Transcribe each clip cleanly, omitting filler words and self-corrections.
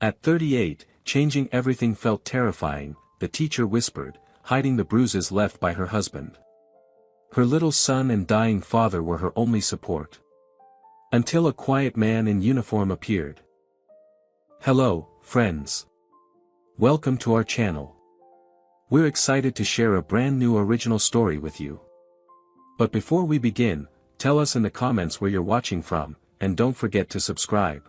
At 38, changing everything felt terrifying, the teacher whispered, hiding the bruises left by her husband. Her little son and dying father were her only support. Until a quiet man in uniform appeared. Hello, friends. Welcome to our channel. We're excited to share a brand new original story with you. But before we begin, tell us in the comments where you're watching from, and don't forget to subscribe.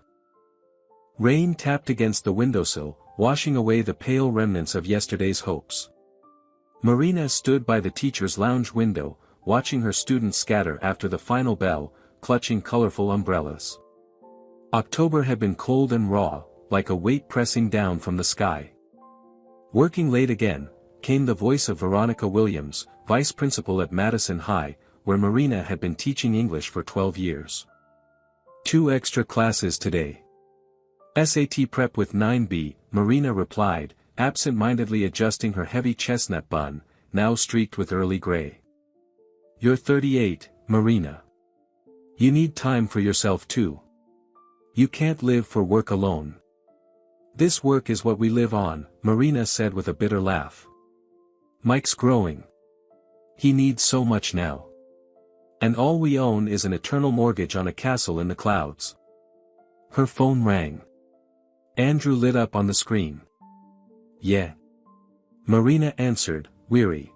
Rain tapped against the windowsill, washing away the pale remnants of yesterday's hopes. Marina stood by the teacher's lounge window, watching her students scatter after the final bell, clutching colorful umbrellas. October had been cold and raw, like a weight pressing down from the sky. Working late again, came the voice of Veronica Williams, vice principal at Madison High, where Marina had been teaching English for 12 years. 2 extra classes today. SAT prep with 9B, Marina replied, absent-mindedly adjusting her heavy chestnut bun, now streaked with early gray. You're 38, Marina. You need time for yourself too. You can't live for work alone. This work is what we live on, Marina said with a bitter laugh. Mike's growing. He needs so much now. And all we own is an eternal mortgage on a castle in the clouds. Her phone rang. Andrew lit up on the screen. Yeah. Marina answered, weary.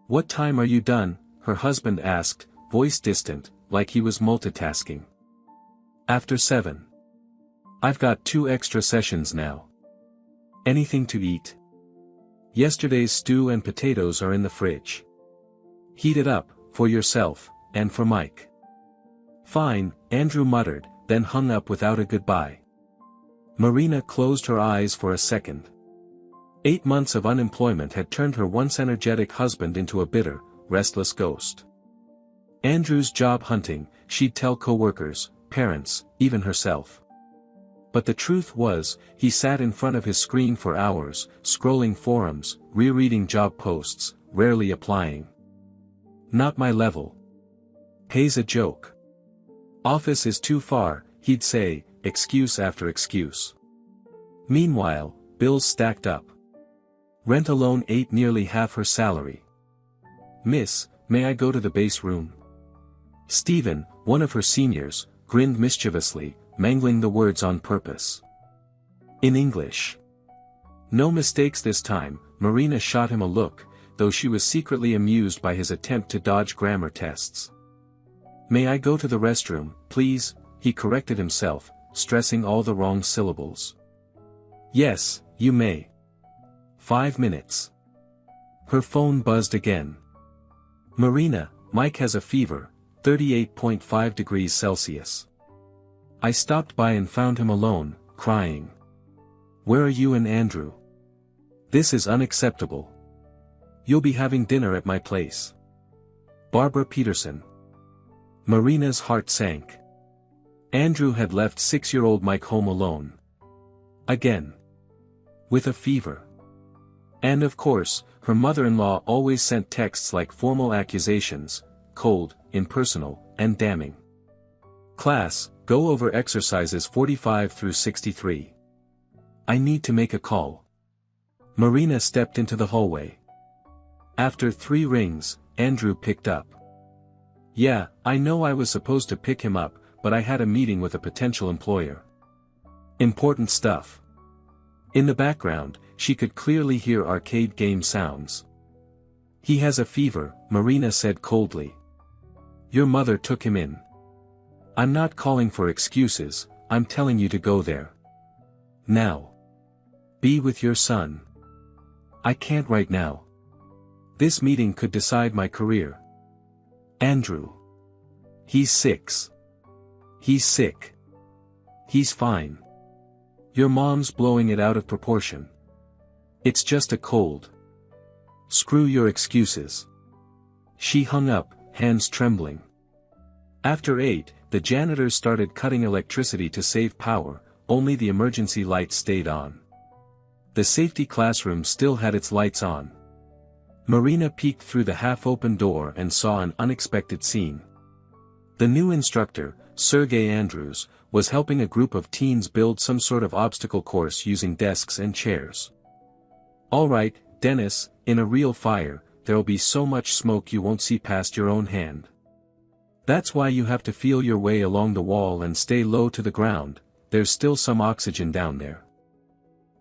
What time are you done? Her husband asked, voice distant, like he was multitasking. After 7. I've got 2 extra sessions now. Anything to eat? Yesterday's stew and potatoes are in the fridge. Heat it up, for yourself, and for Mike. Fine, Andrew muttered, then hung up without a goodbye. Marina closed her eyes for a second. 8 months of unemployment had turned her once energetic husband into a bitter, restless ghost. Andrew's job hunting, she'd tell co-workers, parents, even herself. But the truth was, he sat in front of his screen for hours, scrolling forums, rereading job posts, rarely applying. Not my level. Pay's a joke. Office is too far, he'd say, excuse after excuse. Meanwhile, bills stacked up. Rent alone ate nearly half her salary. Miss, may I go to the base room? Stephen, one of her seniors, grinned mischievously, mangling the words on purpose. In English. No mistakes this time, Marina shot him a look, though she was secretly amused by his attempt to dodge grammar tests. May I go to the restroom, please? He corrected himself, stressing all the wrong syllables. Yes, you may. 5 minutes. Her phone buzzed again. Marina, Mike has a fever, 38.5 degrees Celsius. I stopped by and found him alone, crying. Where are you and Andrew? This is unacceptable. You'll be having dinner at my place. Barbara Peterson. Marina's heart sank. Andrew had left 6-year-old Mike home alone. Again. With a fever. And of course, her mother-in-law always sent texts like formal accusations, cold, impersonal, and damning. Class, go over exercises 45 through 63. I need to make a call. Marina stepped into the hallway. After 3 rings, Andrew picked up. Yeah, I know I was supposed to pick him up, but I had a meeting with a potential employer. Important stuff. In the background, she could clearly hear arcade game sounds. He has a fever, Marina said coldly. Your mother took him in. I'm not calling for excuses, I'm telling you to go there. Now. Be with your son. I can't right now. This meeting could decide my career. Andrew. He's 6. He's sick. He's fine. Your mom's blowing it out of proportion. It's just a cold. Screw your excuses. She hung up, hands trembling. After 8, the janitors started cutting electricity to save power, only the emergency lights stayed on. The safety classroom still had its lights on. Marina peeked through the half-open door and saw an unexpected scene. The new instructor, Sergey Andrews, was helping a group of teens build some sort of obstacle course using desks and chairs. "Alright, Dennis, in a real fire, there'll be so much smoke you won't see past your own hand. That's why you have to feel your way along the wall and stay low to the ground, there's still some oxygen down there."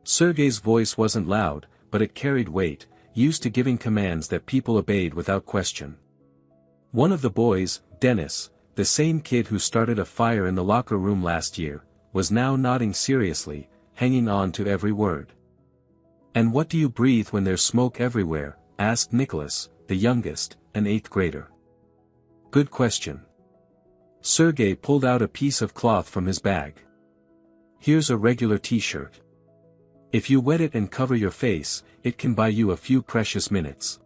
Sergei's voice wasn't loud, but it carried weight, used to giving commands that people obeyed without question. One of the boys, Dennis, the same kid who started a fire in the locker room last year, was now nodding seriously, hanging on to every word. "And what do you breathe when there's smoke everywhere?" asked Nicholas, the youngest, an 8th grader. "Good question." Sergei pulled out a piece of cloth from his bag. "Here's a regular t-shirt. If you wet it and cover your face, it can buy you a few precious minutes.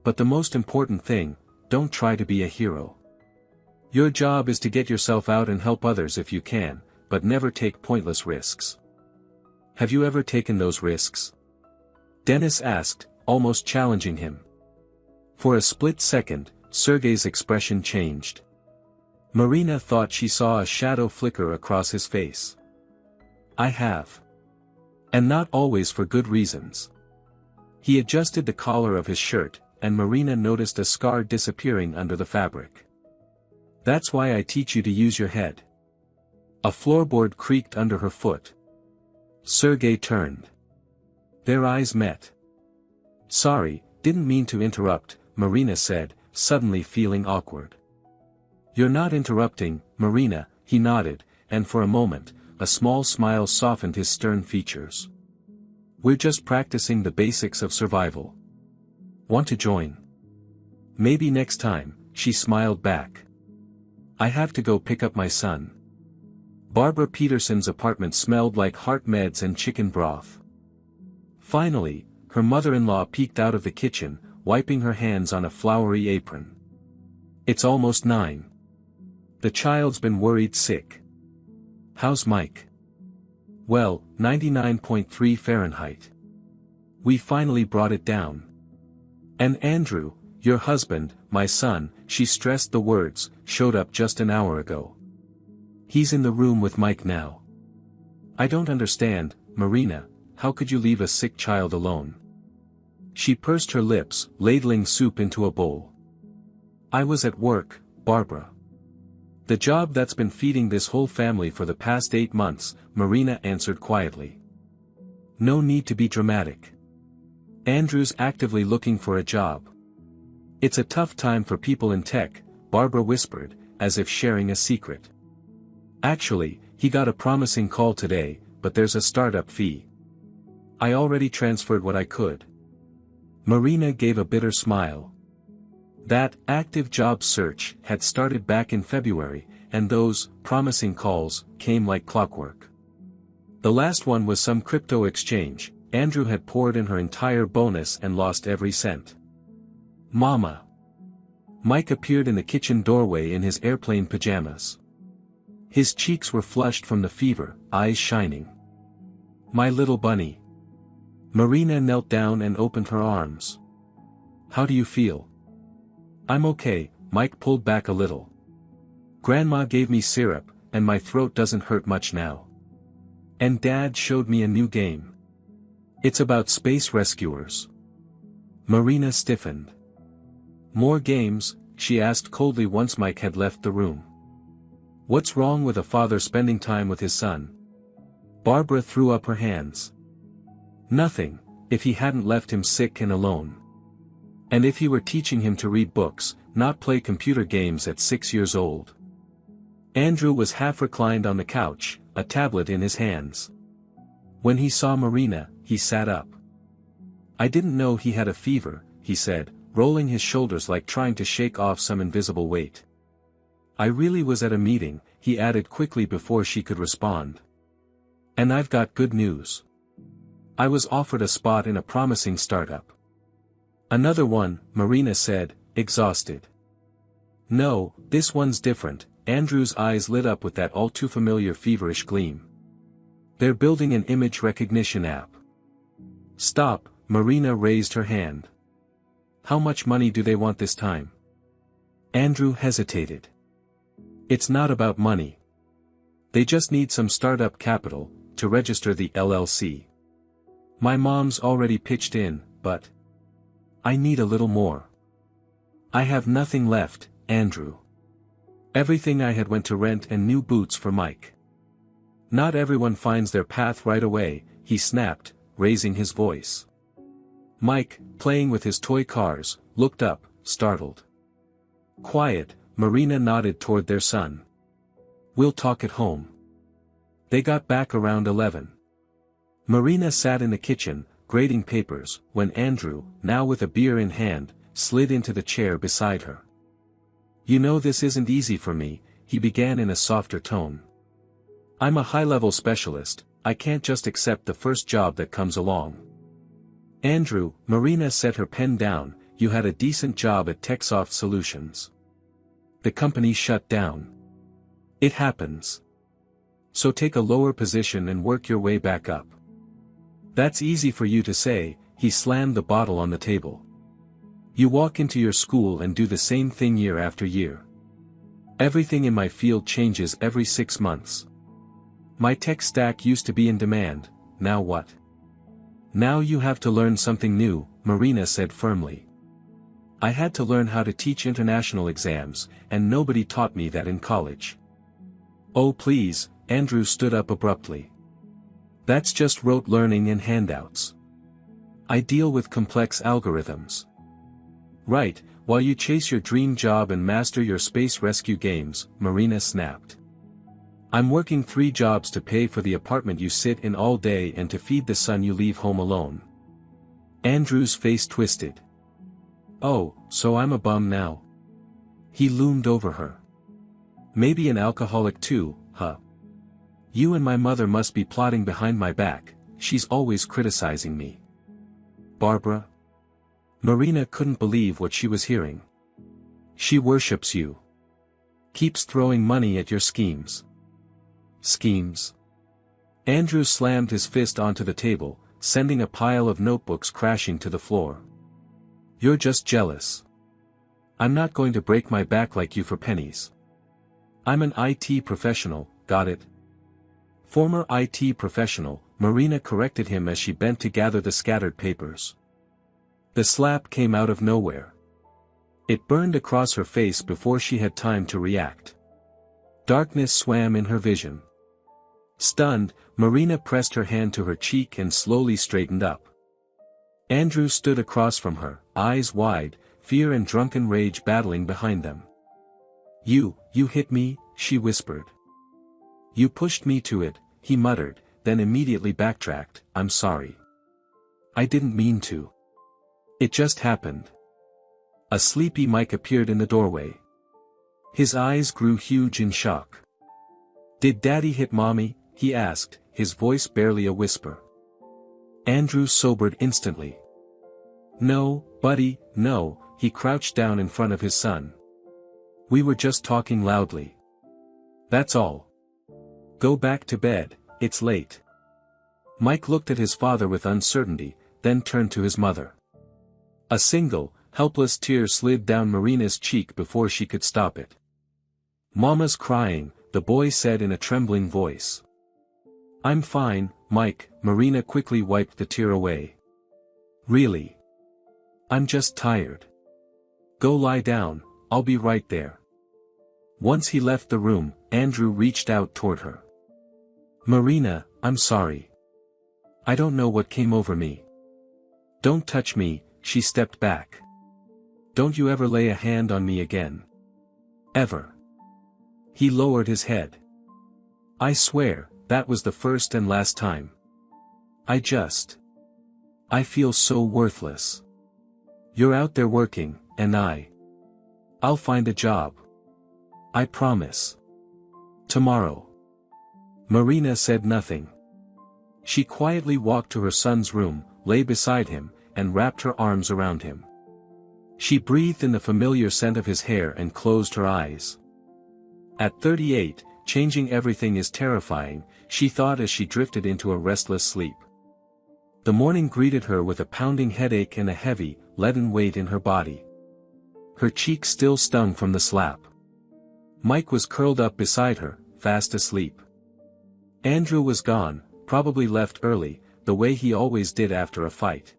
But the most important thing, don't try to be a hero. Your job is to get yourself out and help others if you can, but never take pointless risks." "Have you ever taken those risks?" Dennis asked, almost challenging him. For a split second, Sergei's expression changed. Marina thought she saw a shadow flicker across his face. "I have. And not always for good reasons." He adjusted the collar of his shirt, and Marina noticed a scar disappearing under the fabric. "That's why I teach you to use your head." A floorboard creaked under her foot. Sergei turned. Their eyes met. "Sorry, didn't mean to interrupt," Marina said, suddenly feeling awkward. "You're not interrupting, Marina," he nodded, and for a moment, a small smile softened his stern features. "We're just practicing the basics of survival. Want to join?" "Maybe next time," she smiled back. "I have to go pick up my son." Barbara Peterson's apartment smelled like heart meds and chicken broth. Finally, her mother-in-law peeked out of the kitchen, wiping her hands on a flowery apron. "It's almost 9. The child's been worried sick. How's Mike?" "Well, 99.3 Fahrenheit. We finally brought it down. And Andrew, your husband, my son," she stressed the words, "showed up just an hour ago. He's in the room with Mike now." "I don't understand, Marina, how could you leave a sick child alone?" She pursed her lips, ladling soup into a bowl. "I was at work, Barbara. The job that's been feeding this whole family for the past 8 months," Marina answered quietly. "No need to be dramatic. Andrew's actively looking for a job." "It's a tough time for people in tech," Barbara whispered, as if sharing a secret. "Actually, he got a promising call today, but there's a startup fee. I already transferred what I could." Marina gave a bitter smile. That active job search had started back in February, and those promising calls came like clockwork. The last one was some crypto exchange. Andrew had poured in her entire bonus and lost every cent. "Mama." Mike appeared in the kitchen doorway in his airplane pajamas. His cheeks were flushed from the fever, eyes shining. "My little bunny." Marina knelt down and opened her arms. "How do you feel?" "I'm okay," Mike pulled back a little. "Grandma gave me syrup, and my throat doesn't hurt much now. And Dad showed me a new game. It's about space rescuers." Marina stiffened. "More games?" she asked coldly once Mike had left the room. "What's wrong with a father spending time with his son?" Barbara threw up her hands. "Nothing, if he hadn't left him sick and alone. And if he were teaching him to read books, not play computer games at 6 years old." Andrew was half reclined on the couch, a tablet in his hands. When he saw Marina, he sat up. "I didn't know he had a fever," he said, rolling his shoulders like trying to shake off some invisible weight. "I really was at a meeting," he added quickly before she could respond. "And I've got good news. I was offered a spot in a promising startup." "Another one," Marina said, exhausted. "No, this one's different." Andrew's eyes lit up with that all-too-familiar feverish gleam. "They're building an image recognition app." "Stop," Marina raised her hand. "How much money do they want this time?" Andrew hesitated. "It's not about money. They just need some startup capital to register the LLC. My mom's already pitched in, but I need a little more. I have nothing left, Andrew. Everything I had went to rent and new boots for Mike. Not everyone finds their path right away, he snapped, raising his voice. Mike, playing with his toy cars, looked up, startled. Quiet, Marina nodded toward their son. We'll talk at home. They got back around 11. Marina sat in the kitchen, grading papers, when Andrew, now with a beer in hand, slid into the chair beside her. You know this isn't easy for me, he began in a softer tone. I'm a high-level specialist, I can't just accept the first job that comes along. Andrew, Marina set her pen down, you had a decent job at TechSoft Solutions. The company shut down. It happens. So take a lower position and work your way back up. That's easy for you to say, he slammed the bottle on the table. You walk into your school and do the same thing year after year. Everything in my field changes every 6 months. My tech stack used to be in demand, now what? Now you have to learn something new, Marina said firmly. I had to learn how to teach international exams, and nobody taught me that in college. Oh please, Andrew stood up abruptly. That's just rote learning and handouts. I deal with complex algorithms. Right, while you chase your dream job and master your space rescue games, Marina snapped. I'm working 3 jobs to pay for the apartment you sit in all day and to feed the son you leave home alone. Andrew's face twisted. Oh, so I'm a bum now. He loomed over her. Maybe an alcoholic too, huh? You and my mother must be plotting behind my back, she's always criticizing me. Barbara? Marina couldn't believe what she was hearing. She worships you. Keeps throwing money at your schemes. Schemes? Andrew slammed his fist onto the table, sending a pile of notebooks crashing to the floor. You're just jealous. I'm not going to break my back like you for pennies. I'm an IT professional, got it? Former IT professional, Marina corrected him as she bent to gather the scattered papers. The slap came out of nowhere. It burned across her face before she had time to react. Darkness swam in her vision. Stunned, Marina pressed her hand to her cheek and slowly straightened up. Andrew stood across from her, eyes wide, fear and drunken rage battling behind them. You hit me, she whispered. You pushed me to it, he muttered, then immediately backtracked, I'm sorry. I didn't mean to. It just happened. A sleepy Mike appeared in the doorway. His eyes grew huge in shock. Did Daddy hit Mommy? He asked, his voice barely a whisper. Andrew sobered instantly. No, buddy, no, he crouched down in front of his son. We were just talking loudly. That's all. Go back to bed, it's late. Mike looked at his father with uncertainty, then turned to his mother. A single, helpless tear slid down Marina's cheek before she could stop it. Mama's crying, the boy said in a trembling voice. I'm fine, Mike, Marina quickly wiped the tear away. Really? I'm just tired. Go lie down, I'll be right there. Once he left the room, Andrew reached out toward her. Marina, I'm sorry. I don't know what came over me. Don't touch me, she stepped back. Don't you ever lay a hand on me again. Ever. He lowered his head. I swear, that was the first and last time. I feel so worthless. You're out there working, and I'll find a job. I promise. Tomorrow. Marina said nothing. She quietly walked to her son's room, lay beside him, and wrapped her arms around him. She breathed in the familiar scent of his hair and closed her eyes. At 38, changing everything is terrifying, she thought as she drifted into a restless sleep. The morning greeted her with a pounding headache and a heavy, leaden weight in her body. Her cheek still stung from the slap. Mike was curled up beside her, fast asleep. Andrew was gone, probably left early, the way he always did after a fight.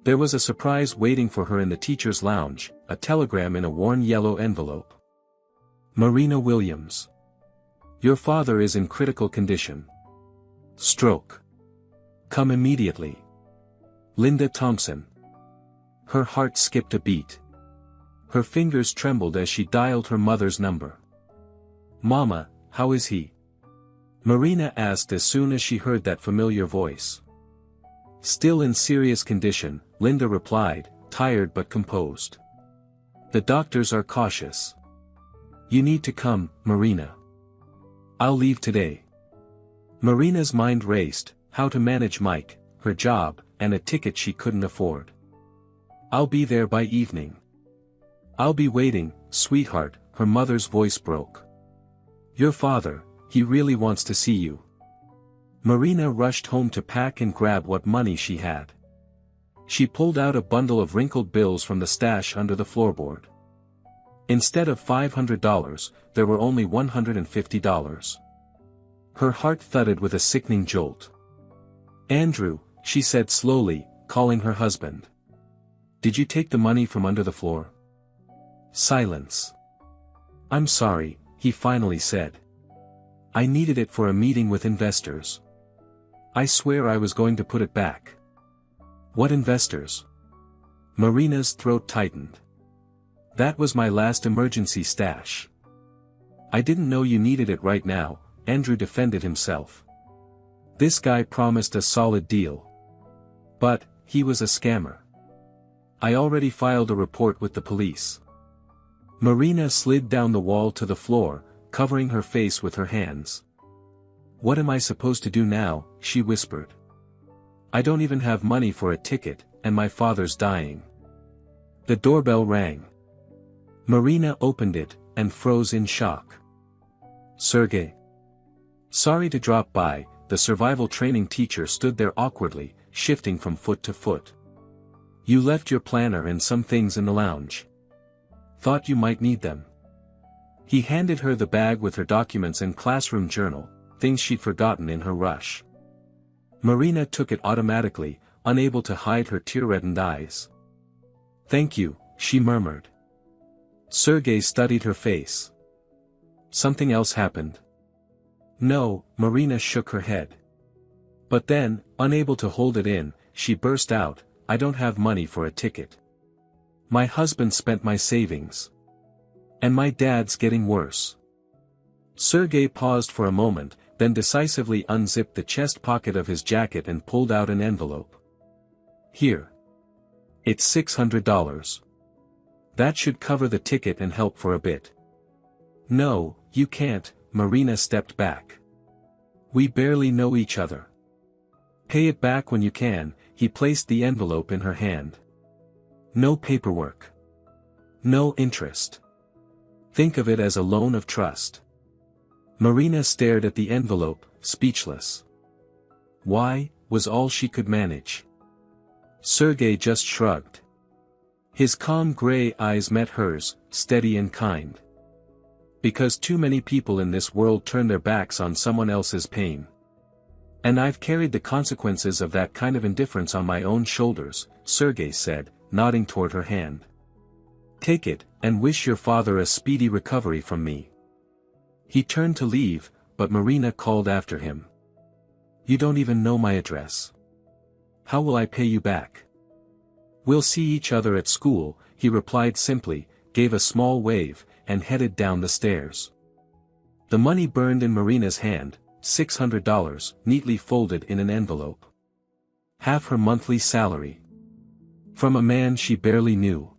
There was a surprise waiting for her in the teacher's lounge, a telegram in a worn yellow envelope. Marina Williams. Your father is in critical condition. Stroke. Come immediately. Linda Thompson. Her heart skipped a beat. Her fingers trembled as she dialed her mother's number. Mama, how is he? Marina asked as soon as she heard that familiar voice. Still in serious condition, Linda replied, tired but composed. The doctors are cautious. You need to come, Marina. I'll leave today. Marina's mind raced, how to manage Mike, her job, and a ticket she couldn't afford. I'll be there by evening. I'll be waiting, sweetheart, her mother's voice broke. Your father, he really wants to see you. Marina rushed home to pack and grab what money she had. She pulled out a bundle of wrinkled bills from the stash under the floorboard. Instead of $500, there were only $150. Her heart thudded with a sickening jolt. Andrew, she said slowly, calling her husband. Did you take the money from under the floor? Silence. I'm sorry, he finally said. I needed it for a meeting with investors. I swear I was going to put it back. What investors? Marina's throat tightened. That was my last emergency stash. I didn't know you needed it right now, Andrew defended himself. This guy promised a solid deal. But, he was a scammer. I already filed a report with the police. Marina slid down the wall to the floor, covering her face with her hands. What am I supposed to do now, she whispered. I don't even have money for a ticket, and my father's dying. The doorbell rang. Marina opened it, and froze in shock. Sergey. Sorry to drop by, the survival training teacher stood there awkwardly, shifting from foot to foot. You left your planner and some things in the lounge. Thought you might need them. He handed her the bag with her documents and classroom journal, things she'd forgotten in her rush. Marina took it automatically, unable to hide her tear-reddened eyes. Thank you, she murmured. Sergey studied her face. Something else happened. No, Marina shook her head. But then, unable to hold it in, she burst out, I don't have money for a ticket. My husband spent my savings. And my dad's getting worse. Sergey paused for a moment, then decisively unzipped the chest pocket of his jacket and pulled out an envelope. Here. It's $600. That should cover the ticket and help for a bit. No, you can't, Marina stepped back. We barely know each other. Pay it back when you can, he placed the envelope in her hand. No paperwork. No interest. Think of it as a loan of trust. Marina stared at the envelope, speechless. Why, was all she could manage. Sergey just shrugged. His calm gray eyes met hers, steady and kind. Because too many people in this world turn their backs on someone else's pain. And I've carried the consequences of that kind of indifference on my own shoulders, Sergey said, nodding toward her hand. Take it, and wish your father a speedy recovery from me. He turned to leave, but Marina called after him. You don't even know my address. How will I pay you back? We'll see each other at school, he replied simply, gave a small wave, and headed down the stairs. The money burned in Marina's hand, $600, neatly folded in an envelope. Half her monthly salary. From a man she barely knew.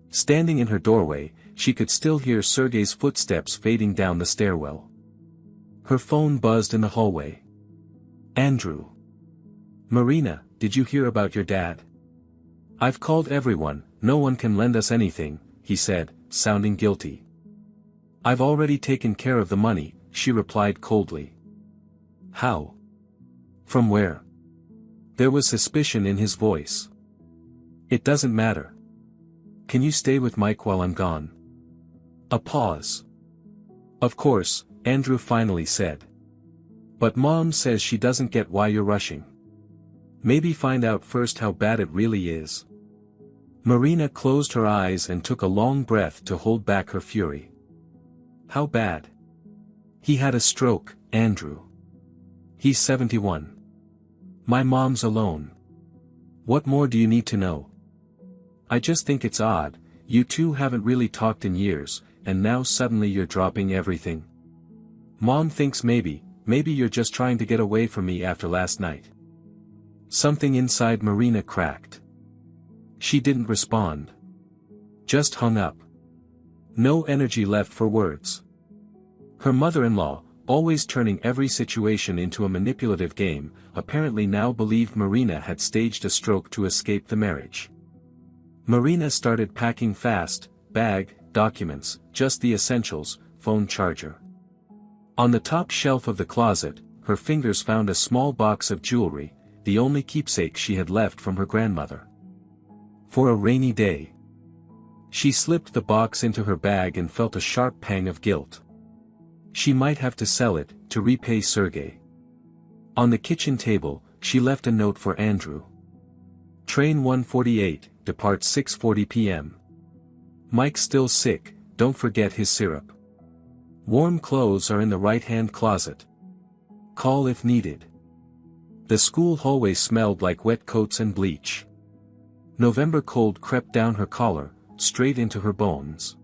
Standing in her doorway, she could still hear Sergey's footsteps fading down the stairwell. Her phone buzzed in the hallway. Andrew. Marina, did you hear about your dad? I've called everyone, no one can lend us anything, he said, sounding guilty. I've already taken care of the money, she replied coldly. How? From where? There was suspicion in his voice. It doesn't matter. Can you stay with Mike while I'm gone? A pause. Of course, Andrew finally said. But Mom says she doesn't get why you're rushing. Maybe find out first how bad it really is. Marina closed her eyes and took a long breath to hold back her fury. How bad? He had a stroke, Andrew. He's 71. My mom's alone. What more do you need to know? I just think it's odd, you two haven't really talked in years, and now suddenly you're dropping everything. Mom thinks maybe you're just trying to get away from me after last night. Something inside Marina cracked. She didn't respond. Just hung up. No energy left for words. Her mother-in-law, always turning every situation into a manipulative game, apparently now believed Marina had staged a stroke to escape the marriage. Marina started packing fast, bag, documents, just the essentials, phone charger. On the top shelf of the closet, her fingers found a small box of jewelry, the only keepsake she had left from her grandmother. For a rainy day. She slipped the box into her bag and felt a sharp pang of guilt. She might have to sell it, to repay Sergei. On the kitchen table, she left a note for Andrew. Train 148, departs 6:40 p.m. Mike's still sick, don't forget his syrup. Warm clothes are in the right-hand closet. Call if needed. The school hallway smelled like wet coats and bleach. November cold crept down her collar, straight into her bones.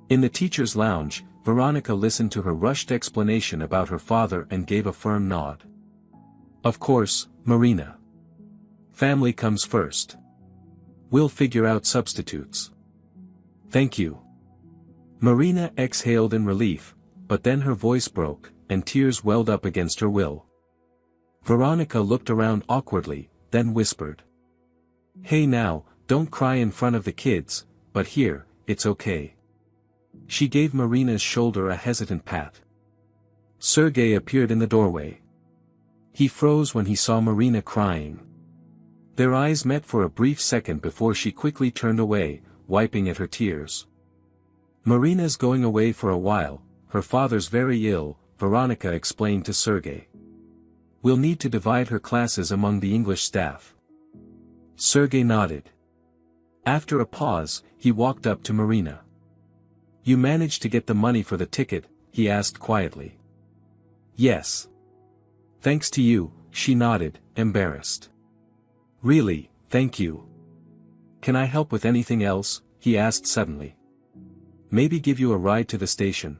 In the teacher's lounge, Veronica listened to her rushed explanation about her father and gave a firm nod. Of course, Marina. Family comes first. We'll figure out substitutes. Thank you. Marina exhaled in relief, but then her voice broke, and tears welled up against her will. Veronica looked around awkwardly, then whispered. Hey now, don't cry in front of the kids, but here, it's okay. She gave Marina's shoulder a hesitant pat. Sergei appeared in the doorway. He froze when he saw Marina crying. Their eyes met for a brief second before she quickly turned away, wiping at her tears. Marina's going away for a while, her father's very ill, Veronica explained to Sergei. We'll need to divide her classes among the English staff. Sergei nodded. After a pause, he walked up to Marina. You managed to get the money for the ticket, he asked quietly. Yes. Thanks to you, she nodded, embarrassed. Really, thank you. Can I help with anything else, he asked suddenly. Maybe give you a ride to the station.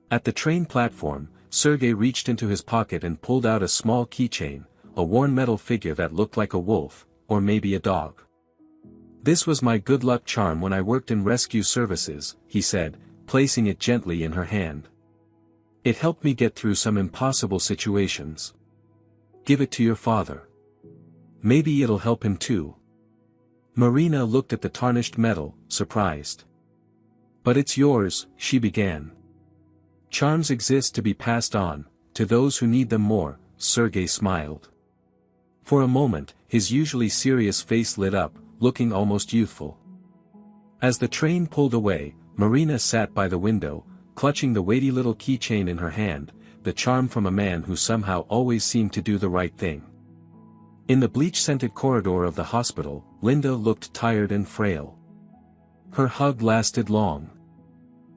At the train platform, Sergei reached into his pocket and pulled out a small keychain, a worn metal figure that looked like a wolf, or maybe a dog. This was my good luck charm when I worked in rescue services, he said, placing it gently in her hand. It helped me get through some impossible situations. Give it to your father. Maybe it'll help him too. Marina looked at the tarnished metal, surprised. But it's yours, she began. Charms exist to be passed on, to those who need them more, Sergei smiled. For a moment, his usually serious face lit up, looking almost youthful. As the train pulled away, Marina sat by the window, clutching the weighty little keychain in her hand, the charm from a man who somehow always seemed to do the right thing. In the bleach-scented corridor of the hospital, Linda looked tired and frail. Her hug lasted long.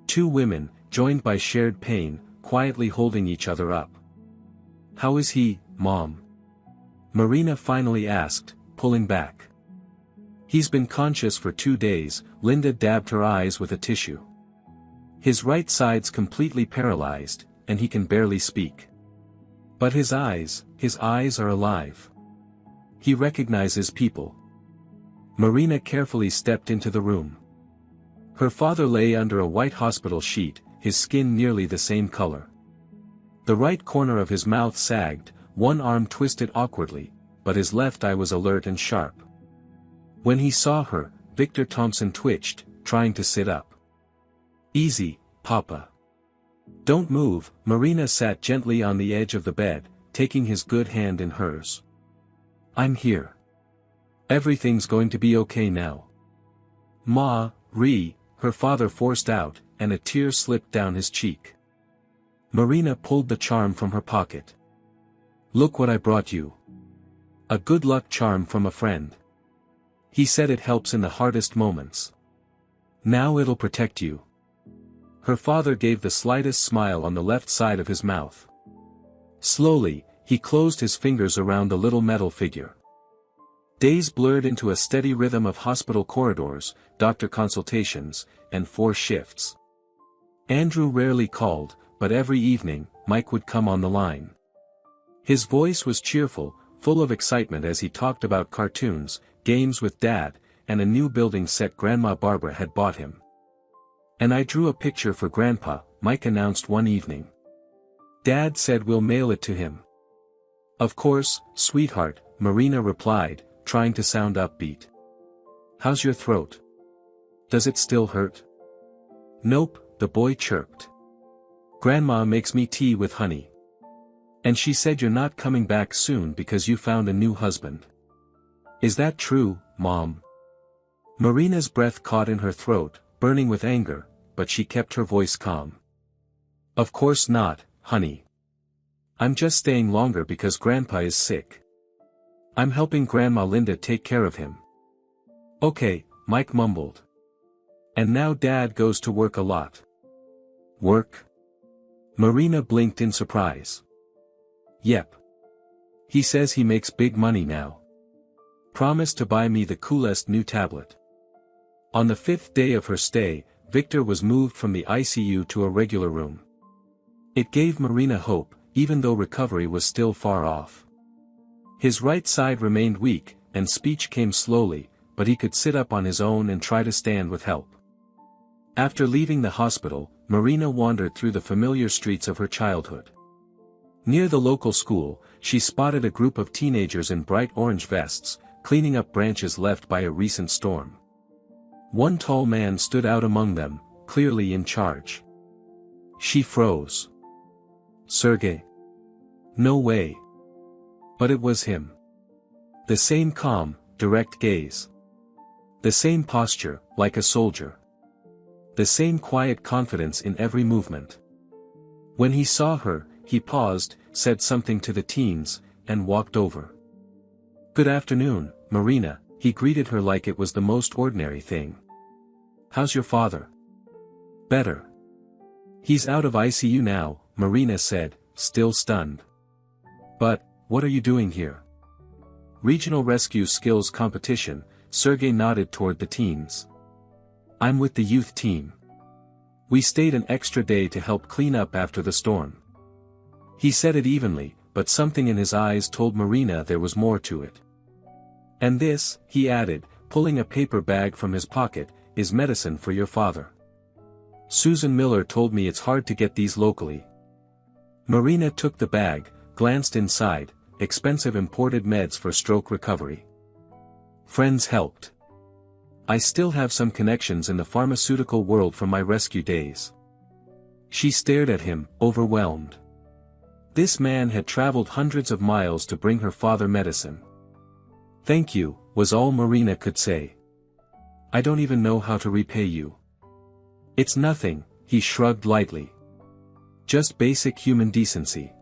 Two women, joined by shared pain, quietly holding each other up. How is he, Mom? Marina finally asked, pulling back. He's been conscious for 2 days, Linda dabbed her eyes with a tissue. His right side's completely paralyzed, and he can barely speak. But his eyes are alive. He recognizes people. Marina carefully stepped into the room. Her father lay under a white hospital sheet, his skin nearly the same color. The right corner of his mouth sagged, one arm twisted awkwardly, but his left eye was alert and sharp. When he saw her, Victor Thompson twitched, trying to sit up. Easy, Papa. Don't move, Marina sat gently on the edge of the bed, taking his good hand in hers. I'm here. Everything's going to be okay now. Ma, her father forced out, and a tear slipped down his cheek. Marina pulled the charm from her pocket. Look what I brought you. A good luck charm from a friend. He said it helps in the hardest moments. Now it'll protect you. Her father gave the slightest smile on the left side of his mouth. Slowly, he closed his fingers around the little metal figure. Days blurred into a steady rhythm of hospital corridors, doctor consultations, and 4 shifts. Andrew rarely called, but every evening, Mike would come on the line. His voice was cheerful, full of excitement as he talked about cartoons, games with Dad, and a new building set Grandma Barbara had bought him. And I drew a picture for Grandpa, Mike announced one evening. Dad said we'll mail it to him. Of course, sweetheart, Marina replied, trying to sound upbeat. How's your throat? Does it still hurt? Nope, the boy chirped. Grandma makes me tea with honey. And she said you're not coming back soon because you found a new husband. Is that true, Mom? Marina's breath caught in her throat, burning with anger, but she kept her voice calm. Of course not, honey. I'm just staying longer because Grandpa is sick. I'm helping Grandma Linda take care of him. Okay, Mike mumbled. And now Dad goes to work a lot. Work? Marina blinked in surprise. Yep. He says he makes big money now. Promised to buy me the coolest new tablet. On the 5th day of her stay, Victor was moved from the ICU to a regular room. It gave Marina hope, even though recovery was still far off. His right side remained weak, and speech came slowly, but he could sit up on his own and try to stand with help. After leaving the hospital, Marina wandered through the familiar streets of her childhood. Near the local school, she spotted a group of teenagers in bright orange vests, cleaning up branches left by a recent storm. One tall man stood out among them, clearly in charge. She froze. Sergey? No way. But it was him. The same calm, direct gaze. The same posture, like a soldier. The same quiet confidence in every movement. When he saw her, he paused, said something to the teens, and walked over. Good afternoon, Marina, he greeted her like it was the most ordinary thing. How's your father? Better. He's out of ICU now, Marina said, still stunned. But, what are you doing here? Regional Rescue Skills Competition, Sergey nodded toward the teens. I'm with the youth team. We stayed an extra day to help clean up after the storm. He said it evenly, but something in his eyes told Marina there was more to it. And this, he added, pulling a paper bag from his pocket, is medicine for your father. Susan Miller told me it's hard to get these locally. Marina took the bag, glanced inside, expensive imported meds for stroke recovery. Friends helped. I still have some connections in the pharmaceutical world from my rescue days. She stared at him, overwhelmed. This man had traveled hundreds of miles to bring her father medicine. Thank you, was all Marina could say. I don't even know how to repay you. It's nothing, he shrugged lightly. Just basic human decency.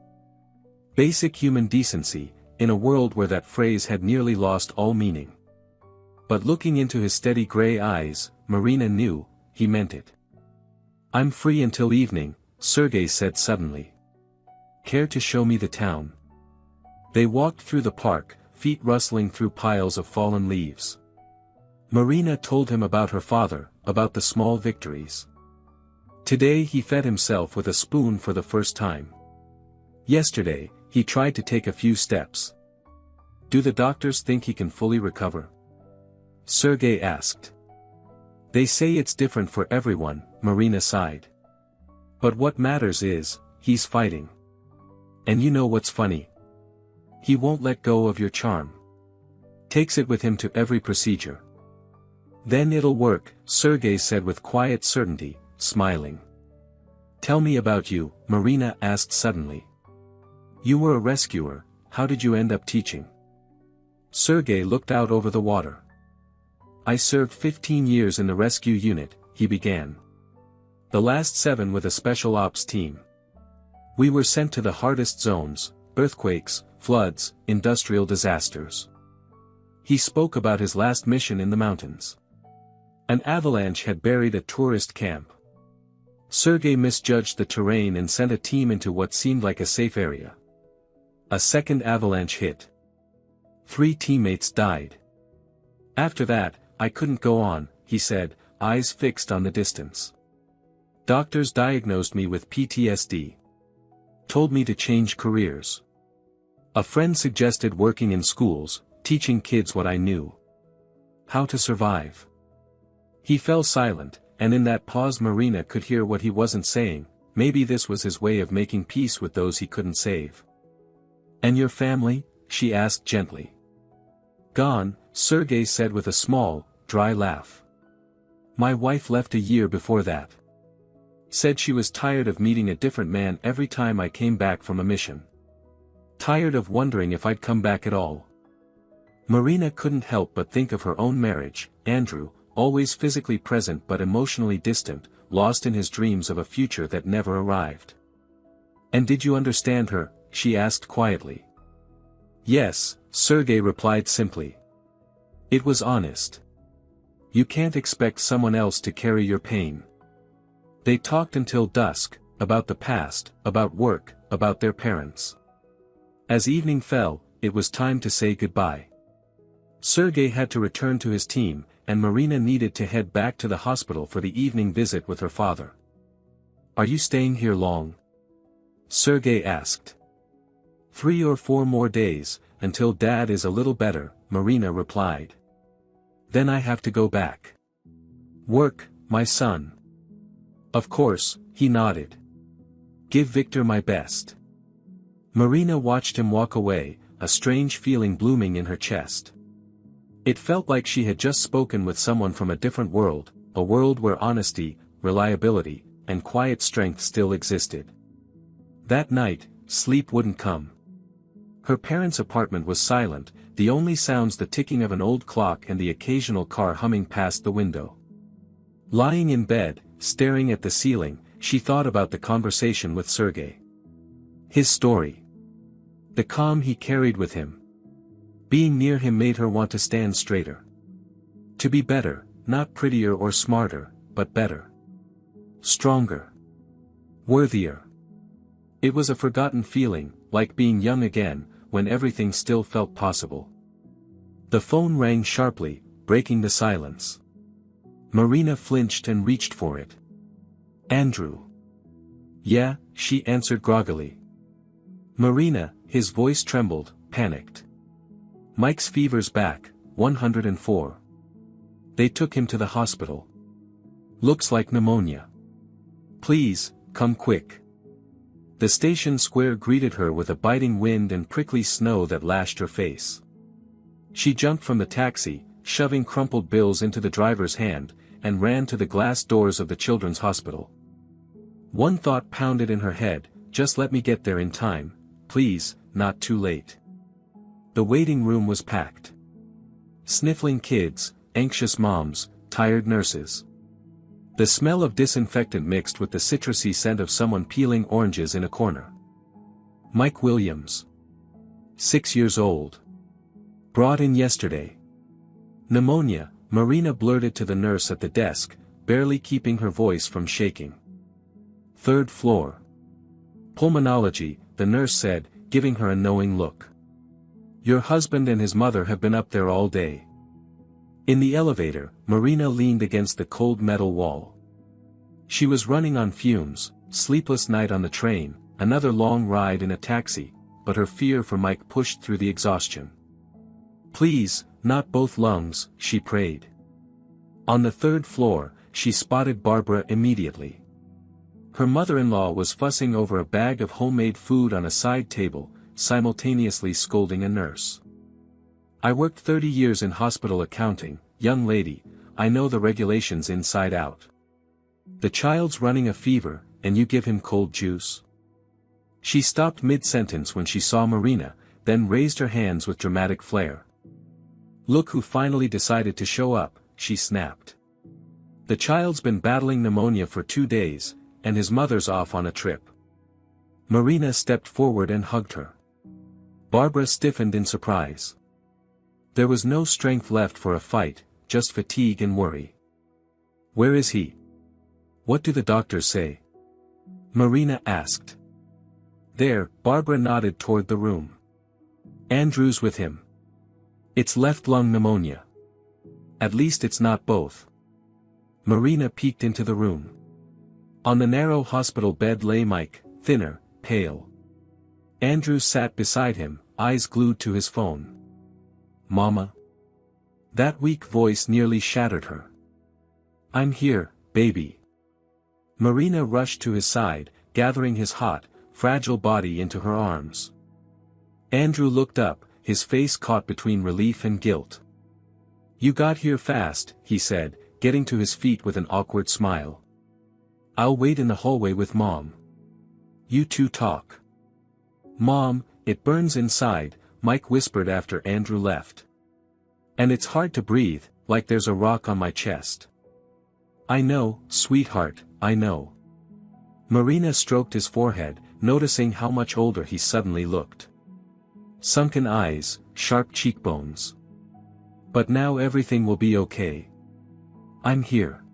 Basic human decency, in a world where that phrase had nearly lost all meaning. But looking into his steady gray eyes, Marina knew, he meant it. I'm free until evening, Sergey said suddenly. Care to show me the town? They walked through the park, feet rustling through piles of fallen leaves. Marina told him about her father, about the small victories. Today he fed himself with a spoon for the first time. Yesterday, he tried to take a few steps. Do the doctors think he can fully recover? Sergey asked. They say it's different for everyone, Marina sighed. But what matters is, he's fighting. And you know what's funny? He won't let go of your charm. Takes it with him to every procedure. Then it'll work, Sergey said with quiet certainty, smiling. Tell me about you, Marina asked suddenly. You were a rescuer, how did you end up teaching? Sergey looked out over the water. I served 15 years in the rescue unit, he began. The last 7 with a special ops team. We were sent to the hardest zones: earthquakes, floods, industrial disasters. He spoke about his last mission in the mountains. An avalanche had buried a tourist camp. Sergei misjudged the terrain and sent a team into what seemed like a safe area. A second avalanche hit. 3 teammates died. After that, I couldn't go on, he said, eyes fixed on the distance. Doctors diagnosed me with PTSD. Told me to change careers. A friend suggested working in schools, teaching kids what I knew. How to survive. He fell silent, and in that pause Marina could hear what he wasn't saying. Maybe this was his way of making peace with those he couldn't save. And your family? She asked gently. Gone, Sergei said with a small, dry laugh. My wife left a year before that. Said she was tired of meeting a different man every time I came back from a mission. Tired of wondering if I'd come back at all. Marina couldn't help but think of her own marriage. Andrew, always physically present but emotionally distant, lost in his dreams of a future that never arrived. And did you understand her? She asked quietly. Yes, Sergei replied simply. It was honest. You can't expect someone else to carry your pain. They talked until dusk, about the past, about work, about their parents. As evening fell, it was time to say goodbye. Sergei had to return to his team, and Marina needed to head back to the hospital for the evening visit with her father. Are you staying here long? Sergei asked. 3 or 4 more days, until Dad is a little better, Marina replied. Then I have to go back. Work, my son. Of course, he nodded. Give Victor my best. Marina watched him walk away, a strange feeling blooming in her chest. It felt like she had just spoken with someone from a different world, a world where honesty, reliability, and quiet strength still existed. That night, sleep wouldn't come. Her parents' apartment was silent, the only sounds the ticking of an old clock and the occasional car humming past the window. Lying in bed, staring at the ceiling, she thought about the conversation with Sergei. His story. The calm he carried with him. Being near him made her want to stand straighter. To be better, not prettier or smarter, but better. Stronger. Worthier. It was a forgotten feeling, like being young again, when everything still felt possible. The phone rang sharply, breaking the silence. Marina flinched and reached for it. Andrew. Yeah, she answered groggily. Marina, his voice trembled, panicked. Mike's fever's back, 104. They took him to the hospital. Looks like pneumonia. Please, come quick. The station square greeted her with a biting wind and prickly snow that lashed her face. She jumped from the taxi, shoving crumpled bills into the driver's hand, and ran to the glass doors of the children's hospital. One thought pounded in her head, just let me get there in time, please, not too late. The waiting room was packed. Sniffling kids, anxious moms, tired nurses. The smell of disinfectant mixed with the citrusy scent of someone peeling oranges in a corner. Mike Williams. 6 years old. Brought in yesterday. Pneumonia, Marina blurted to the nurse at the desk, barely keeping her voice from shaking. 3rd floor. Pulmonology, the nurse said, giving her a knowing look. Your husband and his mother have been up there all day. In the elevator, Marina leaned against the cold metal wall. She was running on fumes, sleepless night on the train, another long ride in a taxi, but her fear for Mike pushed through the exhaustion. Please, not both lungs, she prayed. On the 3rd floor, she spotted Barbara immediately. Her mother-in-law was fussing over a bag of homemade food on a side table, simultaneously scolding a nurse. I worked 30 years in hospital accounting, young lady, I know the regulations inside out. The child's running a fever, and you give him cold juice? She stopped mid-sentence when she saw Marina, then raised her hands with dramatic flair. Look who finally decided to show up, she snapped. The child's been battling pneumonia for 2 days, and his mother's off on a trip. Marina stepped forward and hugged her. Barbara stiffened in surprise. There was no strength left for a fight, just fatigue and worry. "Where is he? What do the doctors say?" Marina asked. "There," Barbara nodded toward the room. "Andrew's with him. It's left lung pneumonia. At least it's not both." Marina peeked into the room. On the narrow hospital bed lay Mike, thinner, pale. Andrew sat beside him, eyes glued to his phone. "Mama?" That weak voice nearly shattered her. "I'm here, baby." Marina rushed to his side, gathering his hot, fragile body into her arms. Andrew looked up, his face caught between relief and guilt. "You got here fast," he said, getting to his feet with an awkward smile. "I'll wait in the hallway with Mom. You two talk." "Mom, it burns inside," Mike whispered after Andrew left. "And it's hard to breathe, like there's a rock on my chest." "I know, sweetheart, I know." Marina stroked his forehead, noticing how much older he suddenly looked. Sunken eyes, sharp cheekbones. "But now everything will be okay. I'm here."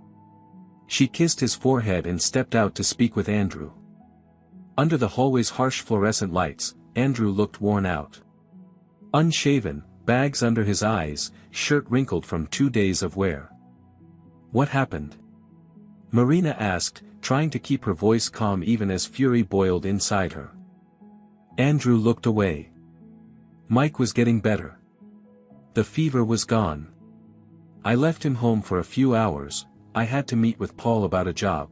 She kissed his forehead and stepped out to speak with Andrew. Under the hallway's harsh fluorescent lights, Andrew looked worn out. Unshaven, bags under his eyes, shirt wrinkled from 2 days of wear. "What happened?" Marina asked, trying to keep her voice calm even as fury boiled inside her. Andrew looked away. Mike was getting better. The fever was gone. "I left him home for a few hours. I had to meet with Paul about a job.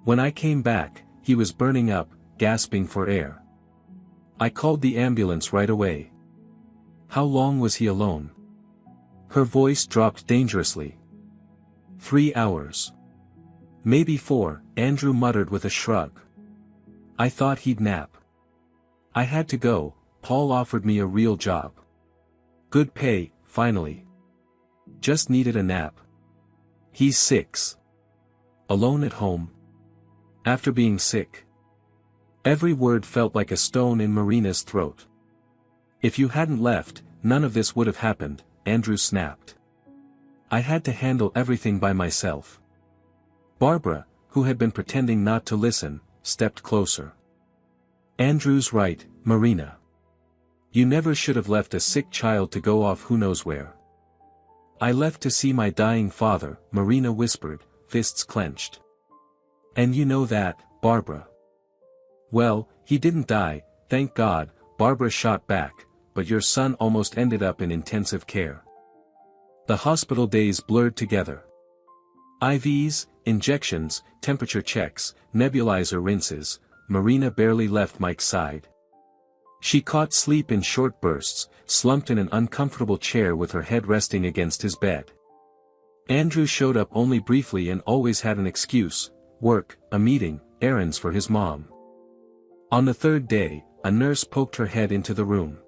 When I came back, he was burning up, gasping for air. I called the ambulance right away." "How long was he alone?" Her voice dropped dangerously. 3 hours. "Maybe 4, Andrew muttered with a shrug. "I thought he'd nap. I had to go, Paul offered me a real job. Good pay, finally. Just needed a nap. He's 6. Alone at home. After being sick." Every word felt like a stone in Marina's throat. "If you hadn't left, none of this would have happened," Andrew snapped. "I had to handle everything by myself." Barbara, who had been pretending not to listen, stepped closer. "Andrew's right, Marina. You never should have left a sick child to go off who knows where." "I left to see my dying father," Marina whispered, fists clenched. "And you know that, Barbara." "Well, he didn't die, thank God," Barbara shot back, "but your son almost ended up in intensive care." The hospital days blurred together. IVs, injections, temperature checks, nebulizer rinses, Marina barely left Mike's side. She caught sleep in short bursts, slumped in an uncomfortable chair with her head resting against his bed. Andrew showed up only briefly and always had an excuse: work, a meeting, errands for his mom. On the 3rd day, a nurse poked her head into the room.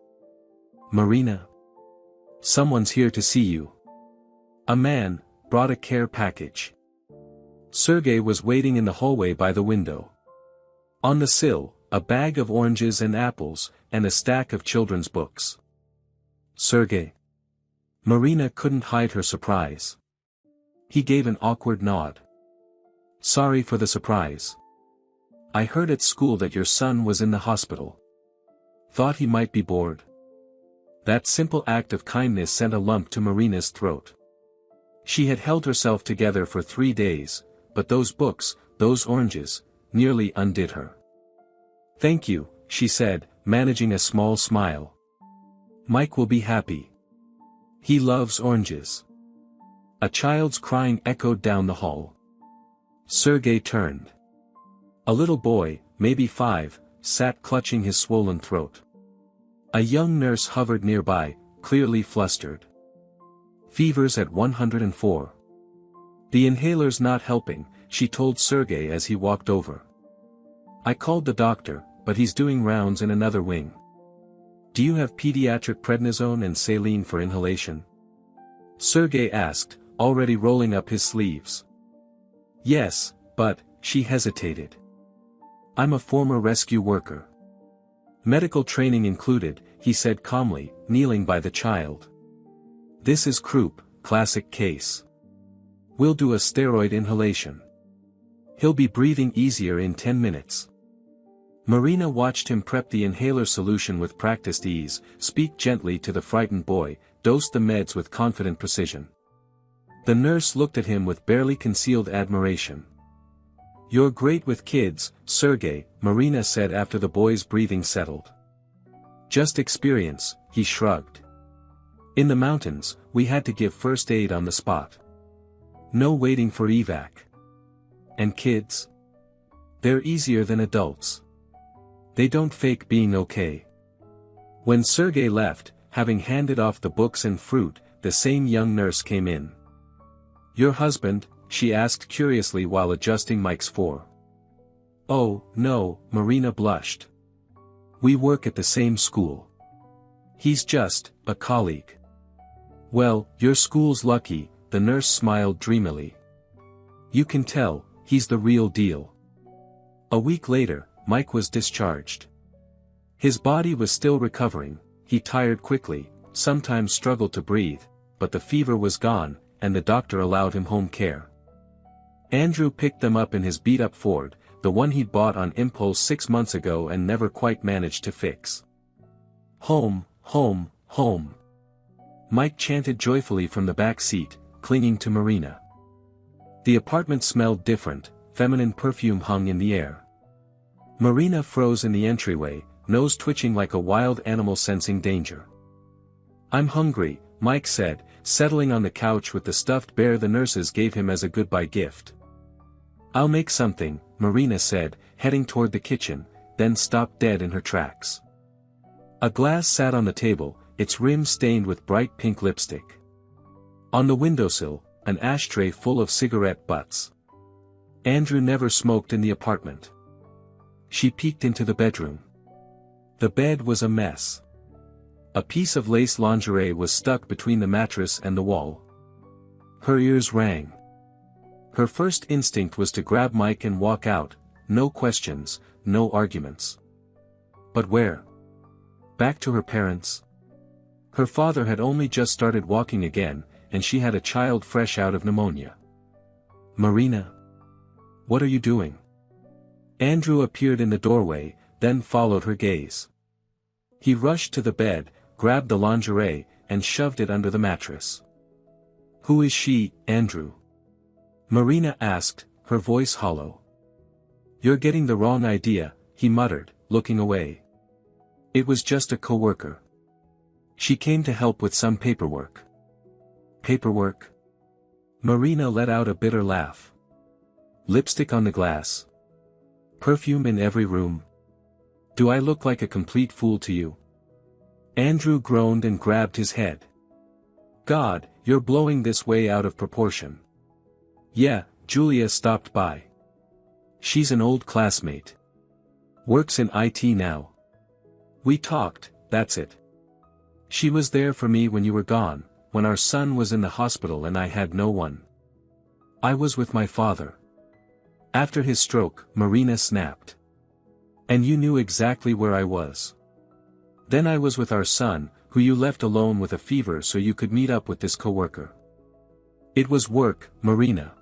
"Marina? Someone's here to see you." A man brought a care package. Sergey was waiting in the hallway by the window. On the sill, a bag of oranges and apples, and a stack of children's books. "Sergey?" Marina couldn't hide her surprise. He gave an awkward nod. "Sorry for the surprise. I heard at school that your son was in the hospital. Thought he might be bored." That simple act of kindness sent a lump to Marina's throat. She had held herself together for 3 days, but those books, those oranges, nearly undid her. "Thank you," she said, managing a small smile. "Mike will be happy. He loves oranges." A child's crying echoed down the hall. Sergey turned. A little boy, maybe 5, sat clutching his swollen throat. A young nurse hovered nearby, clearly flustered. "Fever's at 104. The inhaler's not helping," she told Sergey as he walked over. "I called the doctor, but he's doing rounds in another wing. Do you have pediatric prednisone and saline for inhalation?" Sergey asked, already rolling up his sleeves. "Yes, but," she hesitated. I'm a former rescue worker. Medical training included, he said calmly, kneeling by the child. This is croup, classic case. We'll do a steroid inhalation. He'll be breathing easier in 10 minutes. Marina watched him prep the inhaler solution with practiced ease, speak gently to the frightened boy, dose the meds with confident precision. The nurse looked at him with barely concealed admiration. You're great with kids, Sergey, Marina said after the boy's breathing settled. Just experience, he shrugged. In the mountains, we had to give first aid on the spot. No waiting for evac. And kids? They're easier than adults. They don't fake being okay. When Sergey left, having handed off the books and fruit, the same young nurse came in. Your husband? She asked curiously while adjusting Mike's fore. Oh, no, Marina blushed. We work at the same school. He's just a colleague. Well, your school's lucky, the nurse smiled dreamily. You can tell, he's the real deal. A week later, Mike was discharged. His body was still recovering, he tired quickly, sometimes struggled to breathe, but the fever was gone, and the doctor allowed him home care. Andrew picked them up in his beat-up Ford, the one he'd bought on impulse 6 months ago and never quite managed to fix. Home, home, home. Mike chanted joyfully from the back seat, clinging to Marina. The apartment smelled different, feminine perfume hung in the air. Marina froze in the entryway, nose twitching like a wild animal sensing danger. I'm hungry, Mike said, settling on the couch with the stuffed bear the nurses gave him as a goodbye gift. I'll make something, Marina said, heading toward the kitchen, then stopped dead in her tracks. A glass sat on the table, its rim stained with bright pink lipstick. On the windowsill, an ashtray full of cigarette butts. Andrew never smoked in the apartment. She peeked into the bedroom. The bed was a mess. A piece of lace lingerie was stuck between the mattress and the wall. Her ears rang. Her first instinct was to grab Mike and walk out, no questions, no arguments. But where? Back to her parents? Her father had only just started walking again, and she had a child fresh out of pneumonia. Marina? What are you doing? Andrew appeared in the doorway, then followed her gaze. He rushed to the bed, grabbed the lingerie, and shoved it under the mattress. Who is she, Andrew? Marina asked, her voice hollow. You're getting the wrong idea, he muttered, looking away. It was just a coworker. She came to help with some paperwork. Paperwork? Marina let out a bitter laugh. Lipstick on the glass. Perfume in every room. Do I look like a complete fool to you? Andrew groaned and grabbed his head. God, you're blowing this way out of proportion. Yeah, Julia stopped by. She's an old classmate. Works in IT now. We talked, that's it. She was there for me when you were gone, when our son was in the hospital and I had no one. I was with my father. After his stroke, Marina snapped. And you knew exactly where I was. Then I was with our son, who you left alone with a fever so you could meet up with this coworker. It was work, Marina.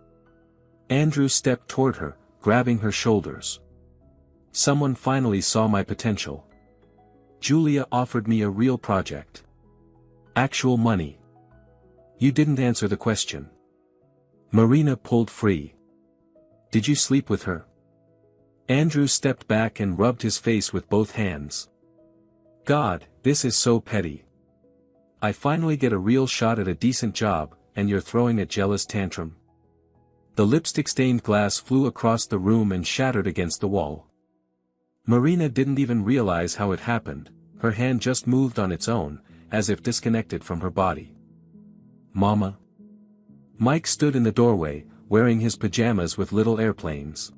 Andrew stepped toward her, grabbing her shoulders. Someone finally saw my potential. Julia offered me a real project. Actual money. You didn't answer the question. Marina pulled free. Did you sleep with her? Andrew stepped back and rubbed his face with both hands. God, this is so petty. I finally get a real shot at a decent job, and you're throwing a jealous tantrum. The lipstick-stained glass flew across the room and shattered against the wall. Marina didn't even realize how it happened, her hand just moved on its own, as if disconnected from her body. Mama? Mike stood in the doorway, wearing his pajamas with little airplanes.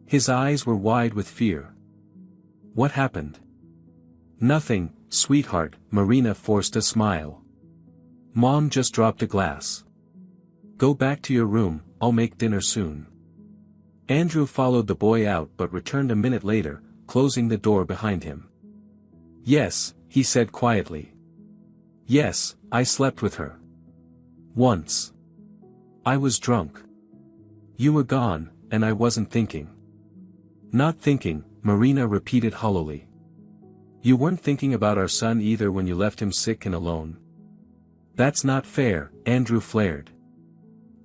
His eyes were wide with fear. What happened? Nothing, sweetheart, Marina forced a smile. Mom just dropped a glass. Go back to your room, I'll make dinner soon. Andrew followed the boy out but returned a minute later, closing the door behind him. Yes, he said quietly. Yes, I slept with her. Once. I was drunk. You were gone, and I wasn't thinking. Not thinking, Marina repeated hollowly. You weren't thinking about our son either when you left him sick and alone. That's not fair, Andrew flared.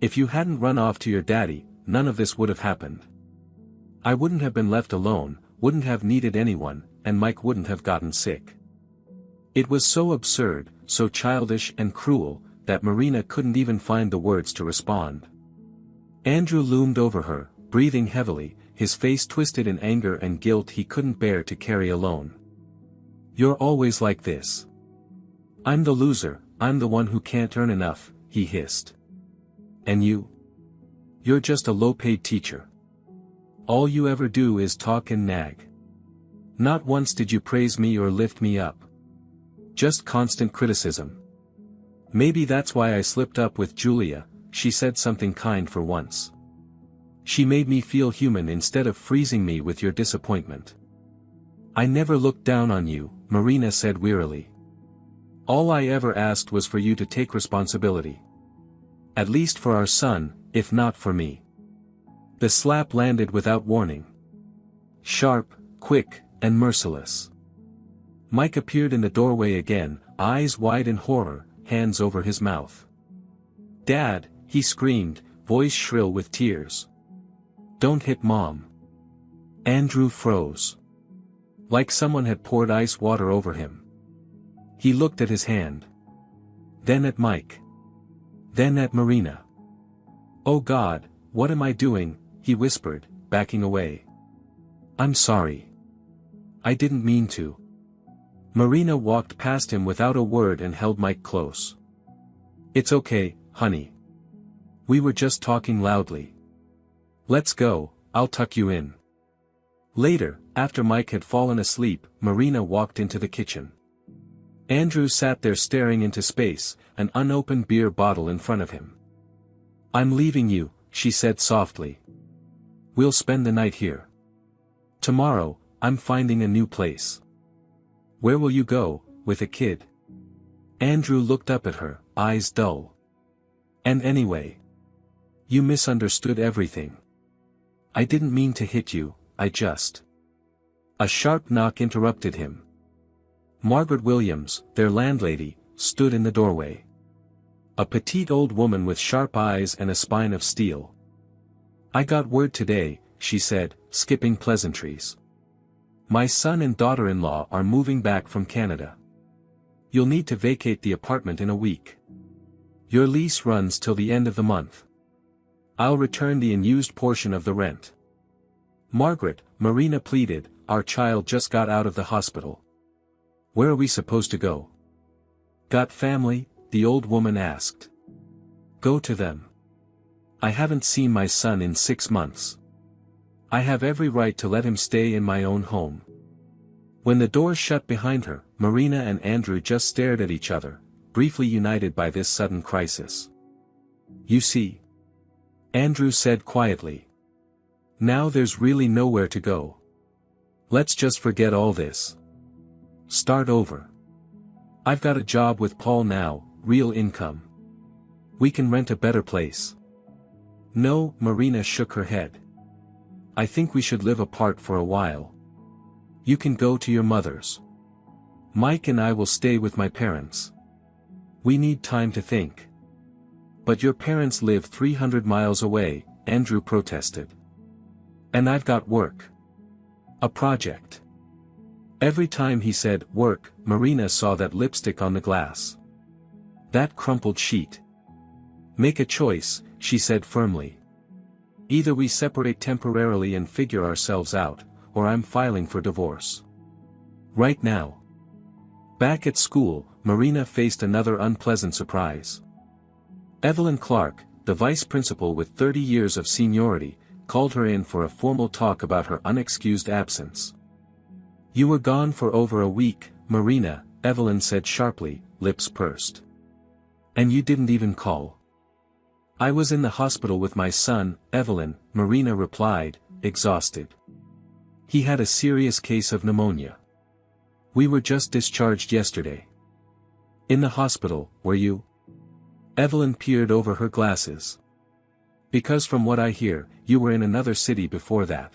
If you hadn't run off to your daddy, none of this would have happened. I wouldn't have been left alone, wouldn't have needed anyone, and Mike wouldn't have gotten sick. It was so absurd, so childish and cruel, that Marina couldn't even find the words to respond. Andrew loomed over her, breathing heavily, his face twisted in anger and guilt he couldn't bear to carry alone. You're always like this. I'm the loser, I'm the one who can't earn enough, he hissed. And you? You're just a low-paid teacher. All you ever do is talk and nag. Not once did you praise me or lift me up. Just constant criticism. Maybe that's why I slipped up with Julia, she said something kind for once. She made me feel human instead of freezing me with your disappointment. I never looked down on you, Marina said wearily. All I ever asked was for you to take responsibility. At least for our son, if not for me. The slap landed without warning. Sharp, quick, and merciless. Mike appeared in the doorway again, eyes wide in horror, hands over his mouth. Dad, he screamed, voice shrill with tears. Don't hit Mom. Andrew froze. Like someone had poured ice water over him. He looked at his hand. Then at Mike. Then at Marina. Oh God, what am I doing, he whispered, backing away. I'm sorry. I didn't mean to. Marina walked past him without a word and held Mike close. It's okay, honey. We were just talking loudly. Let's go, I'll tuck you in. Later, after Mike had fallen asleep, Marina walked into the kitchen. Andrew sat there staring into space, an unopened beer bottle in front of him. I'm leaving you, she said softly. We'll spend the night here. Tomorrow, I'm finding a new place. Where will you go, with a kid? Andrew looked up at her, eyes dull. And anyway. You misunderstood everything. I didn't mean to hit you, I just. A sharp knock interrupted him. Margaret Williams, their landlady, stood in the doorway. A petite old woman with sharp eyes and a spine of steel. I got word today, she said, skipping pleasantries. My son and daughter-in-law are moving back from Canada. You'll need to vacate the apartment in a week. Your lease runs till the end of the month. I'll return the unused portion of the rent. Margaret, Marina pleaded, our child just got out of the hospital. Where are we supposed to go? Got family? The old woman asked. Go to them. I haven't seen my son in 6 months. I have every right to let him stay in my own home. When the door shut behind her, Marina and Andrew just stared at each other, briefly united by this sudden crisis. You see? Andrew said quietly. Now there's really nowhere to go. Let's just forget all this. Start over. I've got a job with Paul now, real income. We can rent a better place. No, Marina shook her head. I think we should live apart for a while. You can go to your mother's. Mike and I will stay with my parents. We need time to think. But your parents live 300 miles away, Andrew protested. And I've got work. A project. Every time he said, work, Marina saw that lipstick on the glass. That crumpled sheet. Make a choice, she said firmly. Either we separate temporarily and figure ourselves out, or I'm filing for divorce. Right now. Back at school, Marina faced another unpleasant surprise. Evelyn Clark, the vice principal with 30 years of seniority, called her in for a formal talk about her unexcused absence. You were gone for over a week, Marina, Evelyn said sharply, lips pursed. And you didn't even call. I was in the hospital with my son, Evelyn, Marina replied, exhausted. He had a serious case of pneumonia. We were just discharged yesterday. In the hospital, were you? Evelyn peered over her glasses. Because from what I hear, you were in another city before that.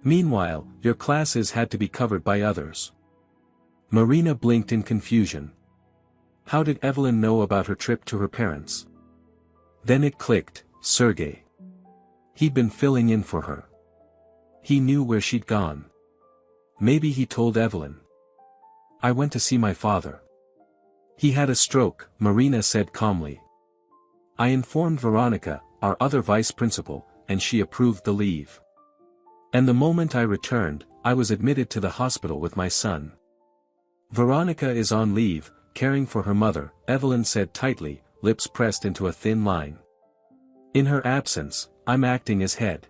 Meanwhile, your classes had to be covered by others. Marina blinked in confusion. How did Evelyn know about her trip to her parents? Then it clicked, Sergei. He'd been filling in for her. He knew where she'd gone. Maybe he told Evelyn. I went to see my father. He had a stroke, Marina said calmly. I informed Veronica, our other vice principal, and she approved the leave. And the moment I returned, I was admitted to the hospital with my son. Veronica is on leave, caring for her mother, Evelyn said tightly, lips pressed into a thin line. In her absence, I'm acting as head.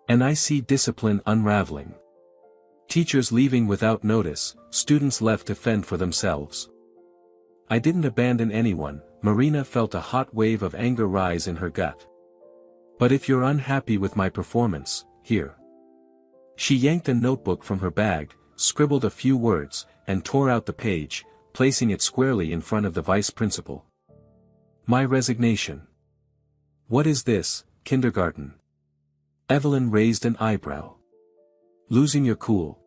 And I see discipline unraveling. Teachers leaving without notice, students left to fend for themselves. I didn't abandon anyone, Marina felt a hot wave of anger rise in her gut. But if you're unhappy with my performance, here. She yanked a notebook from her bag, scribbled a few words, and tore out the page, placing it squarely in front of the vice principal. My resignation. What is this, kindergarten? Evelyn raised an eyebrow. Losing your cool?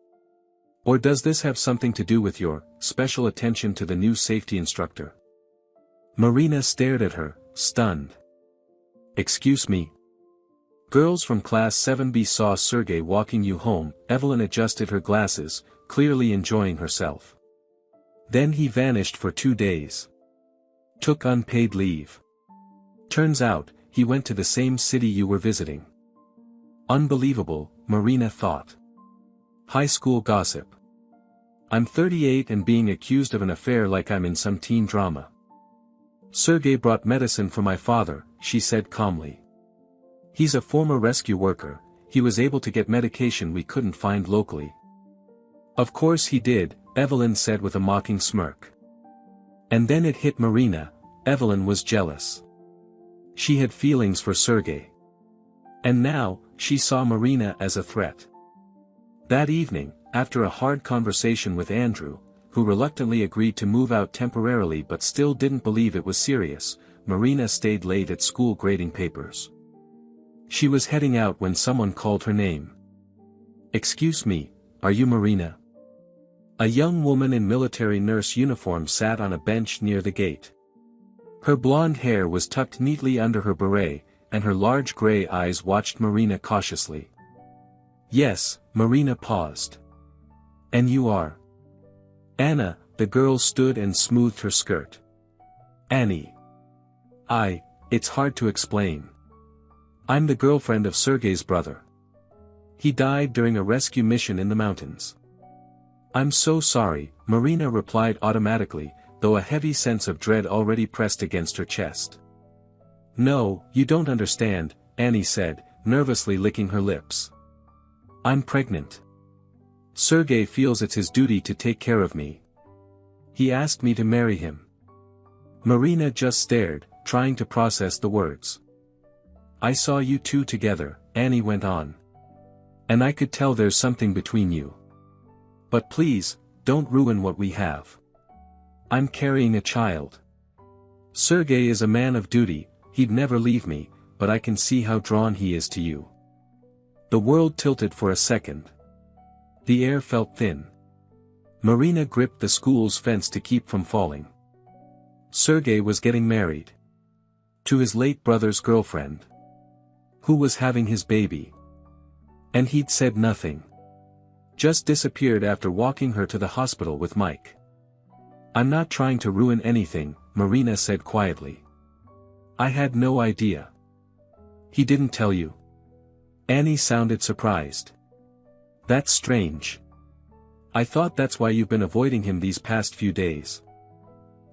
Or does this have something to do with your special attention to the new safety instructor? Marina stared at her, stunned. Excuse me? Girls from class 7B saw Sergei walking you home, Evelyn adjusted her glasses, clearly enjoying herself. Then he vanished for 2 days. Took unpaid leave. Turns out, he went to the same city you were visiting. Unbelievable, Marina thought. High school gossip. I'm 38 and being accused of an affair like I'm in some teen drama. Sergei brought medicine for my father, she said calmly. He's a former rescue worker, he was able to get medication we couldn't find locally. Of course he did, Evelyn said with a mocking smirk. And then it hit Marina, Evelyn was jealous. She had feelings for Sergei. And now, she saw Marina as a threat. That evening, after a hard conversation with Andrew, who reluctantly agreed to move out temporarily but still didn't believe it was serious, Marina stayed late at school grading papers. She was heading out when someone called her name. Excuse me, are you Marina? A young woman in military nurse uniform sat on a bench near the gate. Her blonde hair was tucked neatly under her beret, and her large gray eyes watched Marina cautiously. Yes, Marina paused. And you are? Anna, the girl stood and smoothed her skirt. Annie. It's hard to explain. I'm the girlfriend of Sergei's brother. He died during a rescue mission in the mountains. I'm so sorry, Marina replied automatically, though a heavy sense of dread already pressed against her chest. No, you don't understand, Annie said, nervously licking her lips. I'm pregnant. Sergei feels it's his duty to take care of me. He asked me to marry him. Marina just stared, trying to process the words. I saw you two together, Annie went on. And I could tell there's something between you. But please, don't ruin what we have. I'm carrying a child. Sergei is a man of duty, he'd never leave me, but I can see how drawn he is to you. The world tilted for a second. The air felt thin. Marina gripped the school's fence to keep from falling. Sergei was getting married. To his late brother's girlfriend. Who was having his baby. And he'd said nothing. Just disappeared after walking her to the hospital with Mike. I'm not trying to ruin anything, Marina said quietly. I had no idea. He didn't tell you? Annie sounded surprised. That's strange. I thought that's why you've been avoiding him these past few days.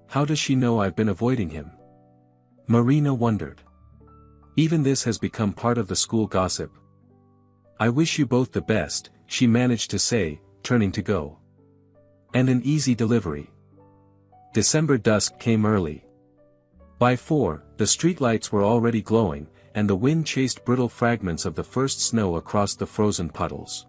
How does she know I've been avoiding him? Marina wondered. Even this has become part of the school gossip. I wish you both the best, she managed to say, turning to go. And an easy delivery. December dusk came early. By 4, The streetlights were already glowing, and the wind chased brittle fragments of the first snow across the frozen puddles.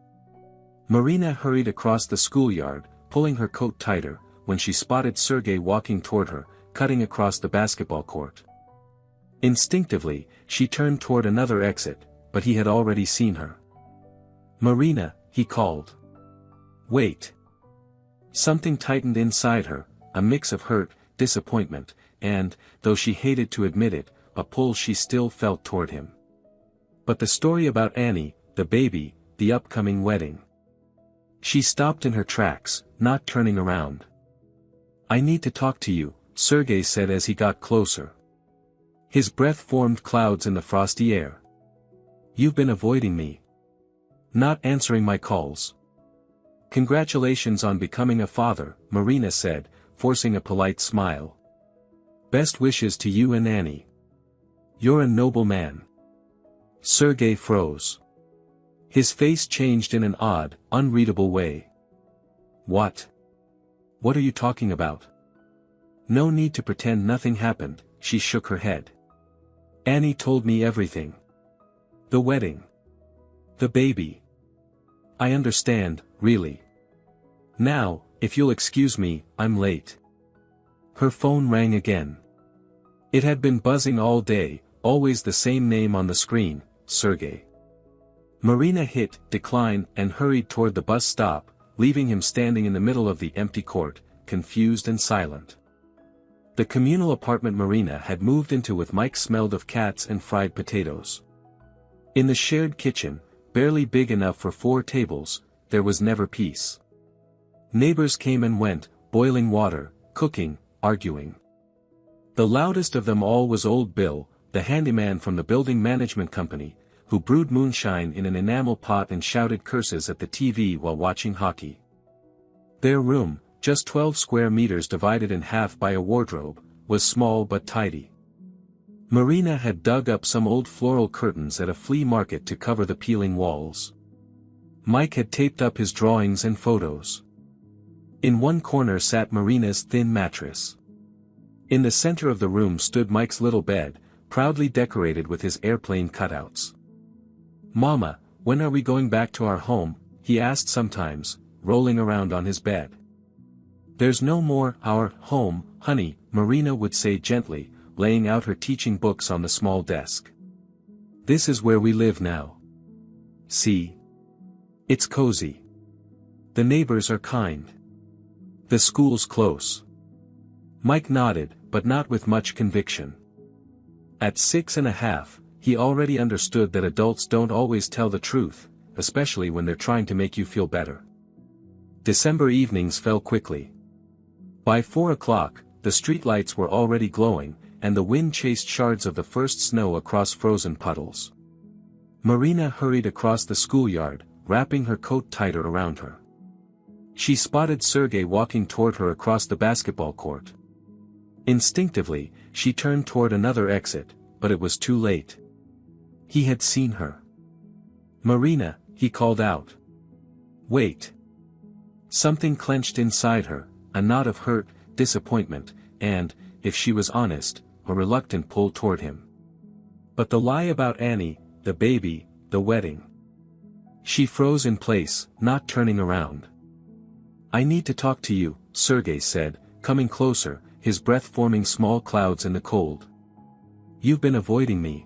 Marina hurried across the schoolyard, pulling her coat tighter, when she spotted Sergei walking toward her, cutting across the basketball court. Instinctively, she turned toward another exit, but he had already seen her. "Marina," he called. "Wait." Something tightened inside her, a mix of hurt, disappointment, and, though she hated to admit it, a pull she still felt toward him. But the story about Annie, the baby, the upcoming wedding. She stopped in her tracks, not turning around. "I need to talk to you," Sergei said as he got closer. His breath formed clouds in the frosty air. "You've been avoiding me. Not answering my calls." "Congratulations on becoming a father," Marina said, forcing a polite smile. "Best wishes to you and Annie. You're a noble man." Sergei froze. His face changed in an odd, unreadable way. "What? What are you talking about?" "No need to pretend nothing happened," she shook her head. "Annie told me everything. The wedding. The baby. I understand, really. Now, if you'll excuse me, I'm late." Her phone rang again. It had been buzzing all day, always the same name on the screen, Sergei. Marina hit decline and hurried toward the bus stop, leaving him standing in the middle of the empty court, confused and silent. The communal apartment Marina had moved into with Mike smelled of cats and fried potatoes. In the shared kitchen, barely big enough for 4 tables, there was never peace. Neighbors came and went, boiling water, cooking, arguing. The loudest of them all was old Bill, the handyman from the building management company, who brewed moonshine in an enamel pot and shouted curses at the TV while watching hockey. Their room, just 12 square meters divided in half by a wardrobe, was small but tidy. Marina had dug up some old floral curtains at a flea market to cover the peeling walls. Mike had taped up his drawings and photos. In one corner sat Marina's thin mattress. In the center of the room stood Mike's little bed, proudly decorated with his airplane cutouts. "Mama, when are we going back to our home?" he asked sometimes, rolling around on his bed. "There's no more our home, honey," Marina would say gently, laying out her teaching books on the small desk. "This is where we live now. See? It's cozy. The neighbors are kind. The school's close." Mike nodded, but not with much conviction. At 6.5, he already understood that adults don't always tell the truth, especially when they're trying to make you feel better. December evenings fell quickly. By 4 o'clock, the streetlights were already glowing, and the wind chased shards of the first snow across frozen puddles. Marina hurried across the schoolyard, wrapping her coat tighter around her. She spotted Sergei walking toward her across the basketball court. Instinctively, she turned toward another exit, but it was too late. He had seen her. "Marina," he called out. "Wait." Something clenched inside her, a knot of hurt, disappointment, and, if she was honest, a reluctant pull toward him. But the lie about Annie, the baby, the wedding. She froze in place, not turning around. "I need to talk to you," Sergei said, coming closer, his breath forming small clouds in the cold. "You've been avoiding me.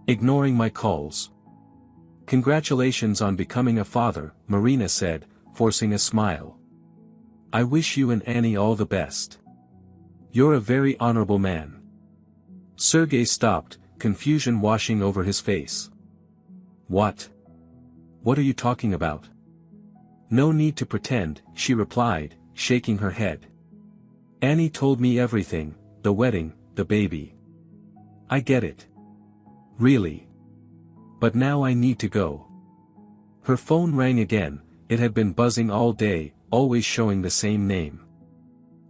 Ignoring my calls." "Congratulations on becoming a father," Marina said, forcing a smile. "I wish you and Annie all the best. You're a very honorable man." Sergei stopped, confusion washing over his face. "What? What are you talking about?" "No need to pretend," she replied, shaking her head. "Annie told me everything, the wedding, the baby. I get it. Really. But now I need to go." Her phone rang again, it had been buzzing all day, always showing the same name.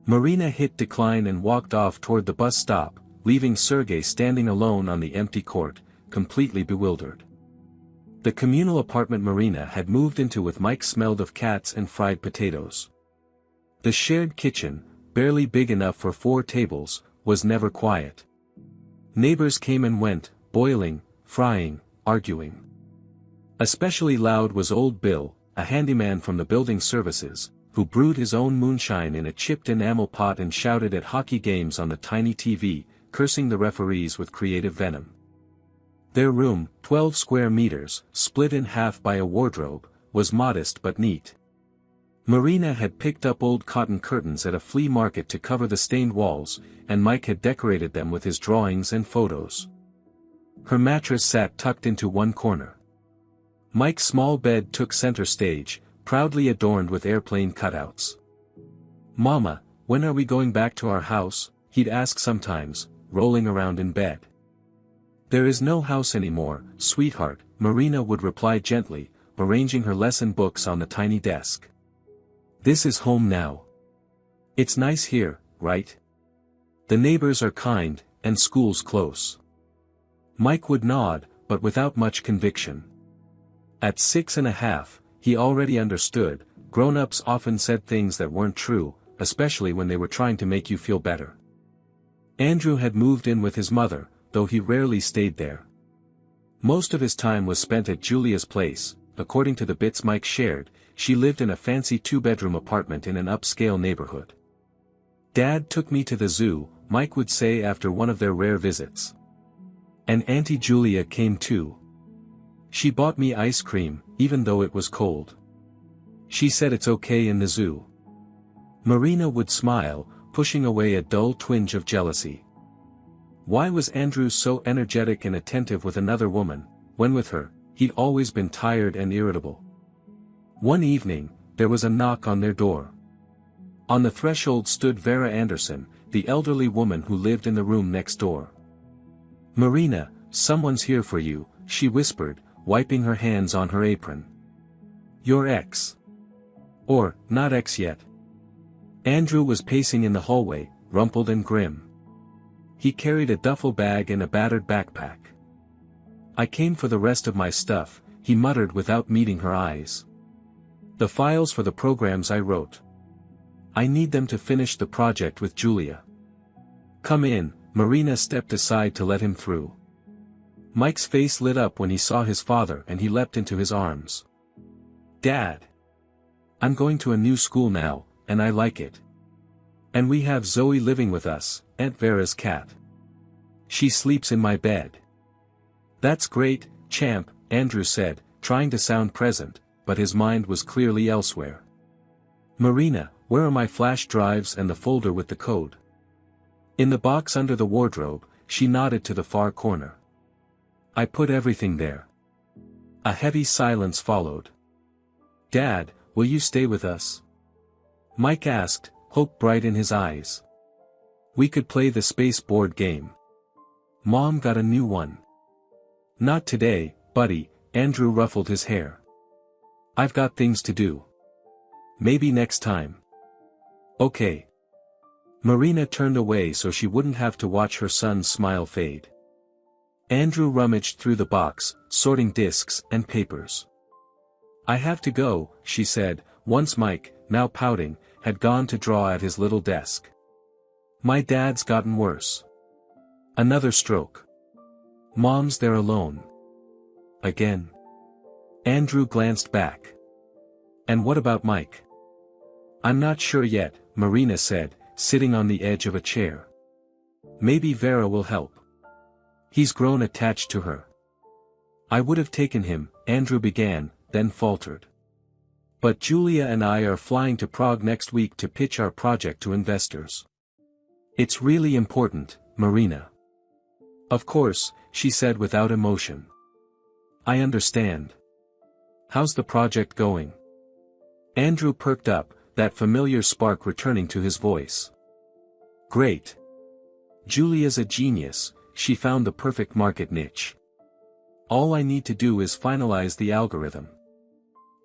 Marina hit decline and walked off toward the bus stop, leaving Sergei standing alone on the empty court, completely bewildered. The communal apartment Marina had moved into with Mike smelled of cats and fried potatoes. The shared kitchen, barely big enough for 4 tables, was never quiet. Neighbors came and went, boiling, frying, arguing. Especially loud was old Bill, a handyman from the building services, who brewed his own moonshine in a chipped enamel pot and shouted at hockey games on the tiny TV, cursing the referees with creative venom. Their room, 12 square meters, split in half by a wardrobe, was modest but neat. Marina had picked up old cotton curtains at a flea market to cover the stained walls, and Mike had decorated them with his drawings and photos. Her mattress sat tucked into one corner. Mike's small bed took center stage, proudly adorned with airplane cutouts. "Mama, when are we going back to our house?" he'd ask sometimes, rolling around in bed. "There is no house anymore, sweetheart," Marina would reply gently, arranging her lesson books on the tiny desk. "This is home now. It's nice here, right? The neighbors are kind, and school's close." Mike would nod, but without much conviction. At 6.5, he already understood. Grown-ups often said things that weren't true, especially when they were trying to make you feel better. Andrew had moved in with his mother, though he rarely stayed there. Most of his time was spent at Julia's place. According to the bits Mike shared, she lived in a fancy 2-bedroom apartment in an upscale neighborhood. "Dad took me to the zoo," Mike would say after one of their rare visits. "And Auntie Julia came too. She bought me ice cream, even though it was cold. She said it's okay in the zoo." Marina would smile, pushing away a dull twinge of jealousy. Why was Andrew so energetic and attentive with another woman, when with her, he'd always been tired and irritable? One evening, there was a knock on their door. On the threshold stood Vera Anderson, the elderly woman who lived in the room next door. "Marina, someone's here for you," she whispered, wiping her hands on her apron. "Your ex. Or, not ex yet." Andrew was pacing in the hallway, rumpled and grim. He carried a duffel bag and a battered backpack. "I came for the rest of my stuff," he muttered without meeting her eyes. "The files for the programs I wrote. I need them to finish the project with Julia." "Come in," Marina stepped aside to let him through. Mike's face lit up when he saw his father and he leapt into his arms. "Dad! I'm going to a new school now, and I like it. And we have Zoe living with us, Aunt Vera's cat. She sleeps in my bed." "That's great, champ," Andrew said, trying to sound present, but his mind was clearly elsewhere. "Marina, where are my flash drives and the folder with the code?" "In the box under the wardrobe," she nodded to the far corner. "I put everything there." A heavy silence followed. "Dad, will you stay with us?" Mike asked, hope bright in his eyes. "We could play the space board game. Mom got a new one." "Not today, buddy," Andrew ruffled his hair. "I've got things to do. Maybe next time." "Okay." Marina turned away so she wouldn't have to watch her son's smile fade. Andrew rummaged through the box, sorting discs and papers. "I have to go," she said, once Mike, now pouting, had gone to draw at his little desk. "My dad's gotten worse. Another stroke. Mom's there alone. Again." Andrew glanced back. "And what about Mike?" "I'm not sure yet," Marina said, sitting on the edge of a chair. "Maybe Vera will help. He's grown attached to her." "I would have taken him," Andrew began, then faltered. "But Julia and I are flying to Prague next week to pitch our project to investors. It's really important, Marina." "Of course," she said without emotion. "I understand. How's the project going?" Andrew perked up, that familiar spark returning to his voice. "Great. Julia's a genius, she found the perfect market niche. All I need to do is finalize the algorithm.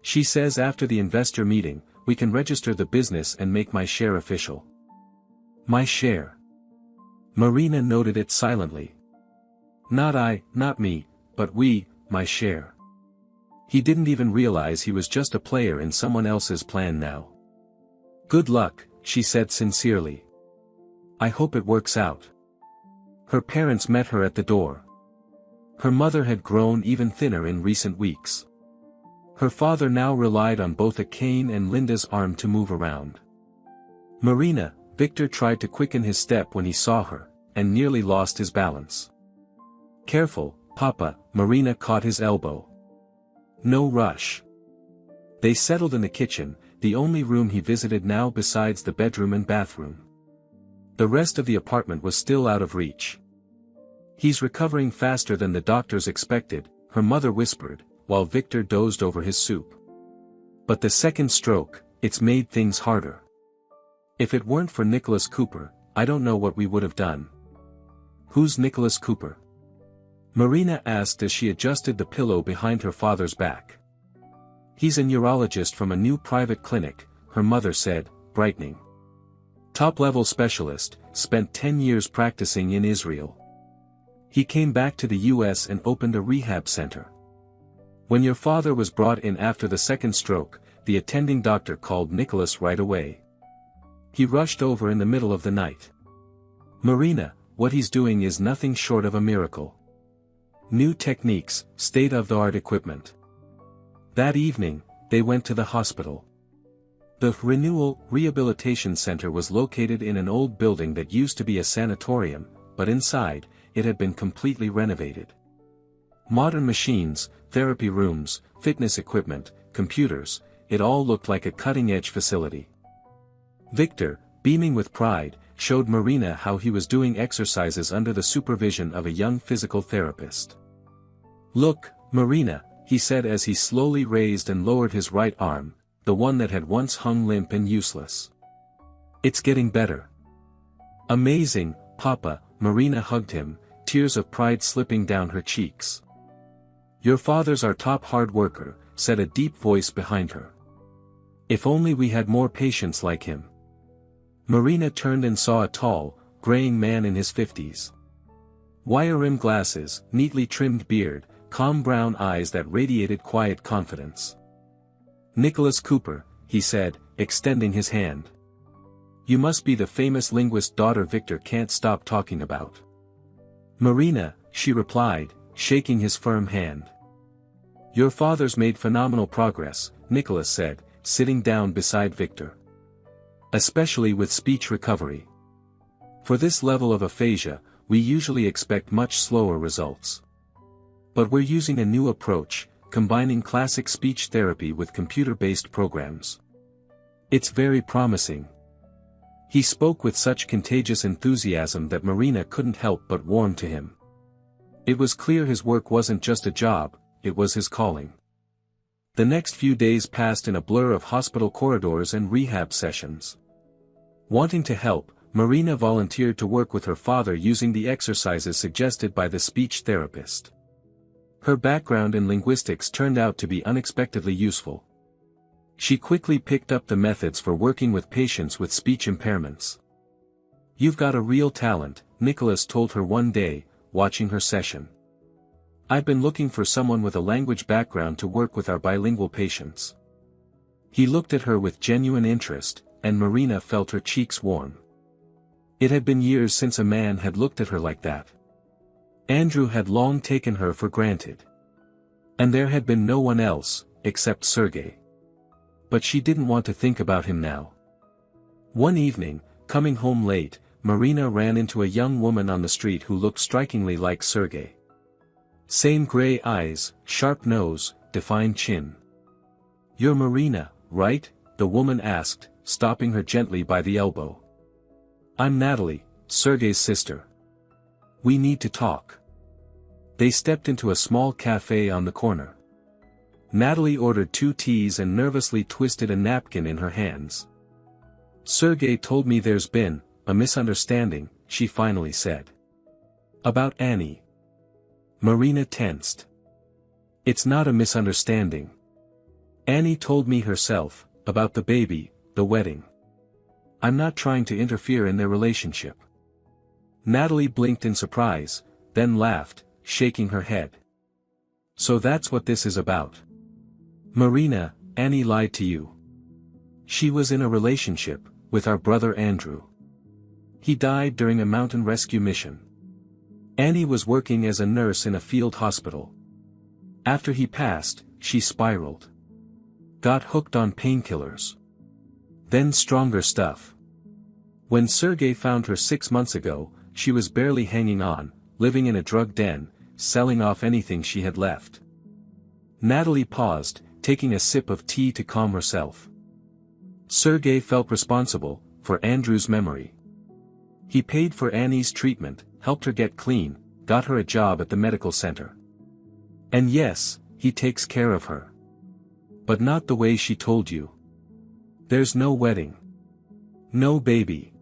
She says after the investor meeting, we can register the business and make my share official." "My share?" Marina noted it silently. "Not I, not me, but we, my share." He didn't even realize he was just a player in someone else's plan now. "Good luck," she said sincerely. "I hope it works out." Her parents met her at the door. Her mother had grown even thinner in recent weeks. Her father now relied on both a cane and Linda's arm to move around. "Marina," Victor tried to quicken his step when he saw her, and nearly lost his balance. "Careful, Papa," Marina caught his elbow. "No rush." They settled in the kitchen, the only room he visited now besides the bedroom and bathroom. The rest of the apartment was still out of reach. "He's recovering faster than the doctors expected," her mother whispered, while Victor dozed over his soup. "But the second stroke, it's made things harder. If it weren't for Nicholas Cooper, I don't know what we would have done." "Who's Nicholas Cooper?" Marina asked as she adjusted the pillow behind her father's back. "He's a neurologist from a new private clinic," her mother said, brightening. "Top-level specialist, spent 10 years practicing in Israel. He came back to the US and opened a rehab center. When your father was brought in after the second stroke, the attending doctor called Nicholas right away. He rushed over in the middle of the night. Marina, what he's doing is nothing short of a miracle. New techniques, state-of-the-art equipment." That evening, they went to the hospital. The Renewal Rehabilitation Center was located in an old building that used to be a sanatorium, but inside, it had been completely renovated. Modern machines, therapy rooms, fitness equipment, computers, it all looked like a cutting-edge facility. Victor, beaming with pride, showed Marina how he was doing exercises under the supervision of a young physical therapist. "Look, Marina," he said as he slowly raised and lowered his right arm, the one that had once hung limp and useless. "It's getting better." "Amazing, Papa," Marina hugged him, tears of pride slipping down her cheeks. "Your father's our top hard worker," said a deep voice behind her. "If only we had more patients like him." Marina turned and saw a tall, graying man in his 50s. Wire-rimmed glasses, neatly trimmed beard, calm brown eyes that radiated quiet confidence. "Nicholas Cooper," he said, extending his hand. "You must be the famous linguist daughter Victor can't stop talking about." "Marina," she replied, shaking his firm hand. "Your father's made phenomenal progress," Nicholas said, sitting down beside Victor. "Especially with speech recovery. For this level of aphasia, we usually expect much slower results. But we're using a new approach, combining classic speech therapy with computer-based programs. It's very promising." He spoke with such contagious enthusiasm that Marina couldn't help but warm to him. It was clear his work wasn't just a job, it was his calling. The next few days passed in a blur of hospital corridors and rehab sessions. Wanting to help, Marina volunteered to work with her father using the exercises suggested by the speech therapist. Her background in linguistics turned out to be unexpectedly useful. She quickly picked up the methods for working with patients with speech impairments. "You've got a real talent," Nicholas told her one day, watching her session. "I've been looking for someone with a language background to work with our bilingual patients." He looked at her with genuine interest, and Marina felt her cheeks warm. It had been years since a man had looked at her like that. Andrew had long taken her for granted. And there had been no one else, except Sergei. But she didn't want to think about him now. One evening, coming home late, Marina ran into a young woman on the street who looked strikingly like Sergei. Same gray eyes, sharp nose, defined chin. "You're Marina, right?" the woman asked, stopping her gently by the elbow. "I'm Natalie, Sergei's sister. We need to talk." They stepped into a small cafe on the corner. Natalie ordered 2 teas and nervously twisted a napkin in her hands. "Sergei told me there's been a misunderstanding," she finally said. "About Annie." Marina tensed. "It's not a misunderstanding. Annie told me herself, about the baby, the wedding. I'm not trying to interfere in their relationship." Natalie blinked in surprise, then laughed, shaking her head. "So that's what this is about. Marina, Annie lied to you. She was in a relationship with our brother Andrew. He died during a mountain rescue mission. Annie was working as a nurse in a field hospital. After he passed, she spiraled. Got hooked on painkillers. Then stronger stuff. When Sergei found her 6 months ago, she was barely hanging on, living in a drug den, selling off anything she had left. Natalie paused, taking a sip of tea to calm herself. Sergei felt responsible for Andrew's memory. He paid for Annie's treatment, helped her get clean, got her a job at the medical center. And yes, he takes care of her. But not the way she told you. There's no wedding. No baby.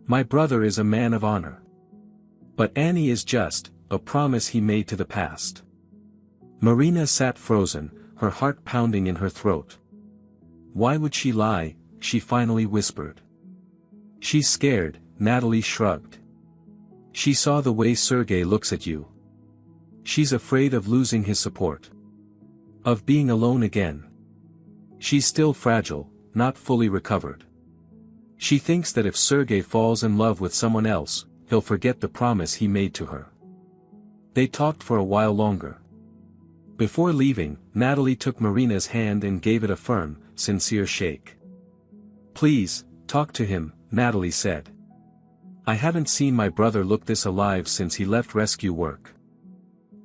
My brother is a man of honor. But Annie is just a promise he made to the past. Marina sat frozen, her heart pounding in her throat. Why would she lie? She finally whispered. She's scared, Natalie shrugged. She saw the way Sergei looks at you. She's afraid of losing his support. Of being alone again. She's still fragile, not fully recovered. She thinks that if Sergei falls in love with someone else, he'll forget the promise he made to her. They talked for a while longer. Before leaving, Natalie took Marina's hand and gave it a firm, sincere shake. Please, talk to him, Natalie said. I haven't seen my brother look this alive since he left rescue work.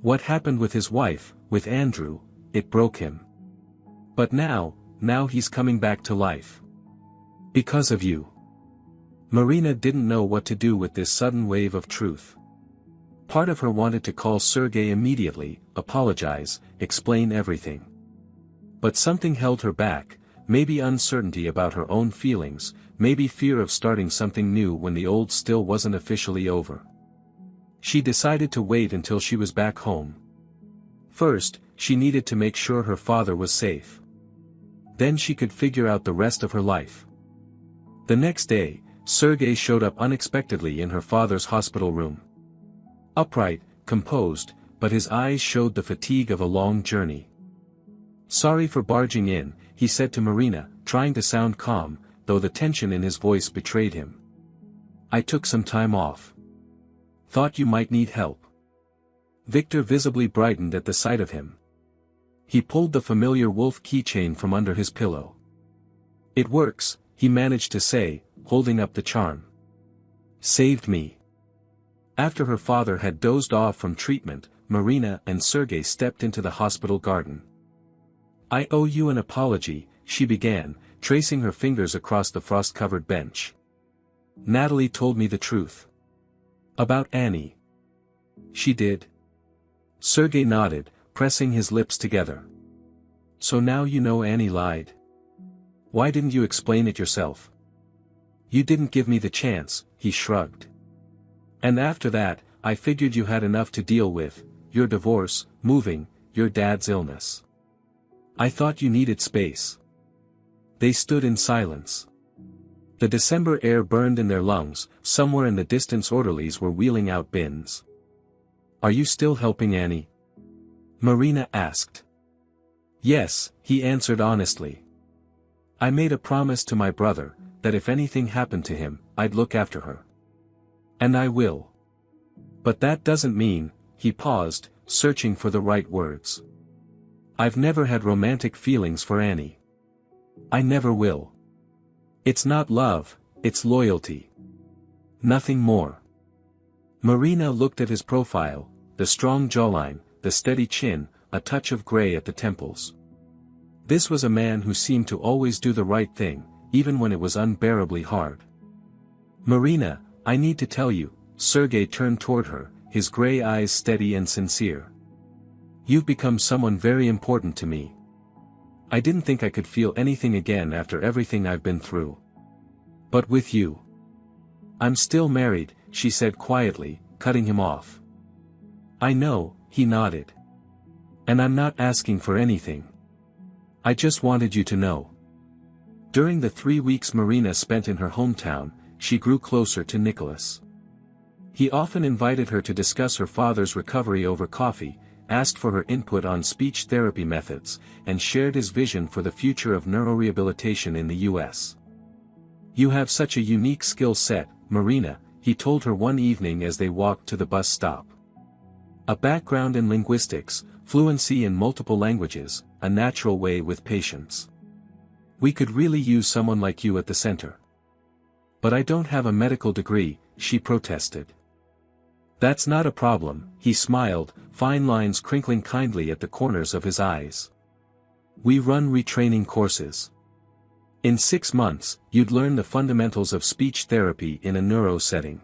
What happened with his wife, with Andrew, it broke him. But now he's coming back to life. Because of you. Marina didn't know what to do with this sudden wave of truth. Part of her wanted to call Sergei immediately, apologize, explain everything. But something held her back, maybe uncertainty about her own feelings, maybe fear of starting something new when the old still wasn't officially over. She decided to wait until she was back home. First, she needed to make sure her father was safe. Then she could figure out the rest of her life. The next day, Sergei showed up unexpectedly in her father's hospital room. Upright, composed, but his eyes showed the fatigue of a long journey. Sorry for barging in, he said to Marina, trying to sound calm, though the tension in his voice betrayed him. I took some time off. Thought you might need help. Victor visibly brightened at the sight of him. He pulled the familiar wolf keychain from under his pillow. It works, he managed to say, holding up the charm. Saved me. After her father had dozed off from treatment, Marina and Sergei stepped into the hospital garden. I owe you an apology, she began, tracing her fingers across the frost-covered bench. Natalie told me the truth. About Annie. She did. Sergei nodded, pressing his lips together. So now you know Annie lied. Why didn't you explain it yourself? You didn't give me the chance, he shrugged. And after that, I figured you had enough to deal with, your divorce, moving, your dad's illness. I thought you needed space. They stood in silence. The December air burned in their lungs, somewhere in the distance orderlies were wheeling out bins. Are you still helping Annie? Marina asked. Yes, he answered honestly. I made a promise to my brother, that if anything happened to him, I'd look after her. And I will. But that doesn't mean, he paused, searching for the right words. I've never had romantic feelings for Annie. I never will. It's not love, it's loyalty. Nothing more. Marina looked at his profile, the strong jawline, the steady chin, a touch of gray at the temples. This was a man who seemed to always do the right thing, even when it was unbearably hard. Marina, I need to tell you, Sergei turned toward her, his gray eyes steady and sincere. You've become someone very important to me. I didn't think I could feel anything again after everything I've been through. But with you. I'm still married, she said quietly, cutting him off. I know, he nodded. And I'm not asking for anything. I just wanted you to know. During the 3 weeks Marina spent in her hometown, she grew closer to Nicholas. He often invited her to discuss her father's recovery over coffee, asked for her input on speech therapy methods, and shared his vision for the future of neurorehabilitation in the U.S. You have such a unique skill set, Marina, he he told her one evening as they walked to the bus stop. A background in linguistics, fluency in multiple languages, a natural way with patience. We could really use someone like you at the center. But I don't have a medical degree, she protested. That's not a problem, he smiled, fine lines crinkling kindly at the corners of his eyes. We run retraining courses. In 6 months, you'd learn the fundamentals of speech therapy in a neuro setting.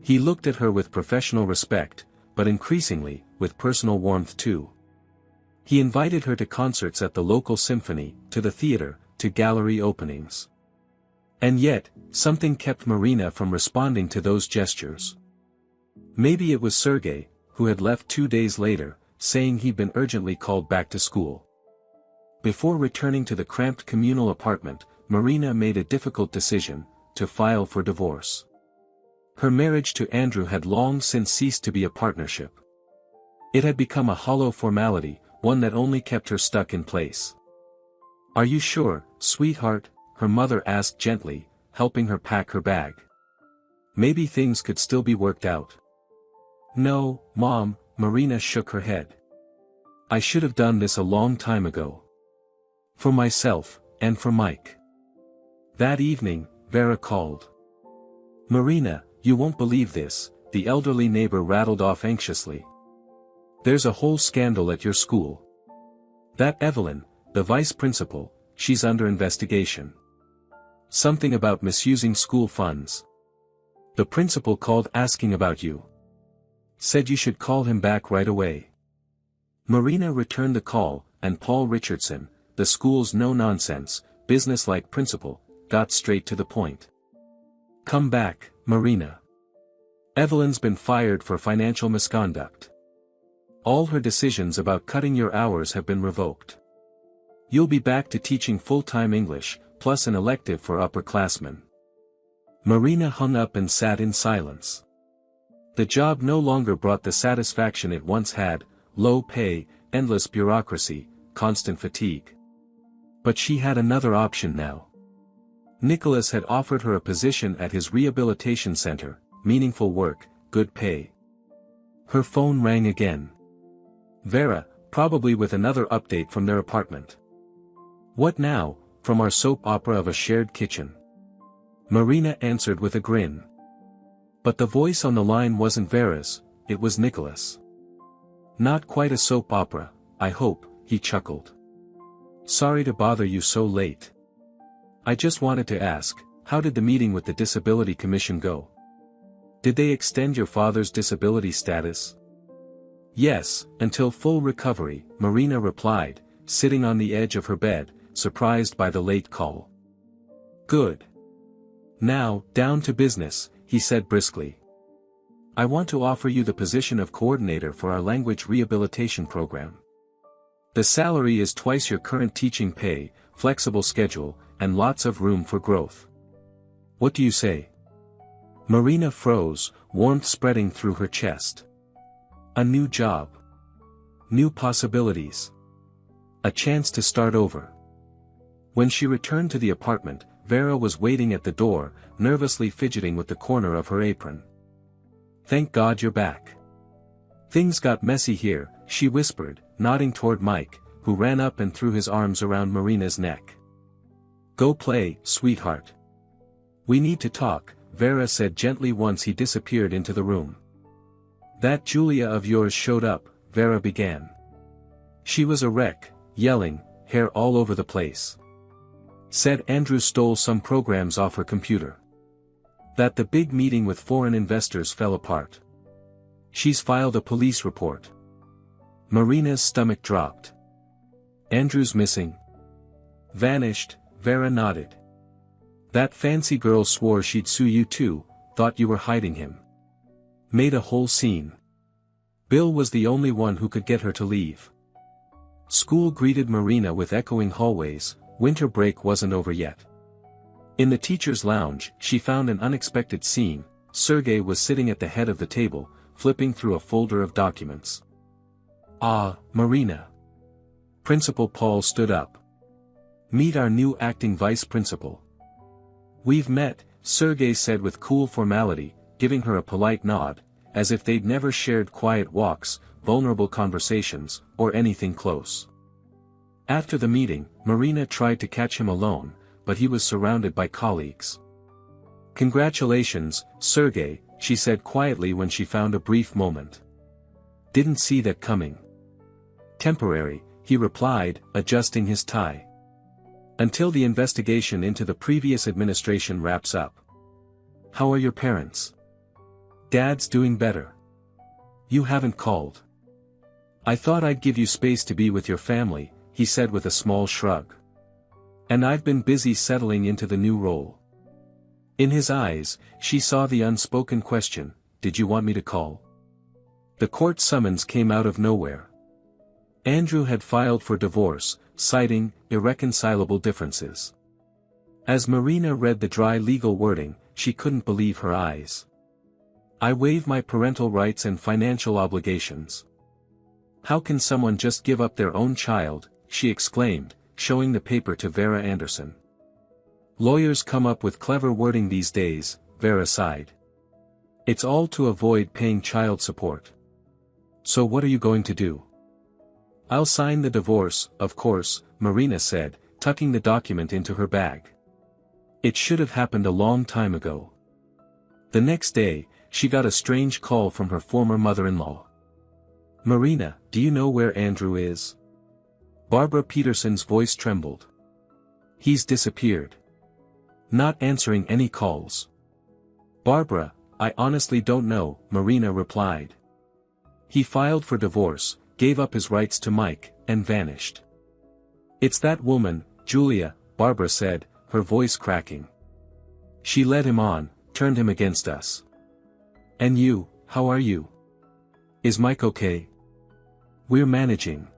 He looked at her with professional respect, but increasingly, with personal warmth too. He invited her to concerts at the local symphony, to the theater, to gallery openings. And yet, something kept Marina from responding to those gestures. Maybe it was Sergei, who had left 2 days later, saying he'd been urgently called back to school. Before returning to the cramped communal apartment, Marina made a difficult decision, to file for divorce. Her marriage to Andrew had long since ceased to be a partnership. It had become a hollow formality, one that only kept her stuck in place. "Are you sure, sweetheart?" her mother asked gently, helping her pack her bag. "Maybe things could still be worked out." "No, Mom," Marina shook her head. "I should have done this a long time ago. For myself, and for Mike." That evening, Vera called. "Marina, you won't believe this," the elderly neighbor rattled off anxiously. "There's a whole scandal at your school. That Evelyn, the vice principal, she's under investigation. Something about misusing school funds. The principal called asking about you. Said you should call him back right away." Marina returned the call, and Paul Richardson, the school's no-nonsense, business-like principal, got straight to the point. "Come back, Marina. Evelyn's been fired for financial misconduct. All her decisions about cutting your hours have been revoked. You'll be back to teaching full-time English, plus an elective for upperclassmen." Marina hung up and sat in silence. The job no longer brought the satisfaction it once had, low pay, endless bureaucracy, constant fatigue. But she had another option now. Nicholas had offered her a position at his rehabilitation center, meaningful work, good pay. Her phone rang again. Vera, probably with another update from their apartment. "What now, from our soap opera of a shared kitchen?" Marina answered with a grin. But the voice on the line wasn't Vera's, it was Nicholas. "Not quite a soap opera, I hope," he chuckled. "Sorry to bother you so late. I just wanted to ask, how did the meeting with the Disability Commission go? Did they extend your father's disability status?" "Yes, until full recovery," Marina replied, sitting on the edge of her bed, surprised by the late call. "Good. Now, down to business," he said briskly. "I want to offer you the position of coordinator for our language rehabilitation program. The salary is twice your current teaching pay, flexible schedule, and lots of room for growth. What do you say?" Marina froze, warmth spreading through her chest. A new job. New possibilities. A chance to start over. When she returned to the apartment, Vera was waiting at the door, nervously fidgeting with the corner of her apron. "Thank God you're back. Things got messy here," she whispered, nodding toward Mike, who ran up and threw his arms around Marina's neck. "Go play, sweetheart. We need to talk," Vera said gently once he disappeared into the room. "That Julia of yours showed up," Vera began. "She was a wreck, yelling, hair all over the place. Said Andrew stole some programs off her computer. That the big meeting with foreign investors fell apart. She's filed a police report." Marina's stomach dropped. "Andrew's missing?" "Vanished," Vera nodded. "That fancy girl swore she'd sue you too, thought you were hiding him. Made a whole scene. Bill was the only one who could get her to leave." School greeted Marina with echoing hallways. Winter break wasn't over yet. In the teacher's lounge, she found an unexpected scene. Sergei was sitting at the head of the table, flipping through a folder of documents. "Ah, Marina." Principal Paul stood up. "Meet our new acting vice principal." "We've met," Sergei said with cool formality, giving her a polite nod, as if they'd never shared quiet walks, vulnerable conversations, or anything close. After the meeting, Marina tried to catch him alone, but he was surrounded by colleagues. "Congratulations, Sergey," she said quietly when she found a brief moment. "Didn't see that coming." "Temporary," he replied, adjusting his tie. "Until the investigation into the previous administration wraps up." "How are your parents?" "Dad's doing better." "You haven't called." "I thought I'd give you space to be with your family," he said with a small shrug. "And I've been busy settling into the new role." In his eyes, she saw the unspoken question, "Did you want me to call?" The court summons came out of nowhere. Andrew had filed for divorce, citing irreconcilable differences. As Marina read the dry legal wording, she couldn't believe her eyes. "I waive my parental rights and financial obligations." "How can someone just give up their own child?" she exclaimed, showing the paper to Vera Anderson. "Lawyers come up with clever wording these days," Vera sighed. "It's all to avoid paying child support." "So what are you going to do?" "I'll sign the divorce, of course," Marina said, tucking the document into her bag. "It should have happened a long time ago." The next day, she got a strange call from her former mother-in-law. "Marina, do you know where Andrew is?" Barbara Peterson's voice trembled. "He's disappeared. Not answering any calls." "Barbara, I honestly don't know," Marina replied. "He filed for divorce, gave up his rights to Mike, and vanished." "It's that woman, Julia," Barbara said, her voice cracking. "She led him on, turned him against us. And you, how are you? Is Mike okay?" "We're managing."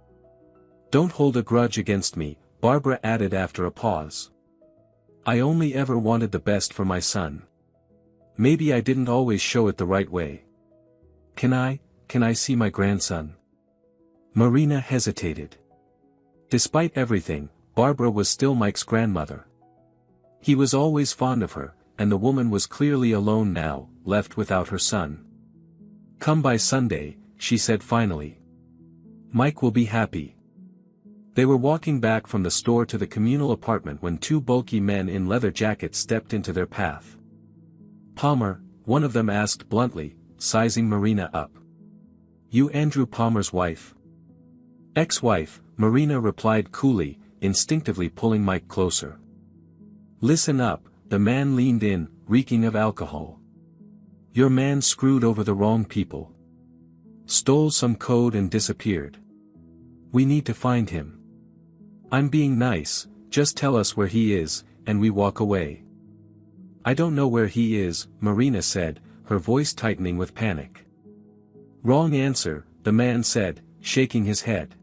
"Don't hold a grudge against me," Barbara added after a pause. "I only ever wanted the best for my son. Maybe I didn't always show it the right way. Can I see my grandson?" Marina hesitated. Despite everything, Barbara was still Mike's grandmother. He was always fond of her, and the woman was clearly alone now, left without her son. "Come by Sunday," she said finally. "Mike will be happy." They were walking back from the store to the communal apartment when two bulky men in leather jackets stepped into their path. "Palmer," one of them asked bluntly, sizing Marina up. "You Andrew Palmer's wife?" "Ex-wife," Marina replied coolly, instinctively pulling Mike closer. "Listen up," the man leaned in, reeking of alcohol. "Your man screwed over the wrong people. Stole some code and disappeared. We need to find him. I'm being nice, just tell us where he is, and we walk away." "I don't know where he is," Marina said, her voice tightening with panic. "Wrong answer," the man said, shaking his head.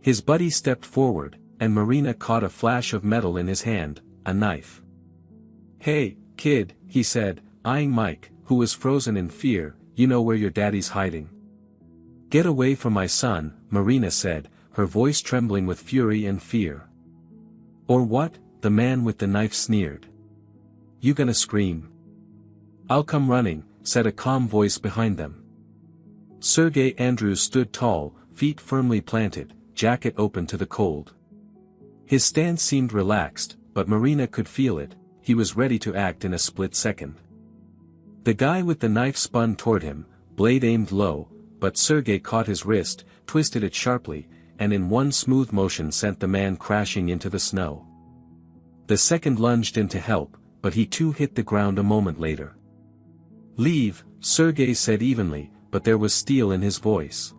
His buddy stepped forward, and Marina caught a flash of metal in his hand, a knife. "Hey, kid," he said, eyeing Mike, who was frozen in fear, "you know where your daddy's hiding?" "Get away from my son," Marina said, her voice trembling with fury and fear. "Or what?" the man with the knife sneered. "You gonna scream?" "I'll come running," said a calm voice behind them. Sergey Andrews stood tall, feet firmly planted, jacket open to the cold. His stance seemed relaxed, but Marina could feel it, he was ready to act in a split second. The guy with the knife spun toward him, blade aimed low, but Sergey caught his wrist, twisted it sharply, and in one smooth motion sent the man crashing into the snow. The second lunged in to help, but he too hit the ground a moment later. "Leave," Sergey said evenly, but there was steel in his voice.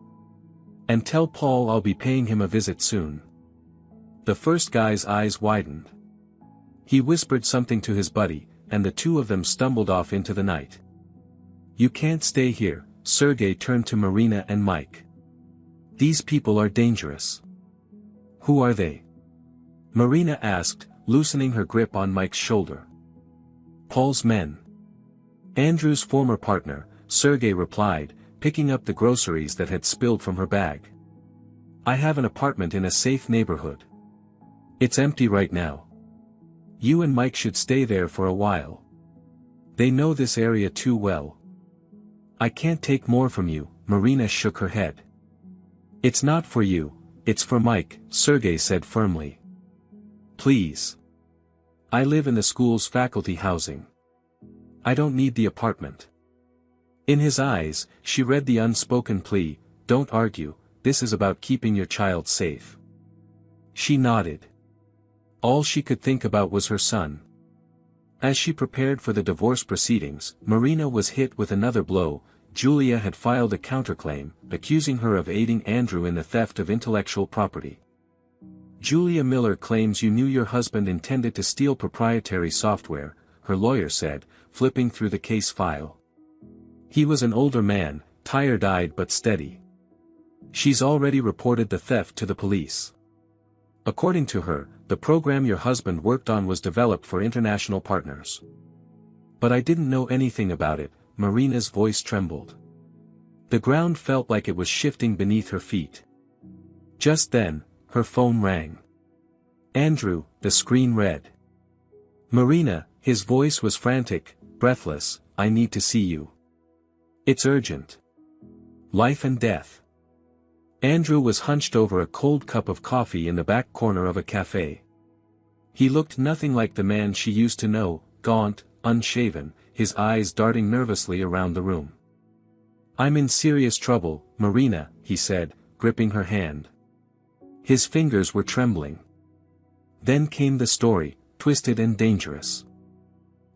"And tell Paul I'll be paying him a visit soon." The first guy's eyes widened. He whispered something to his buddy, and the two of them stumbled off into the night. "You can't stay here," Sergey turned to Marina and Mike. "These people are dangerous." "Who are they?" Marina asked, loosening her grip on Mike's shoulder. "Paul's men." "Andrew's former partner," Sergey replied, picking up the groceries that had spilled from her bag. "I have an apartment in a safe neighborhood. It's empty right now. You and Mike should stay there for a while. They know this area too well. I can't take more from you, Marina shook her head. It's not for you, it's for Mike, Sergey said firmly. Please. I live in the school's faculty housing. I don't need the apartment. In his eyes, she read the unspoken plea, don't argue, this is about keeping your child safe. She nodded. All she could think about was her son. As she prepared for the divorce proceedings, Marina was hit with another blow. Julia had filed a counterclaim, accusing her of aiding Andrew in the theft of intellectual property. Julia Miller claims you knew your husband intended to steal proprietary software, her lawyer said, flipping through the case file. He was an older man, tired-eyed but steady. She's already reported the theft to the police. According to her, the program your husband worked on was developed for international partners. But I didn't know anything about it, Marina's voice trembled. The ground felt like it was shifting beneath her feet. Just then, her phone rang. Andrew, the screen read. Marina, his voice was frantic, breathless, I need to see you. It's urgent. Life and death. Andrew was hunched over a cold cup of coffee in the back corner of a cafe. He looked nothing like the man she used to know, gaunt, unshaven, his eyes darting nervously around the room. I'm in serious trouble, Marina, he said, gripping her hand. His fingers were trembling. Then came the story, twisted and dangerous.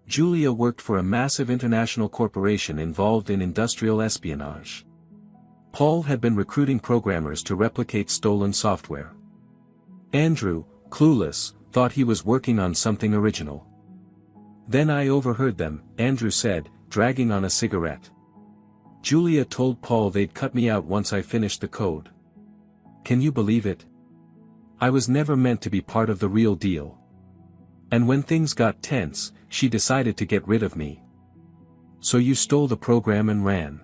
Julia worked for a massive international corporation involved in industrial espionage. Paul had been recruiting programmers to replicate stolen software. Andrew, clueless, thought he was working on something original. Then I overheard them, Andrew said, dragging on a cigarette. Julia told Paul they'd cut me out once I finished the code. Can you believe it? I was never meant to be part of the real deal. And when things got tense, she decided to get rid of me. So you stole the program and ran.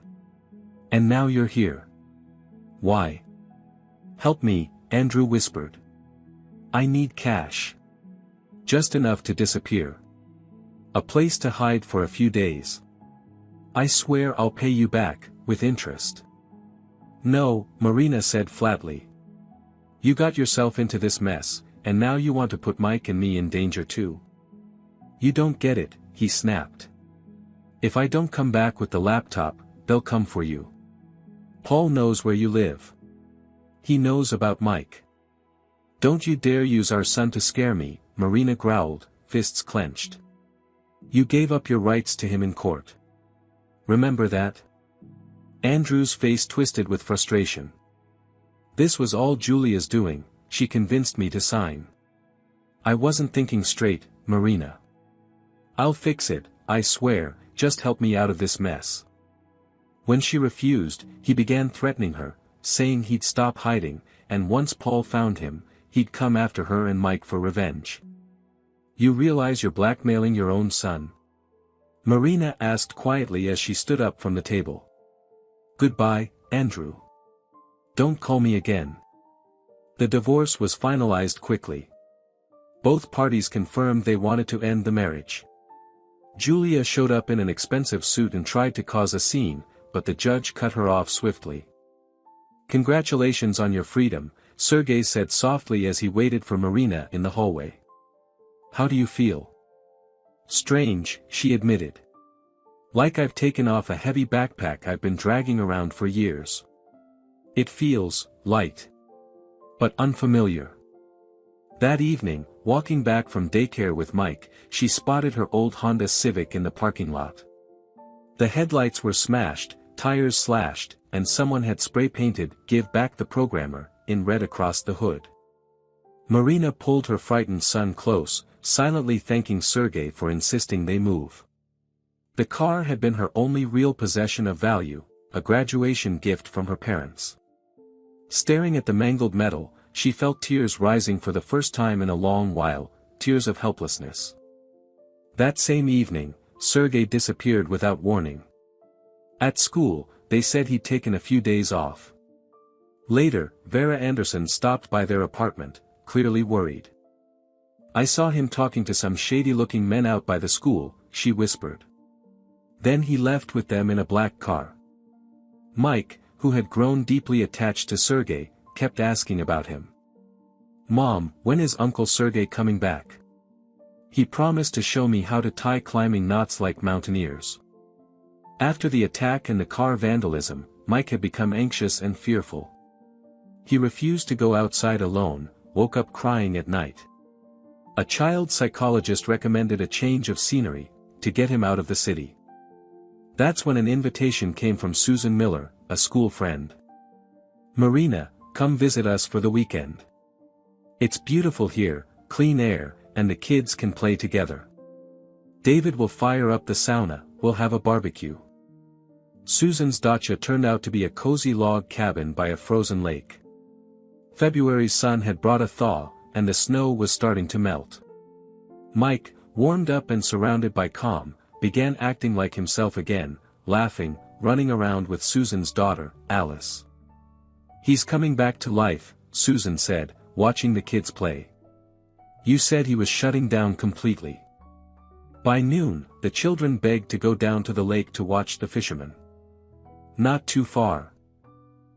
And now you're here. Why? Help me, Andrew whispered. I need cash. Just enough to disappear. A place to hide for a few days. I swear I'll pay you back, with interest. No, Marina said flatly. You got yourself into this mess, and now you want to put Mike and me in danger too. You don't get it, he snapped. If I don't come back with the laptop, they'll come for you. Paul knows where you live. He knows about Mike. Don't you dare use our son to scare me, Marina growled, fists clenched. You gave up your rights to him in court. Remember that? Andrew's face twisted with frustration. This was all Julia's doing, she convinced me to sign. I wasn't thinking straight, Marina. I'll fix it, I swear, just help me out of this mess. When she refused, he began threatening her, saying he'd stop hiding, and once Paul found him, he'd come after her and Mike for revenge. You realize you're blackmailing your own son? Marina asked quietly as she stood up from the table. Goodbye, Andrew. Don't call me again. The divorce was finalized quickly. Both parties confirmed they wanted to end the marriage. Julia showed up in an expensive suit and tried to cause a scene, but the judge cut her off swiftly. Congratulations on your freedom, Sergey said softly as he waited for Marina in the hallway. How do you feel? Strange, she admitted. Like I've taken off a heavy backpack I've been dragging around for years. It feels light. But unfamiliar. That evening, walking back from daycare with Mike, she spotted her old Honda Civic in the parking lot. The headlights were smashed, tires slashed, and someone had spray-painted "Give back the programmer" in red across the hood. Marina pulled her frightened son close, silently thanking Sergey for insisting they move. The car had been her only real possession of value, a graduation gift from her parents. Staring at the mangled metal, she felt tears rising for the first time in a long while, tears of helplessness. That same evening, Sergey disappeared without warning. At school, they said he'd taken a few days off. Later, Vera Anderson stopped by their apartment, clearly worried. I saw him talking to some shady-looking men out by the school, she whispered. Then he left with them in a black car. Mike, who had grown deeply attached to Sergei, kept asking about him. "Mom, when is Uncle Sergei coming back? He promised to show me how to tie climbing knots like mountaineers." After the attack and the car vandalism, Mike had become anxious and fearful. He refused to go outside alone, woke up crying at night. A child psychologist recommended a change of scenery, to get him out of the city. That's when an invitation came from Susan Miller, a school friend. "Marina, come visit us for the weekend. It's beautiful here, clean air, and the kids can play together. David will fire up the sauna, we'll have a barbecue." Susan's dacha turned out to be a cozy log cabin by a frozen lake. February's sun had brought a thaw, and the snow was starting to melt. Mike, warmed up and surrounded by calm, began acting like himself again, laughing, running around with Susan's daughter, Alice. "He's coming back to life," Susan said, watching the kids play. "You said he was shutting down completely." By noon, the children begged to go down to the lake to watch the fishermen. "Not too far,"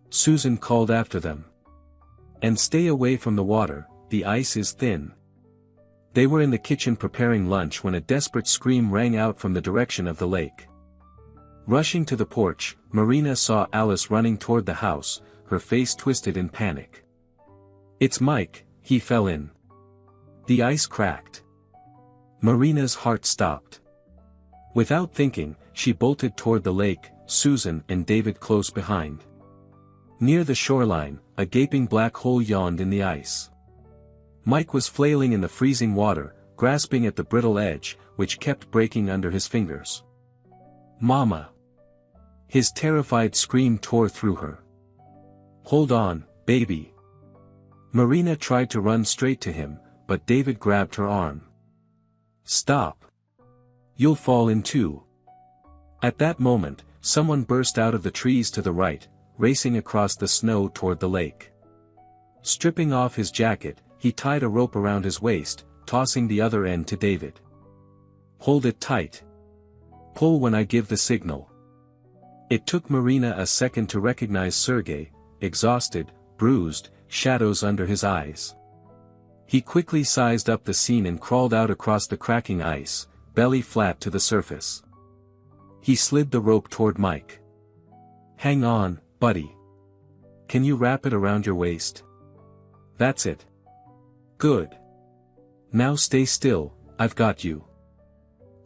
Susan called after them. "And stay away from the water, the ice is thin." They were in the kitchen preparing lunch when a desperate scream rang out from the direction of the lake. Rushing to the porch, Marina saw Alice running toward the house, her face twisted in panic. "It's Mike, he fell in." The ice cracked. Marina's heart stopped. Without thinking, she bolted toward the lake, Susan and David close behind. Near the shoreline, a gaping black hole yawned in the ice. Mike was flailing in the freezing water, grasping at the brittle edge, which kept breaking under his fingers. "Mama!" His terrified scream tore through her. "Hold on, baby." Marina tried to run straight to him, but David grabbed her arm. "Stop. You'll fall in too." At that moment, someone burst out of the trees to the right, racing across the snow toward the lake. Stripping off his jacket, he tied a rope around his waist, tossing the other end to David. "Hold it tight. Pull when I give the signal." It took Marina a second to recognize Sergei, exhausted, bruised, shadows under his eyes. He quickly sized up the scene and crawled out across the cracking ice, belly flat to the surface. He slid the rope toward Mike. "Hang on, buddy. Can you wrap it around your waist? That's it. Good. Now stay still, I've got you."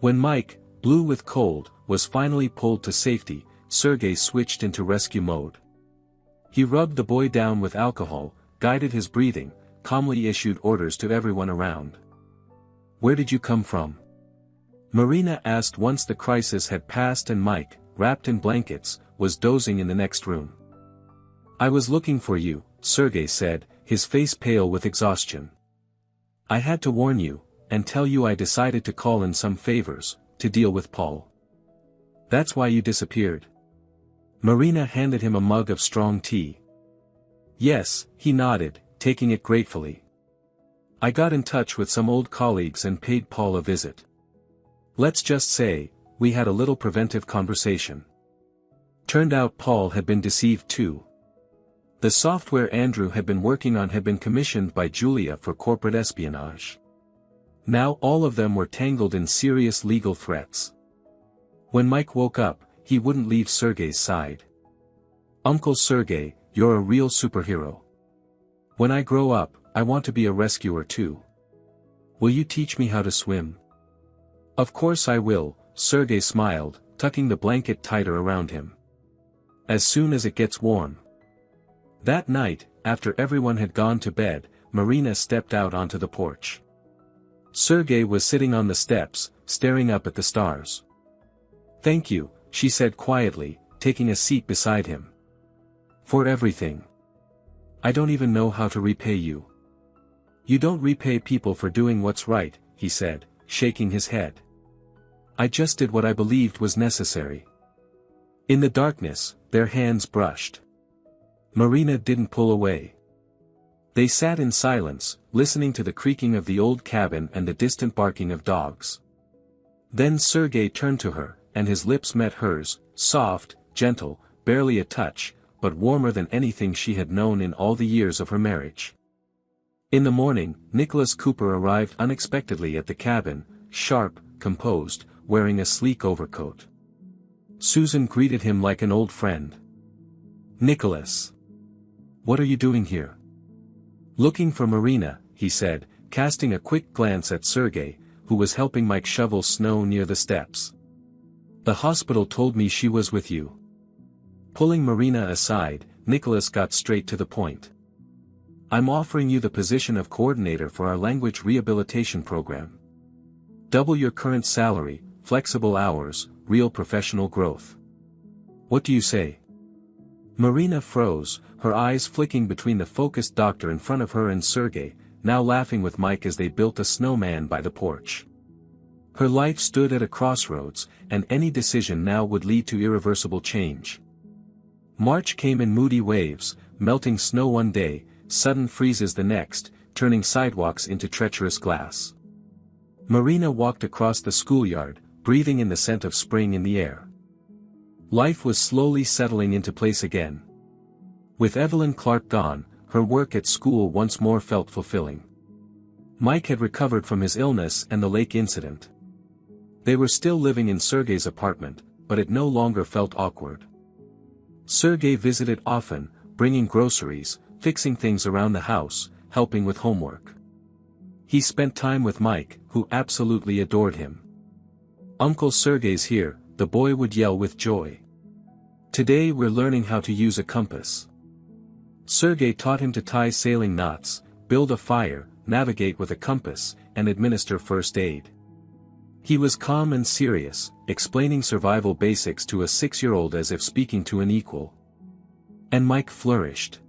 When Mike, blue with cold, was finally pulled to safety, Sergei switched into rescue mode. He rubbed the boy down with alcohol, guided his breathing, calmly issued orders to everyone around. "Where did you come from?" Marina asked once the crisis had passed and Mike, wrapped in blankets, was dozing in the next room. "I was looking for you," Sergei said, his face pale with exhaustion. "I had to warn you, and tell you I decided to call in some favors, to deal with Paul. That's why you disappeared." Marina handed him a mug of strong tea. "Yes," he nodded, taking it gratefully. "I got in touch with some old colleagues and paid Paul a visit. Let's just say, we had a little preventive conversation. Turned out Paul had been deceived too. The software Andrew had been working on had been commissioned by Julia for corporate espionage. Now all of them were tangled in serious legal threats. When Mike woke up, he wouldn't leave Sergei's side. "Uncle Sergei, you're a real superhero. When I grow up, I want to be a rescuer too. Will you teach me how to swim?" "Of course I will," Sergei smiled, tucking the blanket tighter around him. "As soon as it gets warm." That night, after everyone had gone to bed, Marina stepped out onto the porch. Sergei was sitting on the steps, staring up at the stars. "Thank you," she said quietly, taking a seat beside him. "For everything. I don't even know how to repay you." "You don't repay people for doing what's right," he said, shaking his head. "I just did what I believed was necessary." In the darkness, their hands brushed. Marina didn't pull away. They sat in silence, listening to the creaking of the old cabin and the distant barking of dogs. Then Sergei turned to her, and his lips met hers, soft, gentle, barely a touch, but warmer than anything she had known in all the years of her marriage. In the morning, Nicholas Cooper arrived unexpectedly at the cabin, sharp, composed, wearing a sleek overcoat. Susan greeted him like an old friend. "Nicholas. What are you doing here?" "Looking for Marina," he said, casting a quick glance at Sergei, who was helping Mike shovel snow near the steps. "The hospital told me she was with you." Pulling Marina aside, Nicholas got straight to the point. "I'm offering you the position of coordinator for our language rehabilitation program. Double your current salary, flexible hours, real professional growth. What do you say?" Marina froze, her eyes flicking between the focused doctor in front of her and Sergei, now laughing with Mike as they built a snowman by the porch. Her life stood at a crossroads, and any decision now would lead to irreversible change. March came in moody waves, melting snow one day, sudden freezes the next, turning sidewalks into treacherous glass. Marina walked across the schoolyard, breathing in the scent of spring in the air. Life was slowly settling into place again. With Evelyn Clark gone, her work at school once more felt fulfilling. Mike had recovered from his illness and the lake incident. They were still living in Sergei's apartment, but it no longer felt awkward. Sergei visited often, bringing groceries, fixing things around the house, helping with homework. He spent time with Mike, who absolutely adored him. "Uncle Sergei's here," the boy would yell with joy. "Today we're learning how to use a compass." Sergei taught him to tie sailing knots, build a fire, navigate with a compass, and administer first aid. He was calm and serious, explaining survival basics to a 6-year-old as if speaking to an equal. And Mike flourished.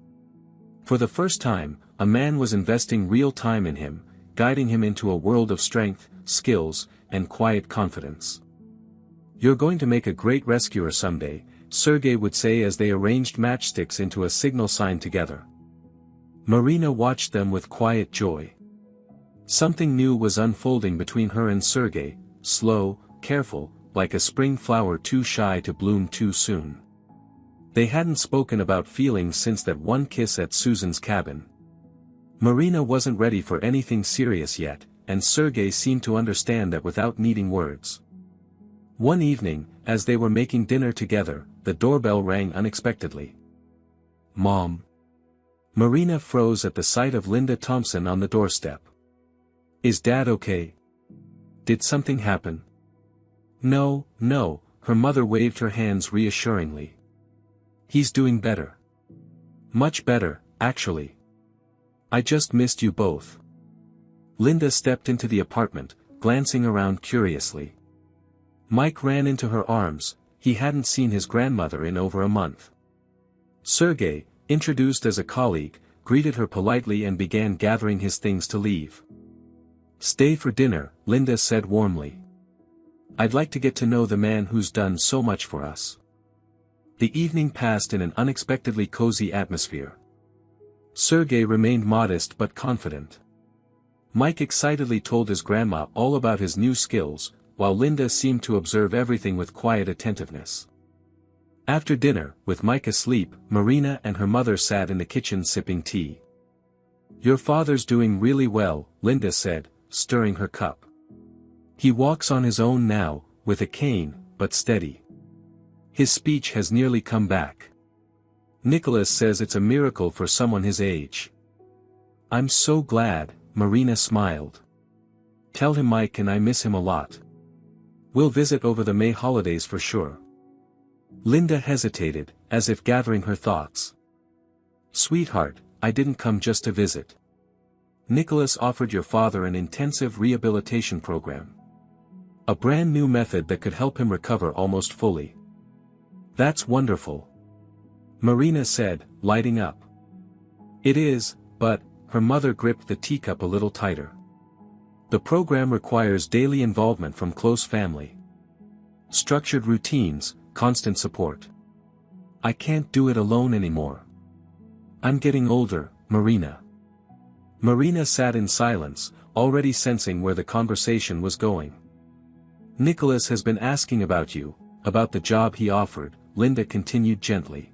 For the first time, a man was investing real time in him, guiding him into a world of strength, skills, and quiet confidence. "You're going to make a great rescuer someday," Sergei would say as they arranged matchsticks into a signal sign together. Marina watched them with quiet joy. Something new was unfolding between her and Sergei, slow, careful, like a spring flower too shy to bloom too soon. They hadn't spoken about feelings since that one kiss at Susan's cabin. Marina wasn't ready for anything serious yet, and Sergei seemed to understand that without needing words. One evening, as they were making dinner together, the doorbell rang unexpectedly. "Mom." Marina froze at the sight of Linda Thompson on the doorstep. "Is Dad okay? Did something happen?" "No, no," her mother waved her hands reassuringly. "He's doing better. Much better, actually. I just missed you both." Linda stepped into the apartment, glancing around curiously. Mike ran into her arms, he hadn't seen his grandmother in over a month. Sergei, introduced as a colleague, greeted her politely and began gathering his things to leave. "Stay for dinner," Linda said warmly. "I'd like to get to know the man who's done so much for us." The evening passed in an unexpectedly cozy atmosphere. Sergei remained modest but confident. Mike excitedly told his grandma all about his new skills, while Linda seemed to observe everything with quiet attentiveness. After dinner, with Mike asleep, Marina and her mother sat in the kitchen sipping tea. "Your father's doing really well," Linda said, stirring her cup. "He walks on his own now, with a cane, but steady. His speech has nearly come back. Nicholas says it's a miracle for someone his age." "I'm so glad," Marina smiled. "Tell him Mike and I miss him a lot. We'll visit over the May holidays for sure." Linda hesitated, as if gathering her thoughts. "Sweetheart, I didn't come just to visit. Nicholas offered your father an intensive rehabilitation program. A brand new method that could help him recover almost fully." "That's wonderful," Marina said, lighting up. "It is, but," her mother gripped the teacup a little tighter. "The program requires daily involvement from close family. Structured routines, constant support. I can't do it alone anymore. I'm getting older, Marina." Marina sat in silence, already sensing where the conversation was going. Nicholas has been asking about you, about the job he offered, Linda continued gently.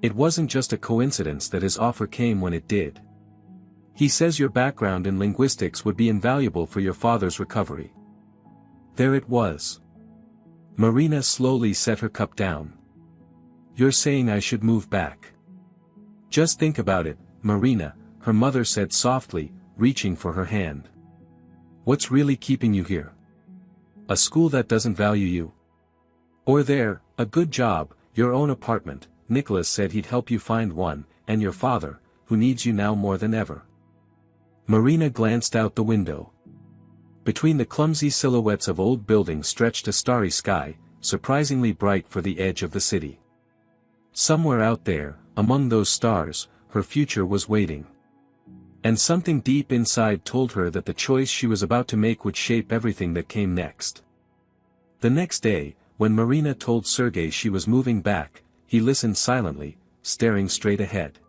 It wasn't just a coincidence that his offer came when it did. He says your background in linguistics would be invaluable for your father's recovery. There it was. Marina slowly set her cup down. You're saying I should move back? Just think about it, Marina, her mother said softly, reaching for her hand. What's really keeping you here? A school that doesn't value you? Or there, a good job, your own apartment, Nicholas said he'd help you find one, and your father, who needs you now more than ever. Marina glanced out the window. Between the clumsy silhouettes of old buildings stretched a starry sky, surprisingly bright for the edge of the city. Somewhere out there, among those stars, her future was waiting. And something deep inside told her that the choice she was about to make would shape everything that came next. The next day, when Marina told Sergei she was moving back, he listened silently, staring straight ahead.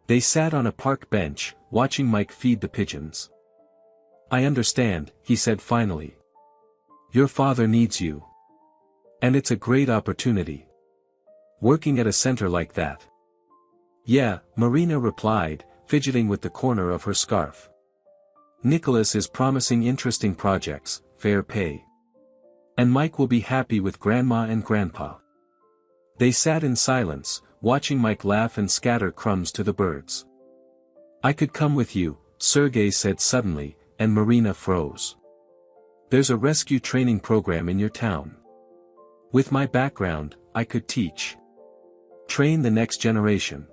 They sat on a park bench, watching Mike feed the pigeons. I understand, he said finally. Your father needs you. And it's a great opportunity. Working at a center like that. Yeah, Marina replied, fidgeting with the corner of her scarf. Nicholas is promising interesting projects, fair pay. And Mike will be happy with Grandma and Grandpa. They sat in silence, watching Mike laugh and scatter crumbs to the birds. I could come with you, Sergei said suddenly, and Marina froze. There's a rescue training program in your town. With my background, I could teach. Train the next generation.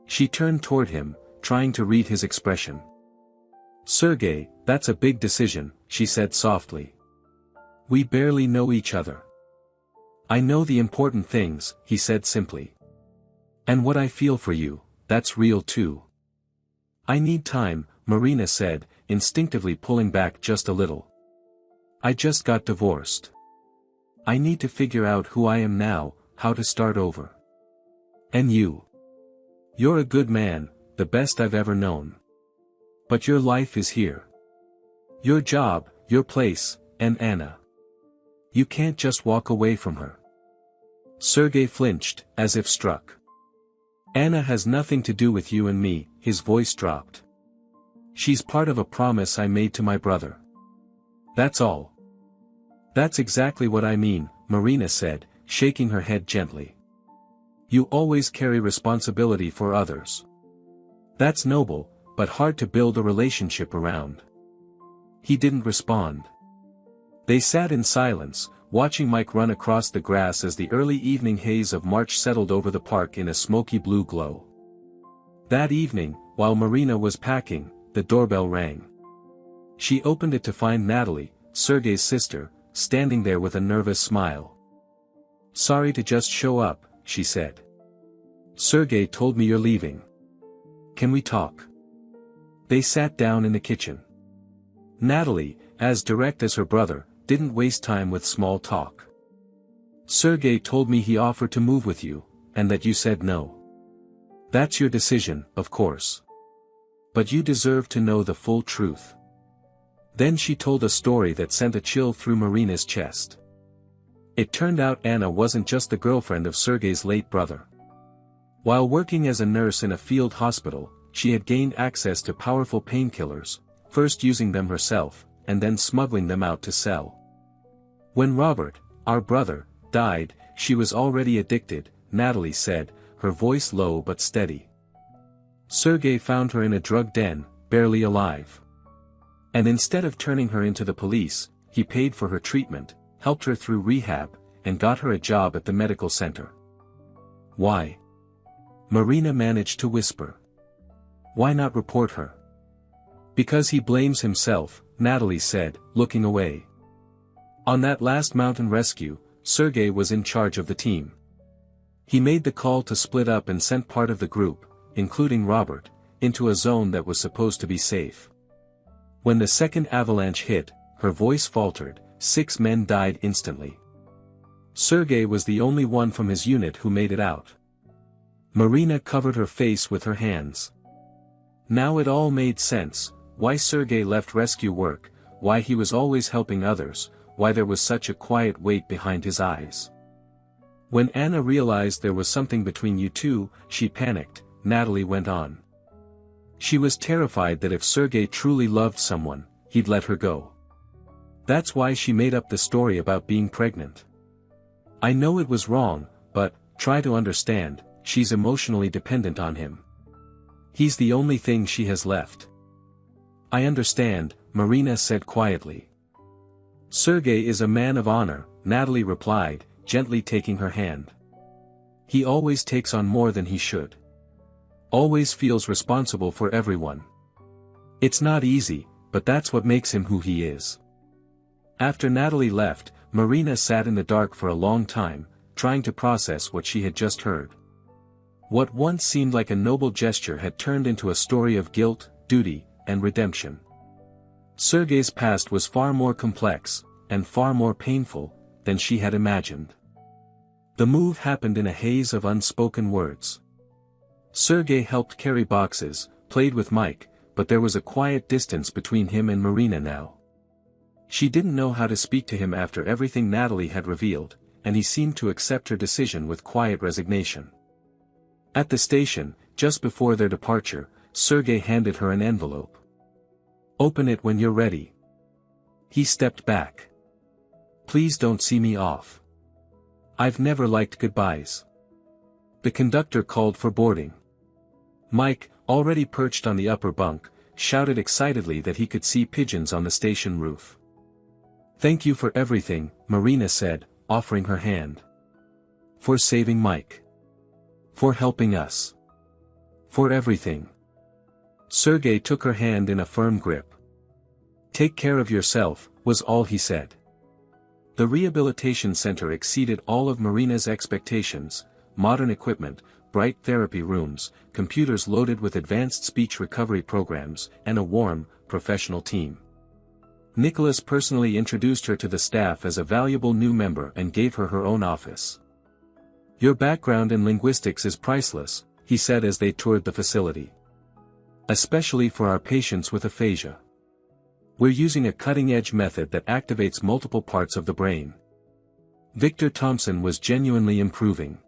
She turned toward him, trying to read his expression. Sergei, that's a big decision, she said softly. We barely know each other. I know the important things, he said simply. And what I feel for you, that's real too. I need time, Marina said, instinctively pulling back just a little. I just got divorced. I need to figure out who I am now, how to start over. And you? You're a good man, the best I've ever known. But your life is here. Your job, your place, and Anna. You can't just walk away from her. Sergei flinched, as if struck. Anna has nothing to do with you and me, his voice dropped. She's part of a promise I made to my brother. That's all. That's exactly what I mean, Marina said, shaking her head gently. You always carry responsibility for others. That's noble, but hard to build a relationship around. He didn't respond. They sat in silence, watching Mike run across the grass as the early evening haze of March settled over the park in a smoky blue glow. That evening, while Marina was packing, the doorbell rang. She opened it to find Natalie, Sergei's sister, standing there with a nervous smile. Sorry to just show up, she said. Sergei told me you're leaving. Can we talk? They sat down in the kitchen. Natalie, as direct as her brother, didn't waste time with small talk. Sergei told me he offered to move with you, and that you said no. That's your decision, of course. But you deserve to know the full truth. Then she told a story that sent a chill through Marina's chest. It turned out Anna wasn't just the girlfriend of Sergei's late brother. While working as a nurse in a field hospital, she had gained access to powerful painkillers, first using them herself, and then smuggling them out to sell. When Robert, our brother, died, she was already addicted, Natalie said, her voice low but steady. Sergei found her in a drug den, barely alive. And instead of turning her into the police, he paid for her treatment, helped her through rehab, and got her a job at the medical center. Why? Marina managed to whisper. Why not report her? Because he blames himself, Natalie said, looking away. On that last mountain rescue, Sergei was in charge of the team. He made the call to split up and sent part of the group, including Robert, into a zone that was supposed to be safe. When the second avalanche hit, her voice faltered, 6 men died instantly. Sergei was the only one from his unit who made it out. Marina covered her face with her hands. Now it all made sense, why Sergei left rescue work, why he was always helping others, why there was such a quiet weight behind his eyes. When Anna realized there was something between you two, she panicked, Natalie went on. She was terrified that if Sergei truly loved someone, he'd let her go. That's why she made up the story about being pregnant. I know it was wrong, but, try to understand, she's emotionally dependent on him. He's the only thing she has left. I understand, Marina said quietly. Sergei is a man of honor, Natalie replied, gently taking her hand. He always takes on more than he should. Always feels responsible for everyone. It's not easy, but that's what makes him who he is. After Natalie left, Marina sat in the dark for a long time, trying to process what she had just heard. What once seemed like a noble gesture had turned into a story of guilt, duty, and redemption. Sergei's past was far more complex, and far more painful, than she had imagined. The move happened in a haze of unspoken words. Sergei helped carry boxes, played with Mike, but there was a quiet distance between him and Marina now. She didn't know how to speak to him after everything Natalie had revealed, and he seemed to accept her decision with quiet resignation. At the station, just before their departure, Sergei handed her an envelope. Open it when you're ready. He stepped back. Please don't see me off. I've never liked goodbyes. The conductor called for boarding. Mike, already perched on the upper bunk, shouted excitedly that he could see pigeons on the station roof. Thank you for everything, Marina said, offering her hand. For saving Mike. For helping us. For everything. Sergei took her hand in a firm grip. Take care of yourself, was all he said. The rehabilitation center exceeded all of Marina's expectations: modern equipment, bright therapy rooms, computers loaded with advanced speech recovery programs, and a warm, professional team. Nicholas personally introduced her to the staff as a valuable new member and gave her her own office. Your background in linguistics is priceless, he said as they toured the facility. Especially for our patients with aphasia. We're using a cutting-edge method that activates multiple parts of the brain. Victor Thompson was genuinely improving.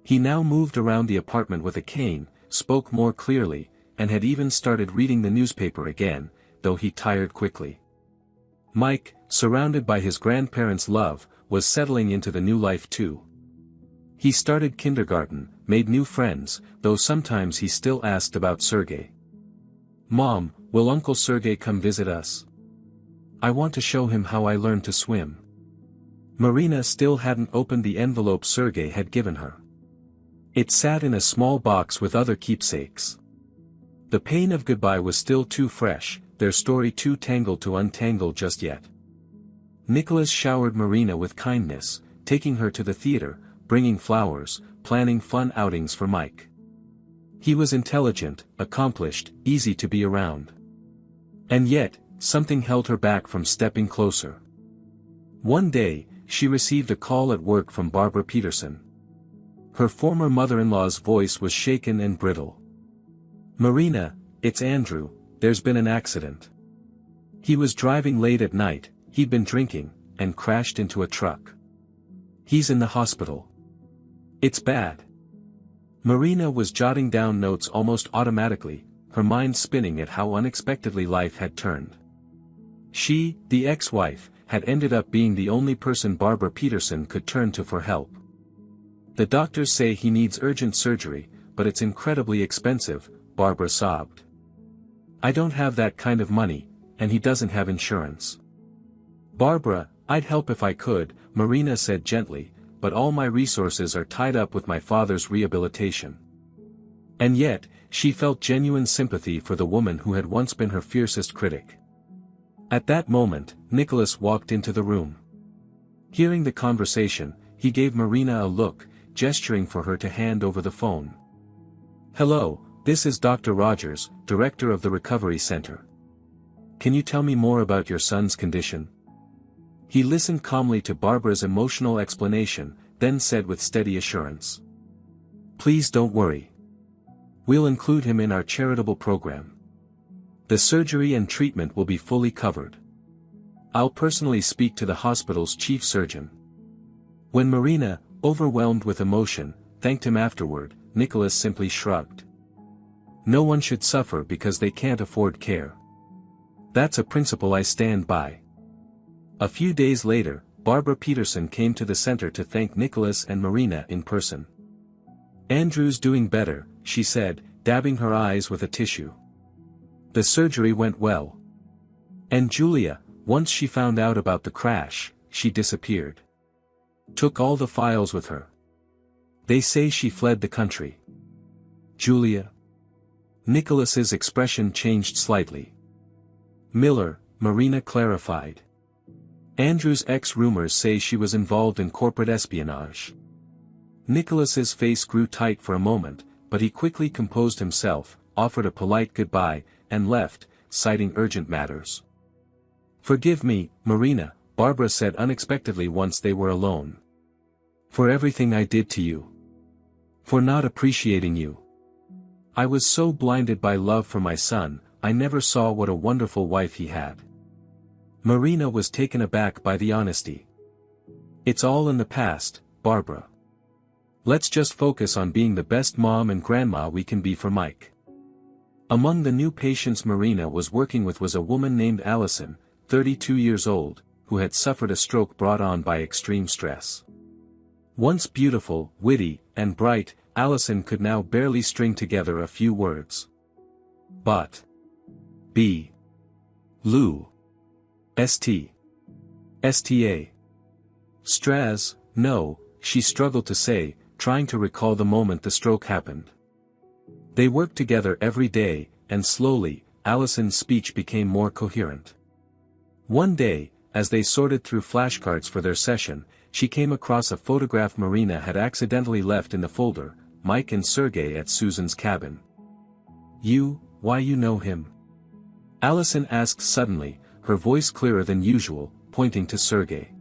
He now moved around the apartment with a cane, spoke more clearly, and had even started reading the newspaper again, though he tired quickly. Mike, surrounded by his grandparents' love, was settling into the new life too. He started kindergarten, made new friends, though sometimes he still asked about Sergei. Mom, will Uncle Sergei come visit us? I want to show him how I learned to swim. Marina still hadn't opened the envelope Sergei had given her. It sat in a small box with other keepsakes. The pain of goodbye was still too fresh, their story too tangled to untangle just yet. Nicholas showered Marina with kindness, taking her to the theater, bringing flowers, planning fun outings for Mike. He was intelligent, accomplished, easy to be around. And yet, something held her back from stepping closer. One day, she received a call at work from Barbara Peterson. Her former mother-in-law's voice was shaken and brittle. Marina, it's Andrew, there's been an accident. He was driving late at night, he'd been drinking, and crashed into a truck. He's in the hospital. It's bad. Marina was jotting down notes almost automatically, her mind spinning at how unexpectedly life had turned. She, the ex-wife, had ended up being the only person Barbara Peterson could turn to for help. The doctors say he needs urgent surgery, but it's incredibly expensive, Barbara sobbed. I don't have that kind of money, and he doesn't have insurance. Barbara, I'd help if I could, Marina said gently, but all my resources are tied up with my father's rehabilitation. And yet, she felt genuine sympathy for the woman who had once been her fiercest critic. At that moment, Nicholas walked into the room. Hearing the conversation, he gave Marina a look, gesturing for her to hand over the phone. Hello, this is Dr. Rogers, director of the Recovery Center. Can you tell me more about your son's condition? He listened calmly to Barbara's emotional explanation, then said with steady assurance. Please don't worry. We'll include him in our charitable program. The surgery and treatment will be fully covered. I'll personally speak to the hospital's chief surgeon. When Marina, overwhelmed with emotion, thanked him afterward, Nicholas simply shrugged. No one should suffer because they can't afford care. That's a principle I stand by. A few days later, Barbara Peterson came to the center to thank Nicholas and Marina in person. Andrew's doing better, she said, dabbing her eyes with a tissue. The surgery went well. And Julia, once she found out about the crash, she disappeared. Took all the files with her. They say she fled the country. Julia? Nicholas's expression changed slightly. Miller, Marina clarified. Andrew's ex-rumors say she was involved in corporate espionage. Nicholas's face grew tight for a moment, but he quickly composed himself, offered a polite goodbye, and left, citing urgent matters. Forgive me, Marina, Barbara said unexpectedly once they were alone. For everything I did to you. For not appreciating you. I was so blinded by love for my son, I never saw what a wonderful wife he had. Marina was taken aback by the honesty. It's all in the past, Barbara. Let's just focus on being the best mom and grandma we can be for Mike. Among the new patients Marina was working with was a woman named Allison, 32 years old, who had suffered a stroke brought on by extreme stress. Once beautiful, witty, and bright, Allison could now barely string together a few words. But. B. Lou. St. Sta. Straz, no, she struggled to say, trying to recall the moment the stroke happened. They worked together every day, and slowly, Allison's speech became more coherent. One day, as they sorted through flashcards for their session, she came across a photograph Marina had accidentally left in the folder, Mike and Sergey at Susan's cabin. Why you know him? Allison asked suddenly, her voice clearer than usual, pointing to Sergey.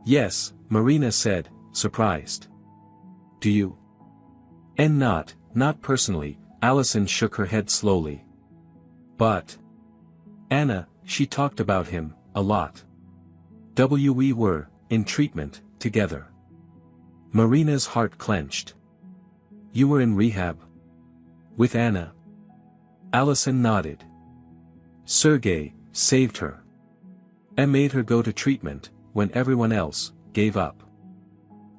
Yes, Marina said, surprised. Do you? And not personally, Allison shook her head slowly. But. Anna, she talked about him, a lot. We were, in treatment, together. Marina's heart clenched. You were in rehab? With Anna? Allison nodded. Sergey saved her. And made her go to treatment, when everyone else gave up.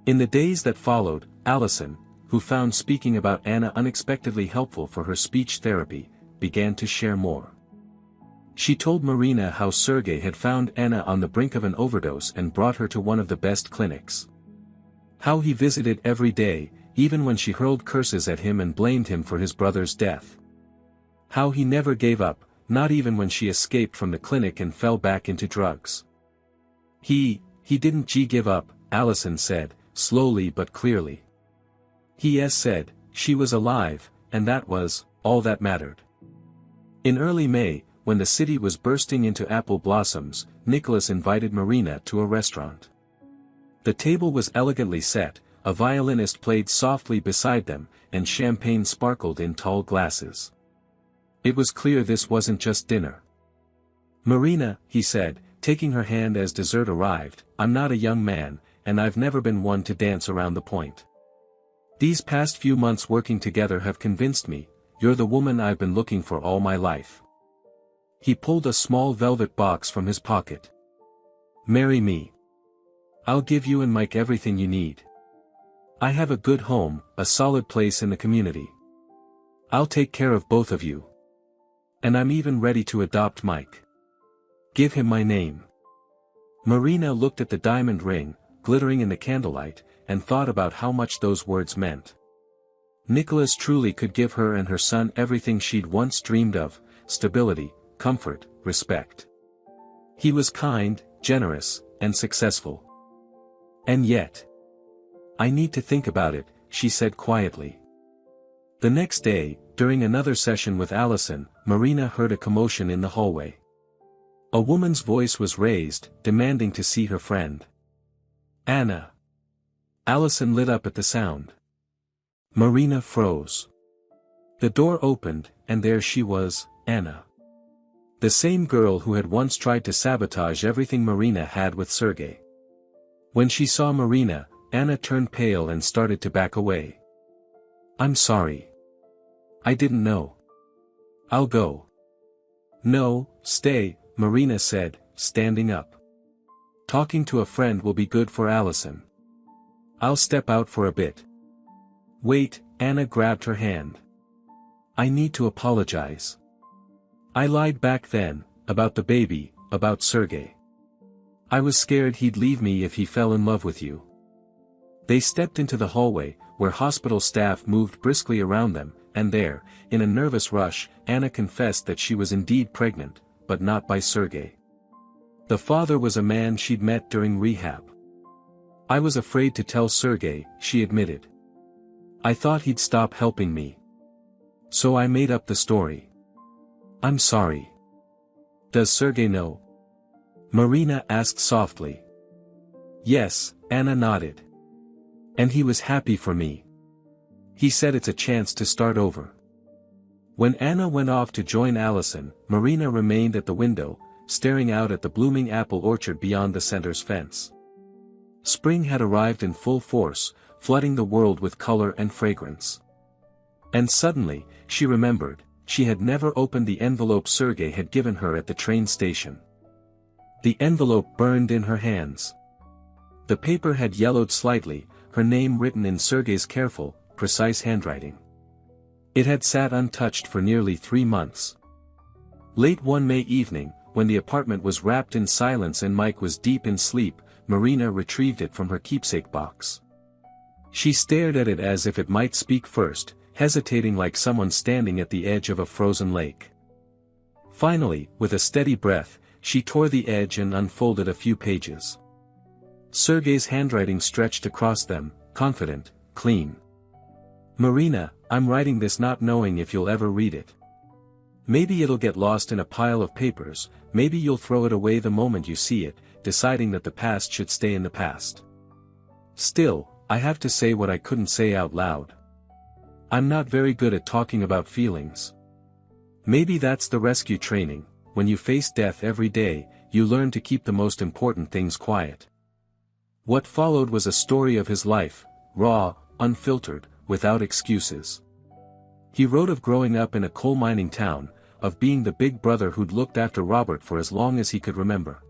In the days that followed, Allison, who found speaking about Anna unexpectedly helpful for her speech therapy, began to share more. She told Marina how Sergey had found Anna on the brink of an overdose and brought her to one of the best clinics. How he visited every day, even when she hurled curses at him and blamed him for his brother's death. How he never gave up, not even when she escaped from the clinic and fell back into drugs. He didn't give up, Allison said, slowly but clearly. He said, she was alive, and that was all that mattered. In early May, when the city was bursting into apple blossoms, Nicholas invited Marina to a restaurant. The table was elegantly set, a violinist played softly beside them, and champagne sparkled in tall glasses. It was clear this wasn't just dinner. Marina, he said, taking her hand as dessert arrived, I'm not a young man, and I've never been one to dance around the point. These past few months working together have convinced me, you're the woman I've been looking for all my life. He pulled a small velvet box from his pocket. Marry me. I'll give you and Mike everything you need. I have a good home, a solid place in the community. I'll take care of both of you. And I'm even ready to adopt Mike. Give him my name. Marina looked at the diamond ring, glittering in the candlelight, and thought about how much those words meant. Nicholas truly could give her and her son everything she'd once dreamed of, stability, comfort, respect. He was kind, generous, and successful. And yet. I need to think about it, she said quietly. The next day, during another session with Allison, Marina heard a commotion in the hallway. A woman's voice was raised, demanding to see her friend. Anna. Allison lit up at the sound. Marina froze. The door opened, and there she was, Anna. The same girl who had once tried to sabotage everything Marina had with Sergei. When she saw Marina, Anna turned pale and started to back away. "I'm sorry. I didn't know. I'll go." "No, stay," Marina said, standing up. "Talking to a friend will be good for Allison. I'll step out for a bit." "Wait," Anna grabbed her hand. "I need to apologize. I lied back then, about the baby, about Sergei. I was scared he'd leave me if he fell in love with you." They stepped into the hallway, where hospital staff moved briskly around them, and there, in a nervous rush, Anna confessed that she was indeed pregnant, but not by Sergei. The father was a man she'd met during rehab. "I was afraid to tell Sergei," she admitted. "I thought he'd stop helping me. So I made up the story. I'm sorry." "Does Sergei know?" Marina asked softly. "Yes," Anna nodded. "And he was happy for me. He said it's a chance to start over." When Anna went off to join Allison, Marina remained at the window, staring out at the blooming apple orchard beyond the center's fence. Spring had arrived in full force, flooding the world with color and fragrance. And suddenly, she remembered, she had never opened the envelope Sergei had given her at the train station. The envelope burned in her hands. The paper had yellowed slightly, her name written in Sergei's careful, precise handwriting. It had sat untouched for nearly 3 months. Late one May evening, when the apartment was wrapped in silence and Mike was deep in sleep, Marina retrieved it from her keepsake box. She stared at it as if it might speak first, hesitating like someone standing at the edge of a frozen lake. Finally, with a steady breath, she tore the edge and unfolded a few pages. Sergei's handwriting stretched across them, confident, clean. "Marina, I'm writing this not knowing if you'll ever read it. Maybe it'll get lost in a pile of papers, maybe you'll throw it away the moment you see it, deciding that the past should stay in the past. Still, I have to say what I couldn't say out loud. I'm not very good at talking about feelings. Maybe that's the rescue training, when you face death every day, you learn to keep the most important things quiet." What followed was a story of his life, raw, unfiltered, without excuses. He wrote of growing up in a coal mining town, of being the big brother who'd looked after Robert for as long as he could remember.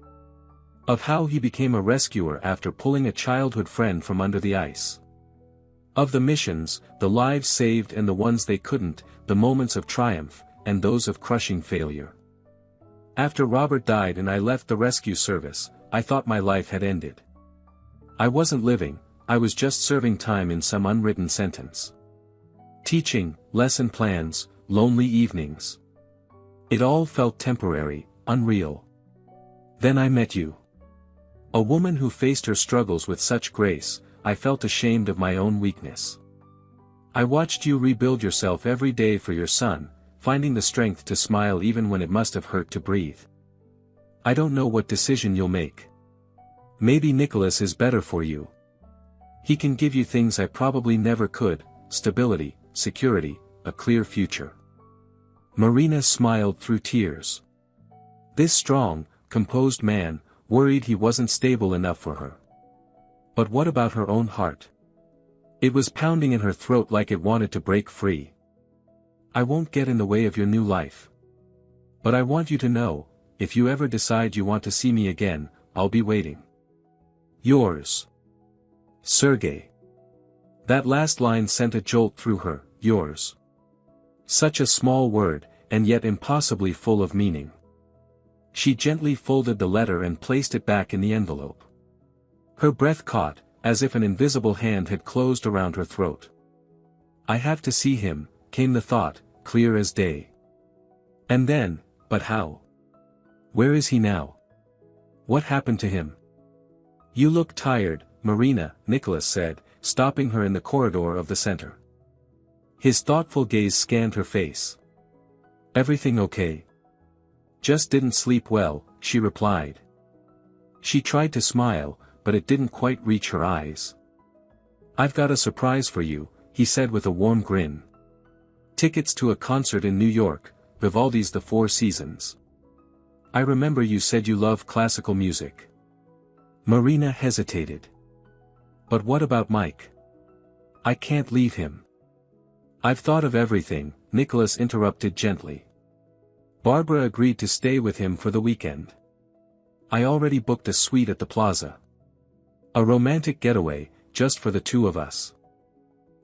Of how he became a rescuer after pulling a childhood friend from under the ice. Of the missions, the lives saved and the ones they couldn't, the moments of triumph, and those of crushing failure. "After Robert died and I left the rescue service, I thought my life had ended. I wasn't living, I was just serving time in some unwritten sentence. Teaching, lesson plans, lonely evenings. It all felt temporary, unreal. Then I met you. A woman who faced her struggles with such grace, I felt ashamed of my own weakness. I watched you rebuild yourself every day for your son, finding the strength to smile even when it must have hurt to breathe. I don't know what decision you'll make. Maybe Nicholas is better for you. He can give you things I probably never could, stability, security, a clear future." Marina smiled through tears. This strong, composed man, worried he wasn't stable enough for her. But what about her own heart? It was pounding in her throat like it wanted to break free. "I won't get in the way of your new life. But I want you to know, if you ever decide you want to see me again, I'll be waiting. Yours, Sergei." That last line sent a jolt through her, yours. Such a small word, and yet impossibly full of meaning. She gently folded the letter and placed it back in the envelope. Her breath caught, as if an invisible hand had closed around her throat. "I have to see him," came the thought, clear as day. And then, but how? Where is he now? What happened to him? "You look tired, Marina," Nicholas said, stopping her in the corridor of the center. His thoughtful gaze scanned her face. "Everything okay?" "Just didn't sleep well," she replied. She tried to smile, but it didn't quite reach her eyes. "I've got a surprise for you," he said with a warm grin. "Tickets to a concert in New York, Vivaldi's The Four Seasons. I remember you said you love classical music. Marina hesitated. But what about Mike? I can't leave him. I've thought of everything, Nicholas interrupted gently. Barbara agreed to stay with him for the weekend. I already booked a suite at the plaza. A romantic getaway, just for the two of us.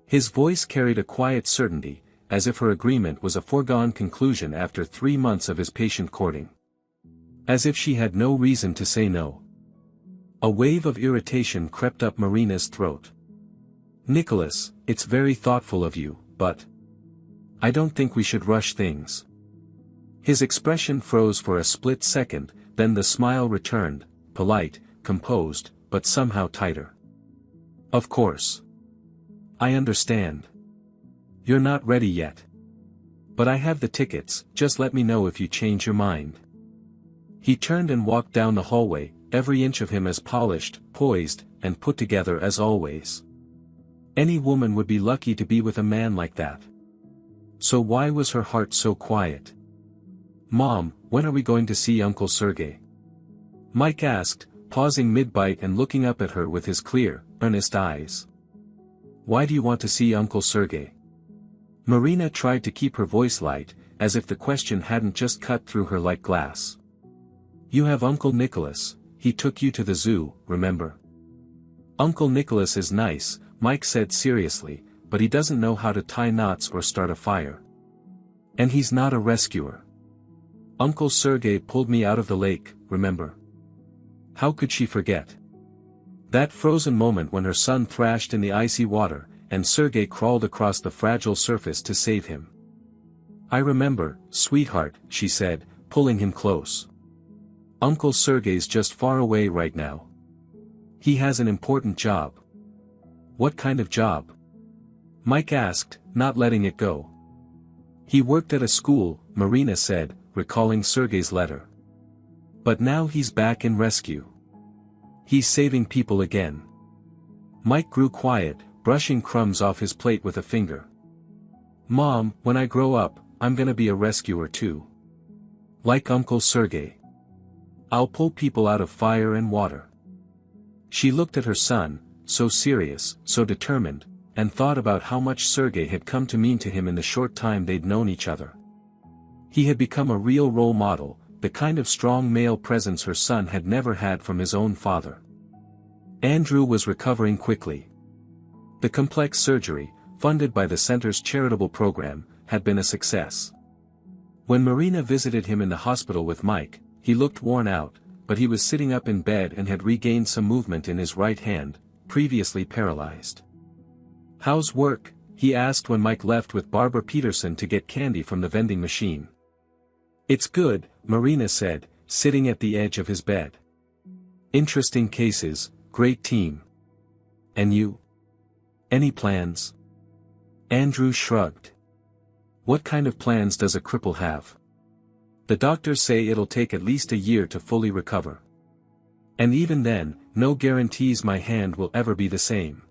His voice carried a quiet certainty, as if her agreement was a foregone conclusion after 3 months of his patient courting. As if she had no reason to say no. A wave of irritation crept up Marina's throat. Nicholas, it's very thoughtful of you, but I don't think we should rush things. His expression froze for a split second, then the smile returned, polite, composed, but somehow tighter. Of course. I understand. You're not ready yet. But I have the tickets, just let me know if you change your mind. He turned and walked down the hallway, every inch of him as polished, poised, and put together as always. Any woman would be lucky to be with a man like that. So why was her heart so quiet? Mom, when are we going to see Uncle Sergey? Mike asked, pausing mid-bite and looking up at her with his clear, earnest eyes. Why do you want to see Uncle Sergey? Marina tried to keep her voice light, as if the question hadn't just cut through her like glass. You have Uncle Nicholas, he took you to the zoo, remember? Uncle Nicholas is nice, Mike said seriously, but he doesn't know how to tie knots or start a fire. And he's not a rescuer. Uncle Sergey pulled me out of the lake, remember? How could she forget? That frozen moment when her son thrashed in the icy water, and Sergey crawled across the fragile surface to save him. I remember, sweetheart, she said, pulling him close. Uncle Sergey's just far away right now. He has an important job. What kind of job? Mike asked, not letting it go. He worked at a school, Marina said, recalling Sergey's letter. But now he's back in rescue. He's saving people again. Mike grew quiet, brushing crumbs off his plate with a finger. Mom, when I grow up, I'm gonna be a rescuer too. Like Uncle Sergey. I'll pull people out of fire and water. She looked at her son, so serious, so determined, and thought about how much Sergey had come to mean to him in the short time they'd known each other. He had become a real role model, the kind of strong male presence her son had never had from his own father. Andrew was recovering quickly. The complex surgery, funded by the center's charitable program, had been a success. When Marina visited him in the hospital with Mike, he looked worn out, but he was sitting up in bed and had regained some movement in his right hand, previously paralyzed. How's work? He asked when Mike left with Barbara Peterson to get candy from the vending machine. It's good, Marina said, sitting at the edge of his bed. Interesting cases, great team. And you? Any plans? Andrew shrugged. What kind of plans does a cripple have? The doctors say it'll take at least a year to fully recover. And even then, no guarantees my hand will ever be the same.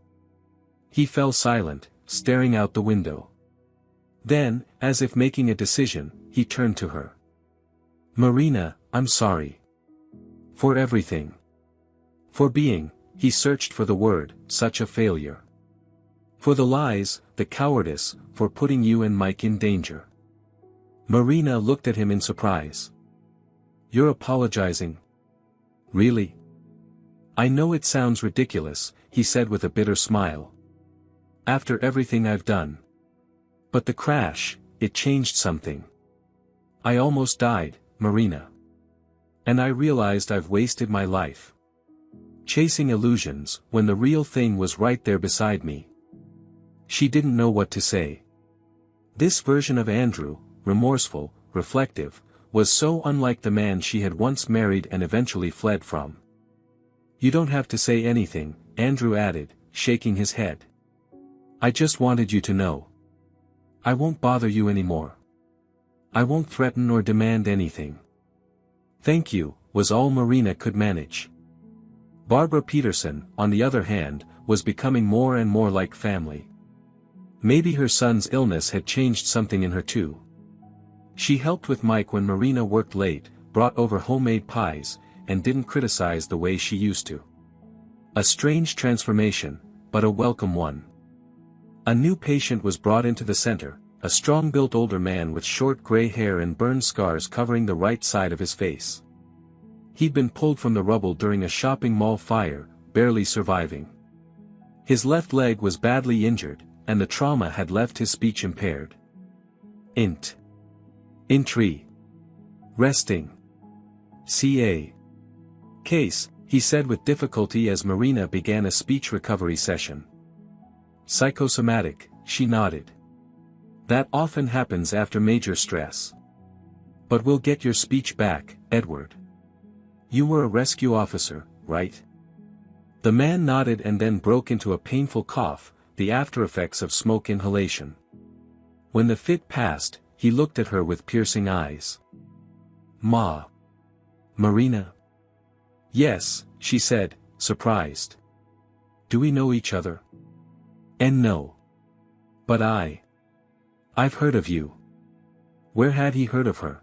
He fell silent, staring out the window. Then, as if making a decision, he turned to her. Marina, I'm sorry. For everything. For being, he searched for the word, such a failure. For the lies, the cowardice, for putting you and Mike in danger. Marina looked at him in surprise. You're apologizing? Really? I know it sounds ridiculous, he said with a bitter smile. After everything I've done. But the crash, it changed something. I almost died, Marina. And I realized I've wasted my life. Chasing illusions, when the real thing was right there beside me. She didn't know what to say. This version of Andrew, remorseful, reflective, was so unlike the man she had once married and eventually fled from. You don't have to say anything, Andrew added, shaking his head. I just wanted you to know. I won't bother you anymore. I won't threaten or demand anything. Thank you, was all Marina could manage. Barbara Peterson, on the other hand, was becoming more and more like family. Maybe her son's illness had changed something in her too. She helped with Mike when Marina worked late, brought over homemade pies, and didn't criticize the way she used to. A strange transformation, but a welcome one. A new patient was brought into the center, a strong-built older man with short gray hair and burn scars covering the right side of his face. He'd been pulled from the rubble during a shopping mall fire, barely surviving. His left leg was badly injured, and the trauma had left his speech impaired. Intri. Resting. CA. Case, he said with difficulty as Marina began a speech recovery session. Psychosomatic, she nodded. That often happens after major stress. But we'll get your speech back, Edward. You were a rescue officer, right? The man nodded and then broke into a painful cough, the aftereffects of smoke inhalation. When the fit passed, he looked at her with piercing eyes. Ma. Marina? Yes, she said, surprised. Do we know each other? And no. But I've heard of you. Where had he heard of her?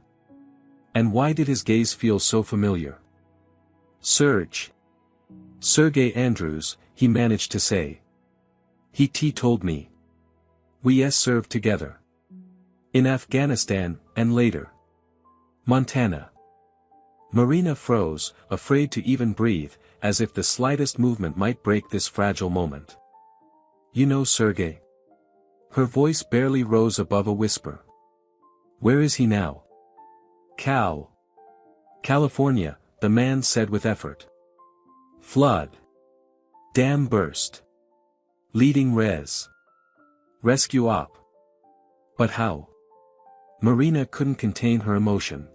And why did his gaze feel so familiar? Sergei Andrews, he managed to say. He told me. We served together. In Afghanistan, and later. Montana. Marina froze, afraid to even breathe, as if the slightest movement might break this fragile moment. You know Sergei? Her voice barely rose above a whisper. Where is he now? California, the man said with effort. Flood. Dam burst. Leading rescue op. But how? Marina couldn't contain her emotion.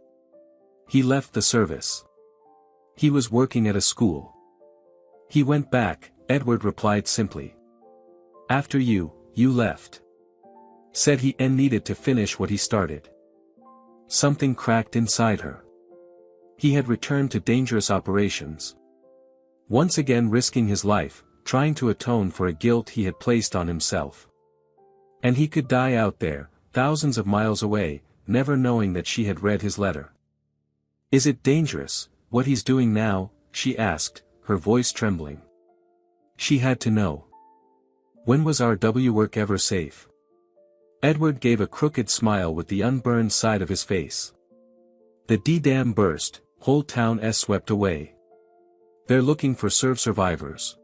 He left the service. He was working at a school. He went back, Edward replied simply. After you left. Said he needed to finish what he started. Something cracked inside her. He had returned to dangerous operations. Once again risking his life, trying to atone for a guilt he had placed on himself. And he could die out there, thousands of miles away, never knowing that she had read his letter. Is it dangerous, what he's doing now? She asked, her voice trembling. She had to know. When was RW work ever safe? Edward gave a crooked smile with the unburned side of his face. The D-dam burst, whole town swept away. They're looking for survivors.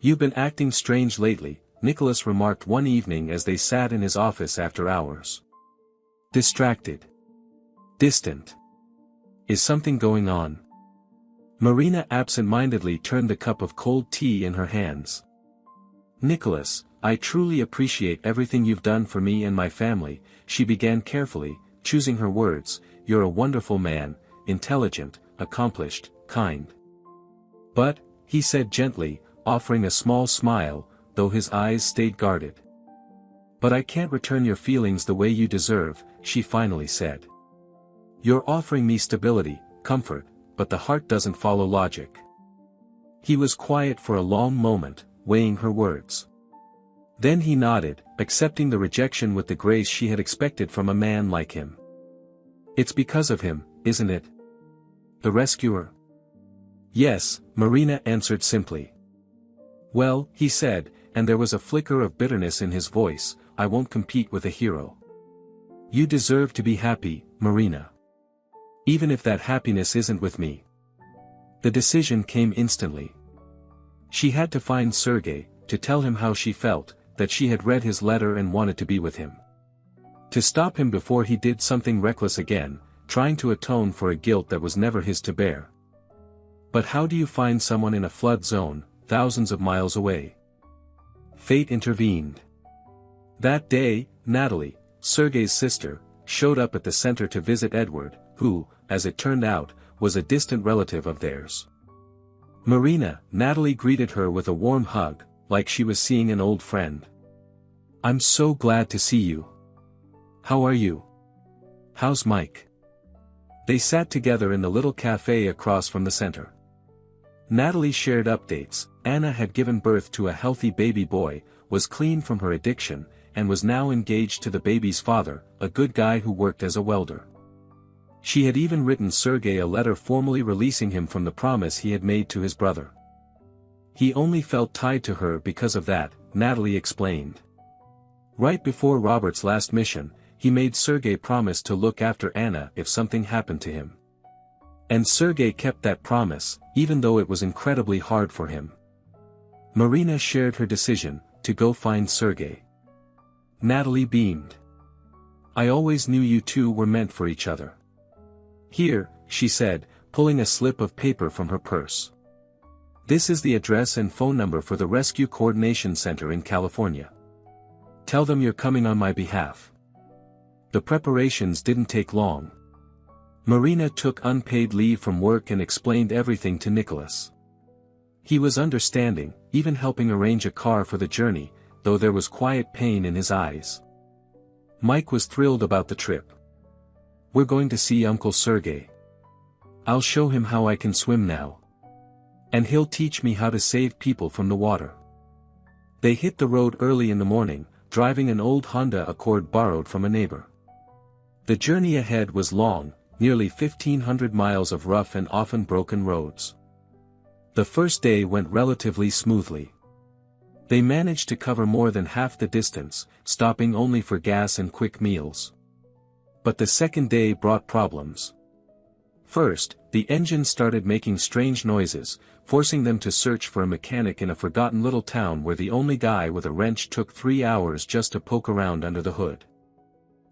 You've been acting strange lately, Nicholas remarked one evening as they sat in his office after hours. Distracted. Distant. Is something going on? Marina absent-mindedly turned the cup of cold tea in her hands. Nicholas, I truly appreciate everything you've done for me and my family, she began carefully, choosing her words. You're a wonderful man, intelligent, accomplished, kind. But, he said gently, offering a small smile, though his eyes stayed guarded. But I can't return your feelings the way you deserve, she finally said. You're offering me stability, comfort, but the heart doesn't follow logic. He was quiet for a long moment, weighing her words. Then he nodded, accepting the rejection with the grace she had expected from a man like him. It's because of him, isn't it? The rescuer? Yes, Marina answered simply. Well, he said, and there was a flicker of bitterness in his voice, I won't compete with a hero. You deserve to be happy, Marina. Even if that happiness isn't with me. The decision came instantly. She had to find Sergei, to tell him how she felt, that she had read his letter and wanted to be with him. To stop him before he did something reckless again, trying to atone for a guilt that was never his to bear. But how do you find someone in a flood zone, thousands of miles away? Fate intervened. That day, Natalie, Sergei's sister, showed up at the center to visit Edward, who, as it turned out, was a distant relative of theirs. Natalie greeted her with a warm hug, like she was seeing an old friend. I'm so glad to see you. How are you? How's Mike? They sat together in the little cafe across from the center. Natalie shared updates. Anna had given birth to a healthy baby boy, was clean from her addiction, and was now engaged to the baby's father, a good guy who worked as a welder. She had even written Sergei a letter formally releasing him from the promise he had made to his brother. He only felt tied to her because of that, Natalie explained. Right before Robert's last mission, he made Sergei promise to look after Anna if something happened to him. And Sergei kept that promise, even though it was incredibly hard for him. Marina shared her decision, to go find Sergei. Natalie beamed. I always knew you two were meant for each other. Here, she said, pulling a slip of paper from her purse. This is the address and phone number for the Rescue Coordination Center in California. Tell them you're coming on my behalf. The preparations didn't take long. Marina took unpaid leave from work and explained everything to Nicholas. He was understanding, even helping arrange a car for the journey, though there was quiet pain in his eyes. Mike was thrilled about the trip. We're going to see Uncle Sergei. I'll show him how I can swim now. And he'll teach me how to save people from the water. They hit the road early in the morning, driving an old Honda Accord borrowed from a neighbor. The journey ahead was long, nearly 1,500 miles of rough and often broken roads. The first day went relatively smoothly. They managed to cover more than half the distance, stopping only for gas and quick meals. But the second day brought problems. First, the engine started making strange noises, forcing them to search for a mechanic in a forgotten little town where the only guy with a wrench took 3 hours just to poke around under the hood.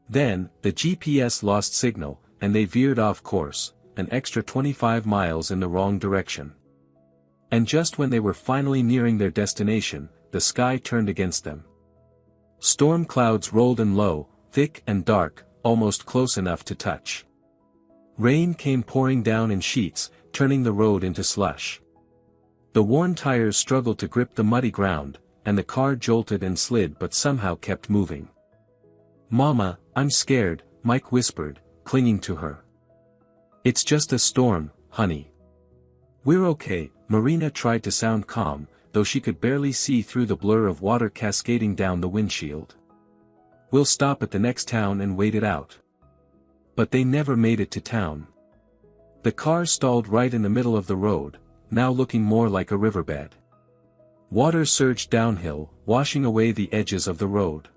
Then, the GPS lost signal, and they veered off course, an extra 25 miles in the wrong direction. And just when they were finally nearing their destination, the sky turned against them. Storm clouds rolled in low, thick and dark, almost close enough to touch. Rain came pouring down in sheets, turning the road into slush. The worn tires struggled to grip the muddy ground, and the car jolted and slid but somehow kept moving. "Mama, I'm scared," Mike whispered, clinging to her. "It's just a storm, honey. We're okay," Marina tried to sound calm, though she could barely see through the blur of water cascading down the windshield. "We'll stop at the next town and wait it out." But they never made it to town. The car stalled right in the middle of the road, now looking more like a riverbed. Water surged downhill, washing away the edges of the road.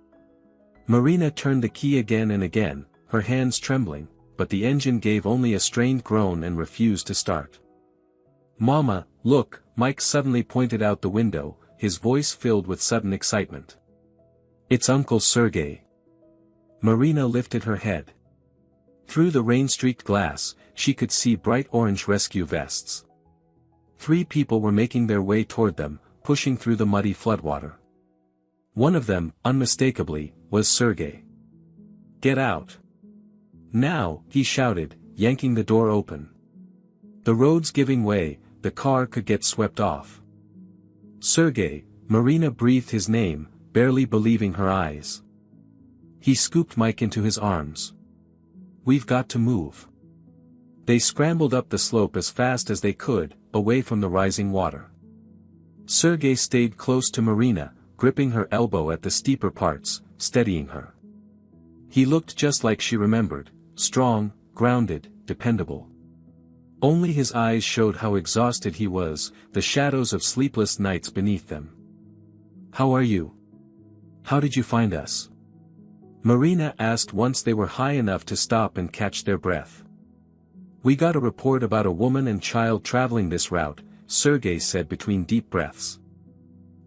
Marina turned the key again and again, her hands trembling, but the engine gave only a strained groan and refused to start. "Mama, look," Mike suddenly pointed out the window, his voice filled with sudden excitement. "It's Uncle Sergei." Marina lifted her head. Through the rain-streaked glass, she could see bright orange rescue vests. 3 people were making their way toward them, pushing through the muddy floodwater. One of them, unmistakably, was Sergei. "Get out! Now," he shouted, yanking the door open. The roads giving way, the car could get swept off. "Sergei," Marina breathed his name, barely believing her eyes. He scooped Mike into his arms. "We've got to move." They scrambled up the slope as fast as they could, away from the rising water. Sergei stayed close to Marina, gripping her elbow at the steeper parts, steadying her. He looked just like she remembered, strong, grounded, dependable. Only his eyes showed how exhausted he was, the shadows of sleepless nights beneath them. "How are you? How did you find us?" Marina asked once they were high enough to stop and catch their breath. "We got a report about a woman and child traveling this route," Sergei said between deep breaths.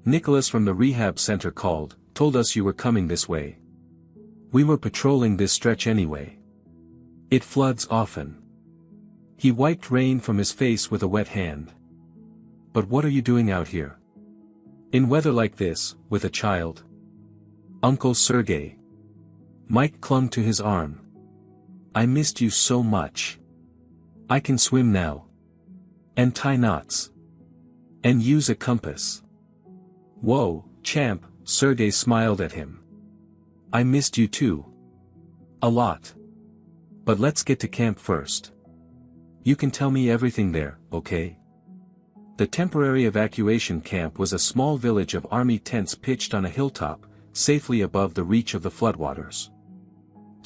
"Nicholas from the rehab center called, told us you were coming this way. We were patrolling this stretch anyway. It floods often." He wiped rain from his face with a wet hand. "But what are you doing out here? In weather like this, with a child?" "Uncle Sergei." Mike clung to his arm. "I missed you so much. I can swim now. And tie knots. And use a compass." "Whoa, champ," Sergei smiled at him. "I missed you too. A lot. But let's get to camp first. You can tell me everything there, okay?" The temporary evacuation camp was a small village of army tents pitched on a hilltop, safely above the reach of the floodwaters.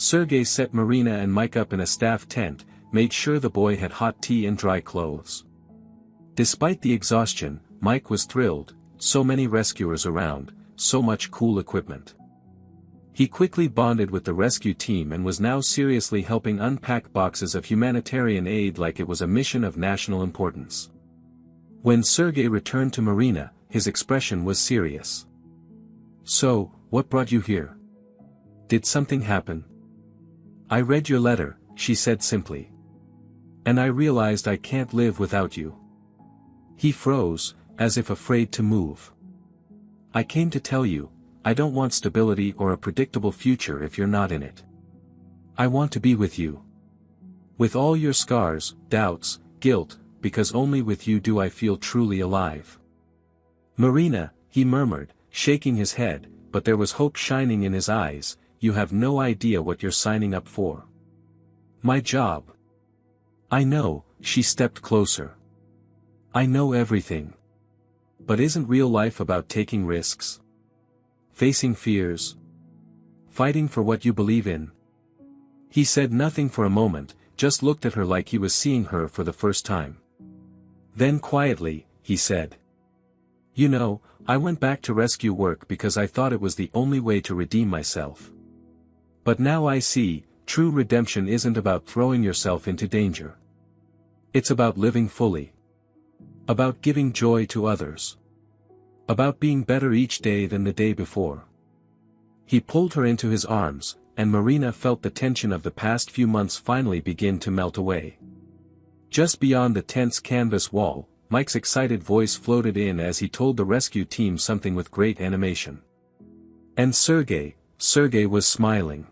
Sergei set Marina and Mike up in a staff tent, made sure the boy had hot tea and dry clothes. Despite the exhaustion, Mike was thrilled, so many rescuers around, so much cool equipment. He quickly bonded with the rescue team and was now seriously helping unpack boxes of humanitarian aid like it was a mission of national importance. When Sergei returned to Marina, his expression was serious. "So, what brought you here? Did something happen?" "I read your letter," she said simply. "And I realized I can't live without you." He froze, as if afraid to move. "I came to tell you, I don't want stability or a predictable future if you're not in it. I want to be with you. With all your scars, doubts, guilt, because only with you do I feel truly alive." "Marina," he murmured, shaking his head, but there was hope shining in his eyes, "you have no idea what you're signing up for." "My job." "I know," she stepped closer. "I know everything. But isn't real life about taking risks? Facing fears? Fighting for what you believe in?" He said nothing for a moment, just looked at her like he was seeing her for the first time. Then quietly, he said, "You know, I went back to rescue work because I thought it was the only way to redeem myself. But now I see, true redemption isn't about throwing yourself into danger. It's about living fully. About giving joy to others. About being better each day than the day before." He pulled her into his arms, and Marina felt the tension of the past few months finally begin to melt away. Just beyond the tent's canvas wall, Mike's excited voice floated in as he told the rescue team something with great animation. And Sergei was smiling.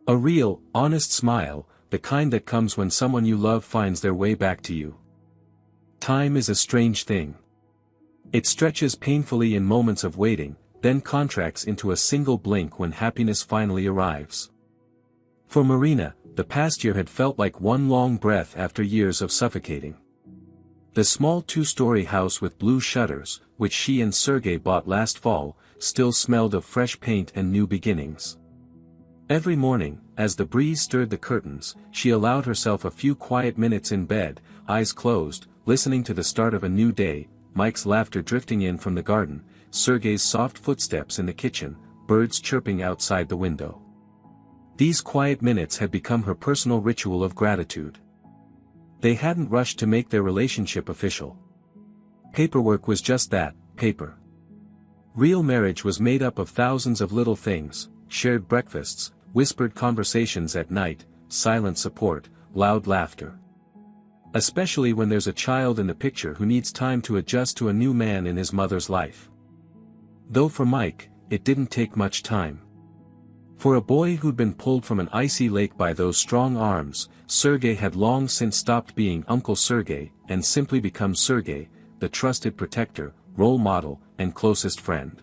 A real, honest smile, the kind that comes when someone you love finds their way back to you. Time is a strange thing. It stretches painfully in moments of waiting, then contracts into a single blink when happiness finally arrives. For Marina, the past year had felt like one long breath after years of suffocating. The small two-story house with blue shutters, which she and Sergei bought last fall, still smelled of fresh paint and new beginnings. Every morning, as the breeze stirred the curtains, she allowed herself a few quiet minutes in bed, eyes closed, listening to the start of a new day, Mike's laughter drifting in from the garden, Sergei's soft footsteps in the kitchen, birds chirping outside the window. These quiet minutes had become her personal ritual of gratitude. They hadn't rushed to make their relationship official. Paperwork was just that, paper. Real marriage was made up of thousands of little things, shared breakfasts, whispered conversations at night, silent support, loud laughter. Especially when there's a child in the picture who needs time to adjust to a new man in his mother's life. Though for Mike, it didn't take much time. For a boy who'd been pulled from an icy lake by those strong arms, Sergei had long since stopped being Uncle Sergei, and simply become Sergei, the trusted protector, role model, and closest friend.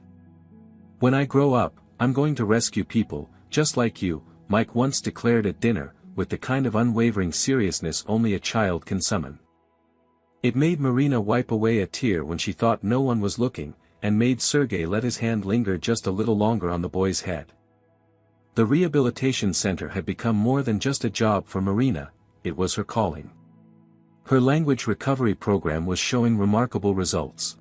"When I grow up, I'm going to rescue people, just like you," Mike once declared at dinner, with the kind of unwavering seriousness only a child can summon. It made Marina wipe away a tear when she thought no one was looking, and made Sergei let his hand linger just a little longer on the boy's head. The rehabilitation center had become more than just a job for Marina, it was her calling. Her language recovery program was showing remarkable results.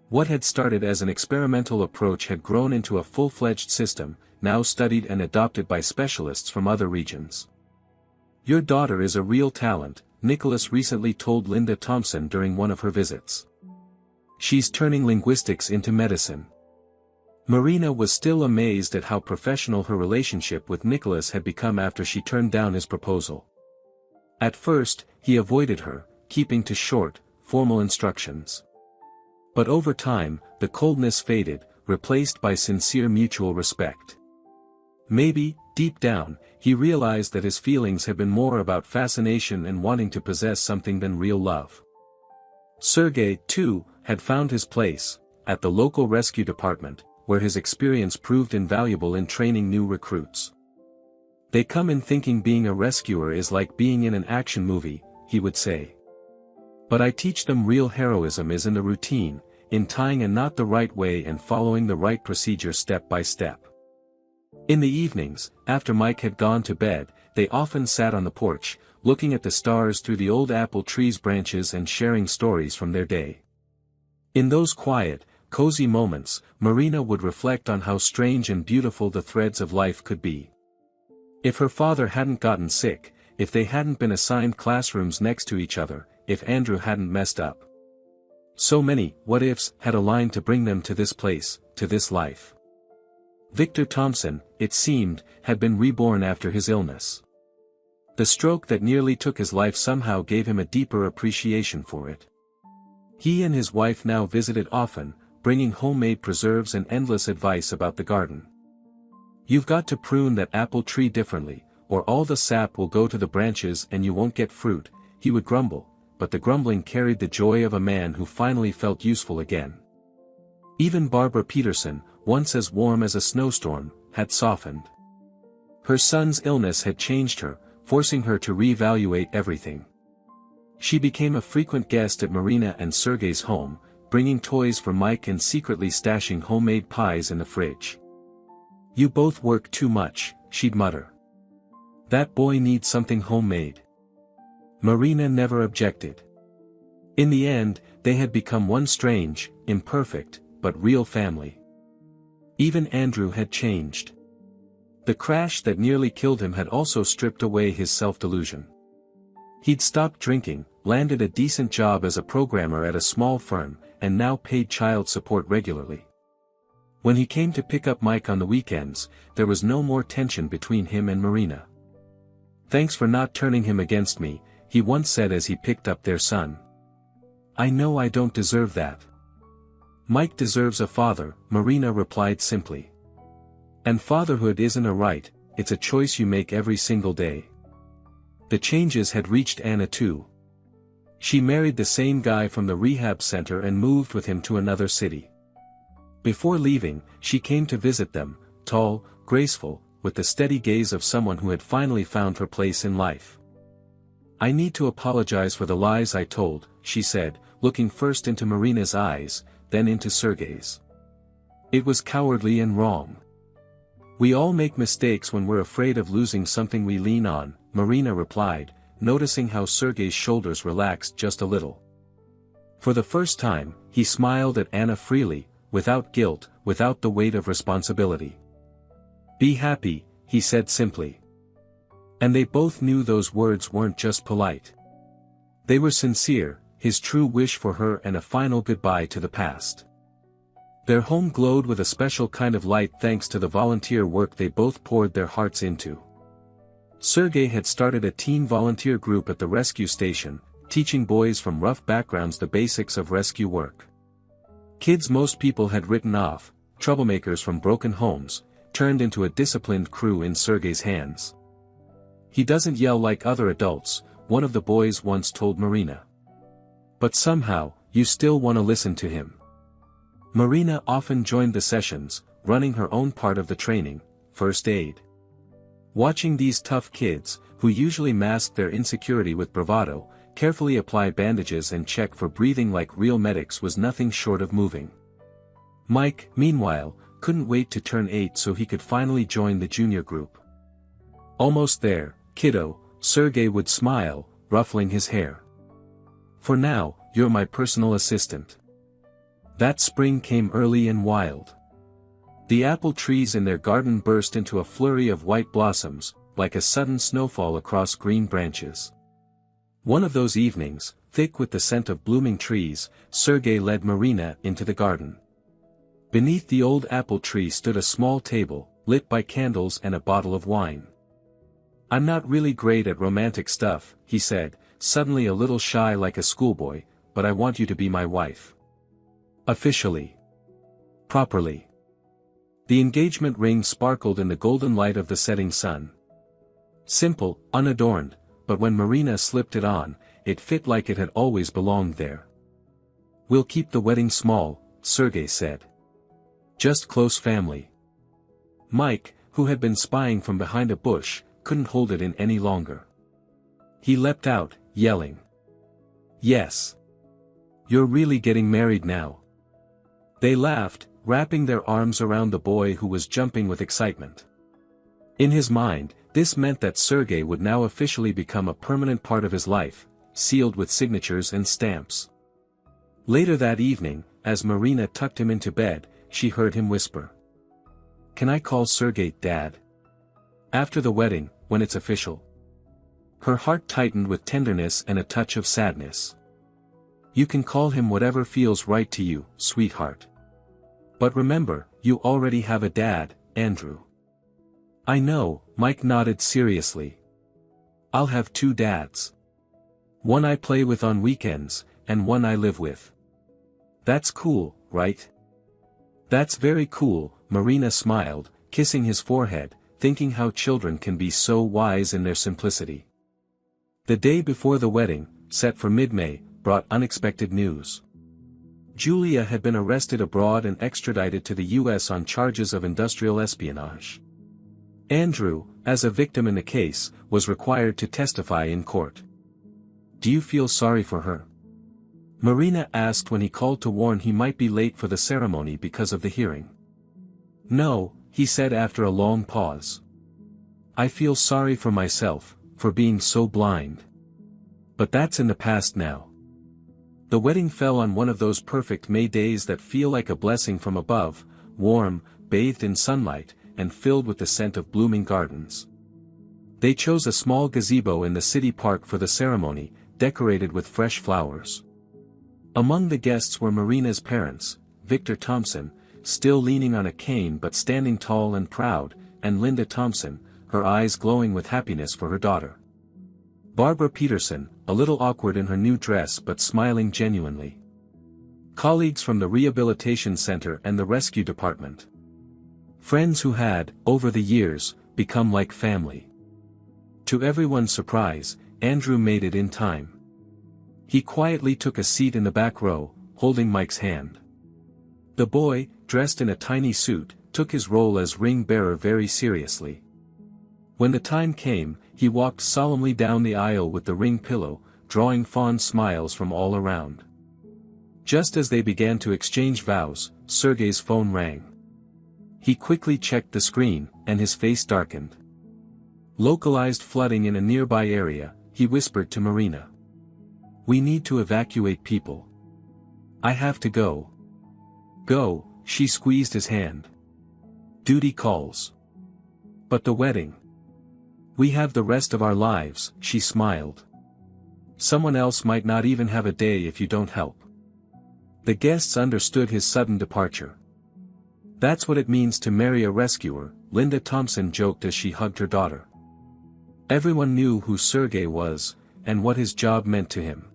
What had started as an experimental approach had grown into a full-fledged system, now studied and adopted by specialists from other regions. "Your daughter is a real talent," Nicholas recently told Linda Thompson during one of her visits. "She's turning linguistics into medicine." Marina was still amazed at how professional her relationship with Nicholas had become after she turned down his proposal. At first, he avoided her, keeping to short, formal instructions. But over time, the coldness faded, replaced by sincere mutual respect. Maybe, deep down, he realized that his feelings had been more about fascination and wanting to possess something than real love. Sergei, too, had found his place, at the local rescue department, where his experience proved invaluable in training new recruits. "They come in thinking being a rescuer is like being in an action movie," he would say. "But I teach them real heroism is in the routine, in tying a knot the right way and following the right procedure step by step. In the evenings, after Mike had gone to bed, they often sat on the porch, looking at the stars through the old apple tree's branches and sharing stories from their day. In those quiet, cozy moments, Marina would reflect on how strange and beautiful the threads of life could be. If her father hadn't gotten sick, if they hadn't been assigned classrooms next to each other, if Andrew hadn't messed up. So many what-ifs had aligned to bring them to this place, to this life. Victor Thompson, it seemed, had been reborn after his illness. The stroke that nearly took his life somehow gave him a deeper appreciation for it. He and his wife now visited often, bringing homemade preserves and endless advice about the garden. "You've got to prune that apple tree differently, or all the sap will go to the branches and you won't get fruit," he would grumble, but the grumbling carried the joy of a man who finally felt useful again. Even Barbara Peterson, once as warm as a snowstorm, had softened. Her son's illness had changed her, forcing her to reevaluate everything. She became a frequent guest at Marina and Sergei's home, bringing toys for Mike and secretly stashing homemade pies in the fridge. "You both work too much," she'd mutter. "That boy needs something homemade." Marina never objected. In the end, they had become one strange, imperfect, but real family. Even Andrew had changed. The crash that nearly killed him had also stripped away his self-delusion. He'd stopped drinking, landed a decent job as a programmer at a small firm, and now paid child support regularly. When he came to pick up Mike on the weekends, there was no more tension between him and Marina. "Thanks for not turning him against me," he once said as he picked up their son. "I know I don't deserve that." "Mike deserves a father," Marina replied simply. "And fatherhood isn't a right, it's a choice you make every single day." The changes had reached Anna too. She married the same guy from the rehab center and moved with him to another city. Before leaving, she came to visit them, tall, graceful, with the steady gaze of someone who had finally found her place in life. "I need to apologize for the lies I told," she said, looking first into Marina's eyes, then into Sergei's. "It was cowardly and wrong. We all make mistakes when we're afraid of losing something we lean on," Marina replied, noticing how Sergei's shoulders relaxed just a little. For the first time, he smiled at Anna freely, without guilt, without the weight of responsibility. "Be happy," he said simply. And they both knew those words weren't just polite. They were sincere, his true wish for her and a final goodbye to the past. Their home glowed with a special kind of light thanks to the volunteer work they both poured their hearts into. Sergei had started a teen volunteer group at the rescue station, teaching boys from rough backgrounds the basics of rescue work. Kids most people had written off, troublemakers from broken homes, turned into a disciplined crew in Sergei's hands. "He doesn't yell like other adults," one of the boys once told Marina. "But somehow, you still want to listen to him." Marina often joined the sessions, running her own part of the training, first aid. Watching these tough kids, who usually masked their insecurity with bravado, carefully apply bandages and check for breathing like real medics was nothing short of moving. Mike, meanwhile, couldn't wait to turn 8 so he could finally join the junior group. "Almost there, kiddo," Sergei would smile, ruffling his hair. "For now, you're my personal assistant." That spring came early and wild. The apple trees in their garden burst into a flurry of white blossoms, like a sudden snowfall across green branches. One of those evenings, thick with the scent of blooming trees, Sergei led Marina into the garden. Beneath the old apple tree stood a small table, lit by candles and a bottle of wine. "I'm not really great at romantic stuff," he said, suddenly a little shy like a schoolboy, "but I want you to be my wife. Officially. Properly." The engagement ring sparkled in the golden light of the setting sun. Simple, unadorned, but when Marina slipped it on, it fit like it had always belonged there. "We'll keep the wedding small," Sergei said. "Just close family." Mike, who had been spying from behind a bush, couldn't hold it in any longer. He leapt out, yelling. "Yes. You're really getting married now." They laughed, wrapping their arms around the boy who was jumping with excitement. In his mind, this meant that Sergei would now officially become a permanent part of his life, sealed with signatures and stamps. Later that evening, as Marina tucked him into bed, she heard him whisper, "Can I call Sergei Dad? After the wedding, when it's official?" Her heart tightened with tenderness and a touch of sadness. "You can call him whatever feels right to you, sweetheart. But remember, you already have a dad, Andrew." "I know," Mike nodded seriously. "I'll have two dads. One I play with on weekends, and one I live with. That's cool, right?" "That's very cool," Marina smiled, kissing his forehead, thinking how children can be so wise in their simplicity. The day before the wedding, set for mid-May, brought unexpected news. Julia had been arrested abroad and extradited to the US on charges of industrial espionage. Andrew, as a victim in the case, was required to testify in court. "Do you feel sorry for her?" Marina asked when he called to warn he might be late for the ceremony because of the hearing. "No," he said after a long pause. "I feel sorry for myself, for being so blind. But that's in the past now." The wedding fell on one of those perfect May days that feel like a blessing from above, warm, bathed in sunlight, and filled with the scent of blooming gardens. They chose a small gazebo in the city park for the ceremony, decorated with fresh flowers. Among the guests were Marina's parents, Victor Thompson, still leaning on a cane but standing tall and proud, and Linda Thompson, her eyes glowing with happiness for her daughter. Barbara Peterson, a little awkward in her new dress but smiling genuinely. Colleagues from the rehabilitation center and the rescue department. Friends who had, over the years, become like family. To everyone's surprise, Andrew made it in time. He quietly took a seat in the back row, holding Mike's hand. The boy, dressed in a tiny suit, took his role as ring bearer very seriously. When the time came, he walked solemnly down the aisle with the ring pillow, drawing fond smiles from all around. Just as they began to exchange vows, Sergei's phone rang. He quickly checked the screen, and his face darkened. Localized flooding in a nearby area, he whispered to Marina. "We need to evacuate people. I have to go." "Go," she squeezed his hand. "Duty calls." "But the wedding. We have the rest of our lives," she smiled. "Someone else might not even have a day if you don't help." The guests understood his sudden departure. "That's what it means to marry a rescuer," Linda Thompson joked as she hugged her daughter. Everyone knew who Sergei was, and what his job meant to him.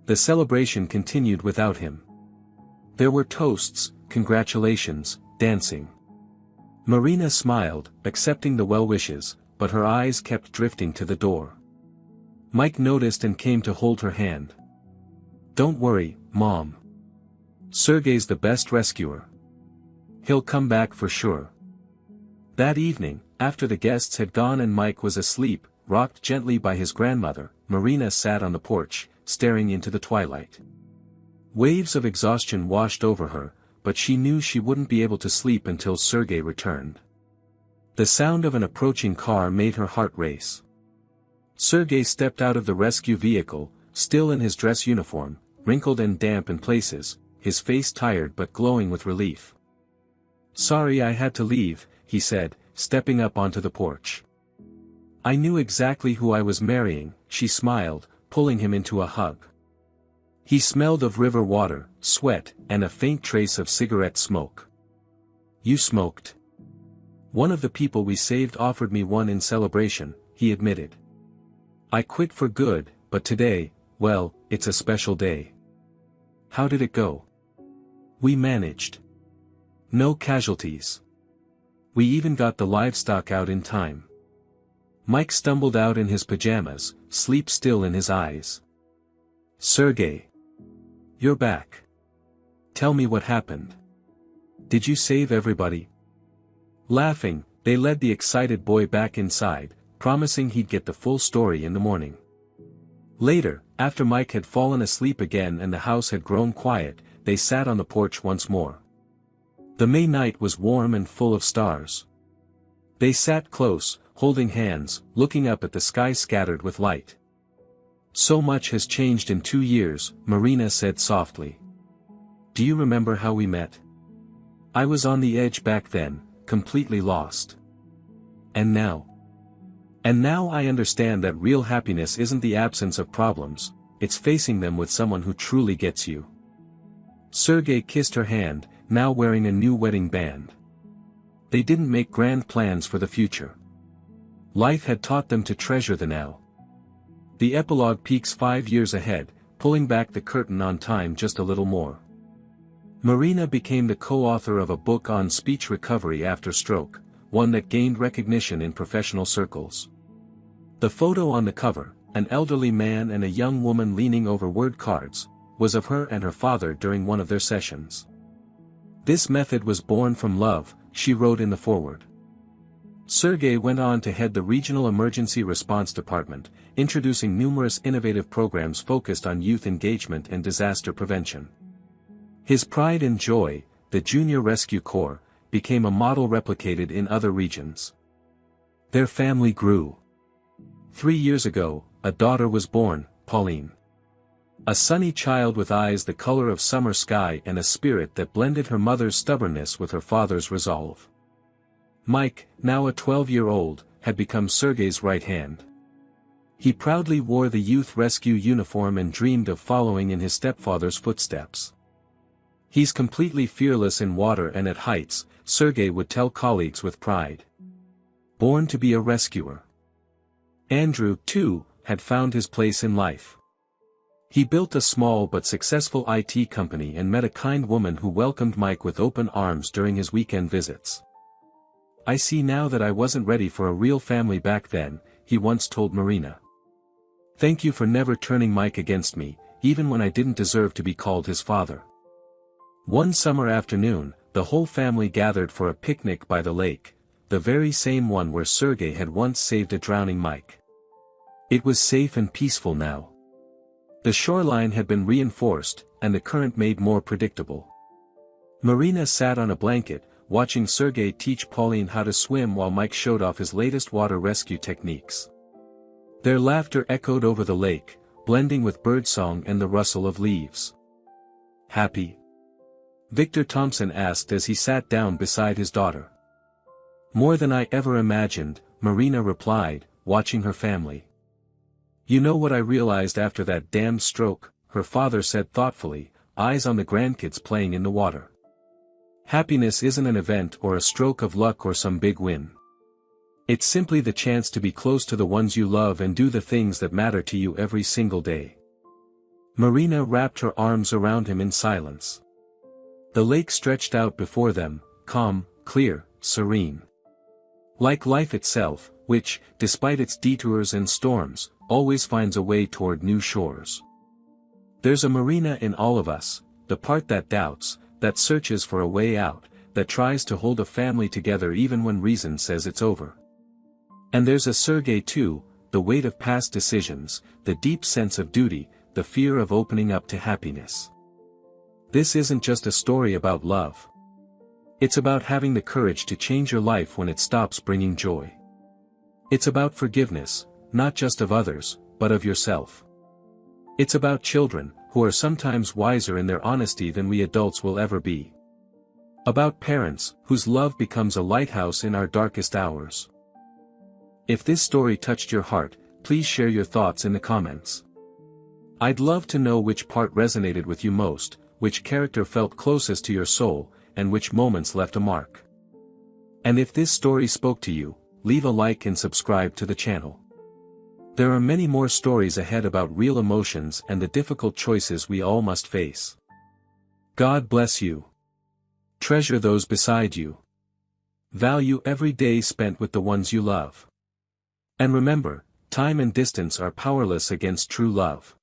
The celebration continued without him. There were toasts, congratulations, dancing. Marina smiled, accepting the well wishes, but her eyes kept drifting to the door. Mike noticed and came to hold her hand. "Don't worry, Mom. Sergei's the best rescuer. He'll come back for sure." That evening, after the guests had gone and Mike was asleep, rocked gently by his grandmother, Marina sat on the porch, staring into the twilight. Waves of exhaustion washed over her, but she knew she wouldn't be able to sleep until Sergei returned. The sound of an approaching car made her heart race. Sergei stepped out of the rescue vehicle, still in his dress uniform, wrinkled and damp in places, his face tired but glowing with relief. "Sorry I had to leave," he said, stepping up onto the porch. "I knew exactly who I was marrying," she smiled, pulling him into a hug. He smelled of river water, sweat, and a faint trace of cigarette smoke. "You smoked?" "One of the people we saved offered me one in celebration," he admitted. "I quit for good, but today, well, it's a special day." "How did it go?" "We managed. No casualties. We even got the livestock out in time." Mike stumbled out in his pajamas, sleep still in his eyes. "Sergei. You're back. Tell me what happened. Did you save everybody?" Laughing, they led the excited boy back inside, promising he'd get the full story in the morning. Later, after Mike had fallen asleep again and the house had grown quiet, they sat on the porch once more. The May night was warm and full of stars. They sat close, holding hands, looking up at the sky scattered with light. "So much has changed in 2 years," Marina said softly. "Do you remember how we met? I was on the edge back then, completely lost. And now? And now I understand that real happiness isn't the absence of problems, it's facing them with someone who truly gets you." Sergei kissed her hand, now wearing a new wedding band. They didn't make grand plans for the future. Life had taught them to treasure the now. The epilogue peeks 5 years ahead, pulling back the curtain on time just a little more. Marina became the co-author of a book on speech recovery after stroke, one that gained recognition in professional circles. The photo on the cover, an elderly man and a young woman leaning over word cards, was of her and her father during one of their sessions. "This method was born from love," she wrote in the foreword. Sergei went on to head the Regional Emergency Response Department, introducing numerous innovative programs focused on youth engagement and disaster prevention. His pride and joy, the Junior Rescue Corps, became a model replicated in other regions. Their family grew. 3 years ago, a daughter was born, Pauline. A sunny child with eyes the color of summer sky and a spirit that blended her mother's stubbornness with her father's resolve. Mike, now a 12-year-old, had become Sergei's right hand. He proudly wore the youth rescue uniform and dreamed of following in his stepfather's footsteps. "He's completely fearless in water and at heights," Sergei would tell colleagues with pride. Born to be a rescuer. Andrew, too, had found his place in life. He built a small but successful IT company and met a kind woman who welcomed Mike with open arms during his weekend visits. "I see now that I wasn't ready for a real family back then," he once told Marina. "Thank you for never turning Mike against me, even when I didn't deserve to be called his father." One summer afternoon, the whole family gathered for a picnic by the lake, the very same one where Sergei had once saved a drowning Mike. It was safe and peaceful now. The shoreline had been reinforced, and the current made more predictable. Marina sat on a blanket, watching Sergei teach Pauline how to swim while Mike showed off his latest water rescue techniques. Their laughter echoed over the lake, blending with birdsong and the rustle of leaves. "Happy?" Victor Thompson asked as he sat down beside his daughter. "More than I ever imagined," Marina replied, watching her family. "You know what I realized after that damned stroke," her father said thoughtfully, eyes on the grandkids playing in the water. "Happiness isn't an event or a stroke of luck or some big win. It's simply the chance to be close to the ones you love and do the things that matter to you every single day." Marina wrapped her arms around him in silence. The lake stretched out before them, calm, clear, serene. Like life itself, which, despite its detours and storms, always finds a way toward new shores. There's a Marina in all of us, the part that doubts, that searches for a way out, that tries to hold a family together even when reason says it's over. And there's a Sergei too, the weight of past decisions, the deep sense of duty, the fear of opening up to happiness. This isn't just a story about love. It's about having the courage to change your life when it stops bringing joy. It's about forgiveness, not just of others, but of yourself. It's about children, who are sometimes wiser in their honesty than we adults will ever be. About parents, whose love becomes a lighthouse in our darkest hours. If this story touched your heart, please share your thoughts in the comments. I'd love to know which part resonated with you most, which character felt closest to your soul, and which moments left a mark. And if this story spoke to you, leave a like and subscribe to the channel. There are many more stories ahead about real emotions and the difficult choices we all must face. God bless you. Treasure those beside you. Value every day spent with the ones you love. And remember, time and distance are powerless against true love.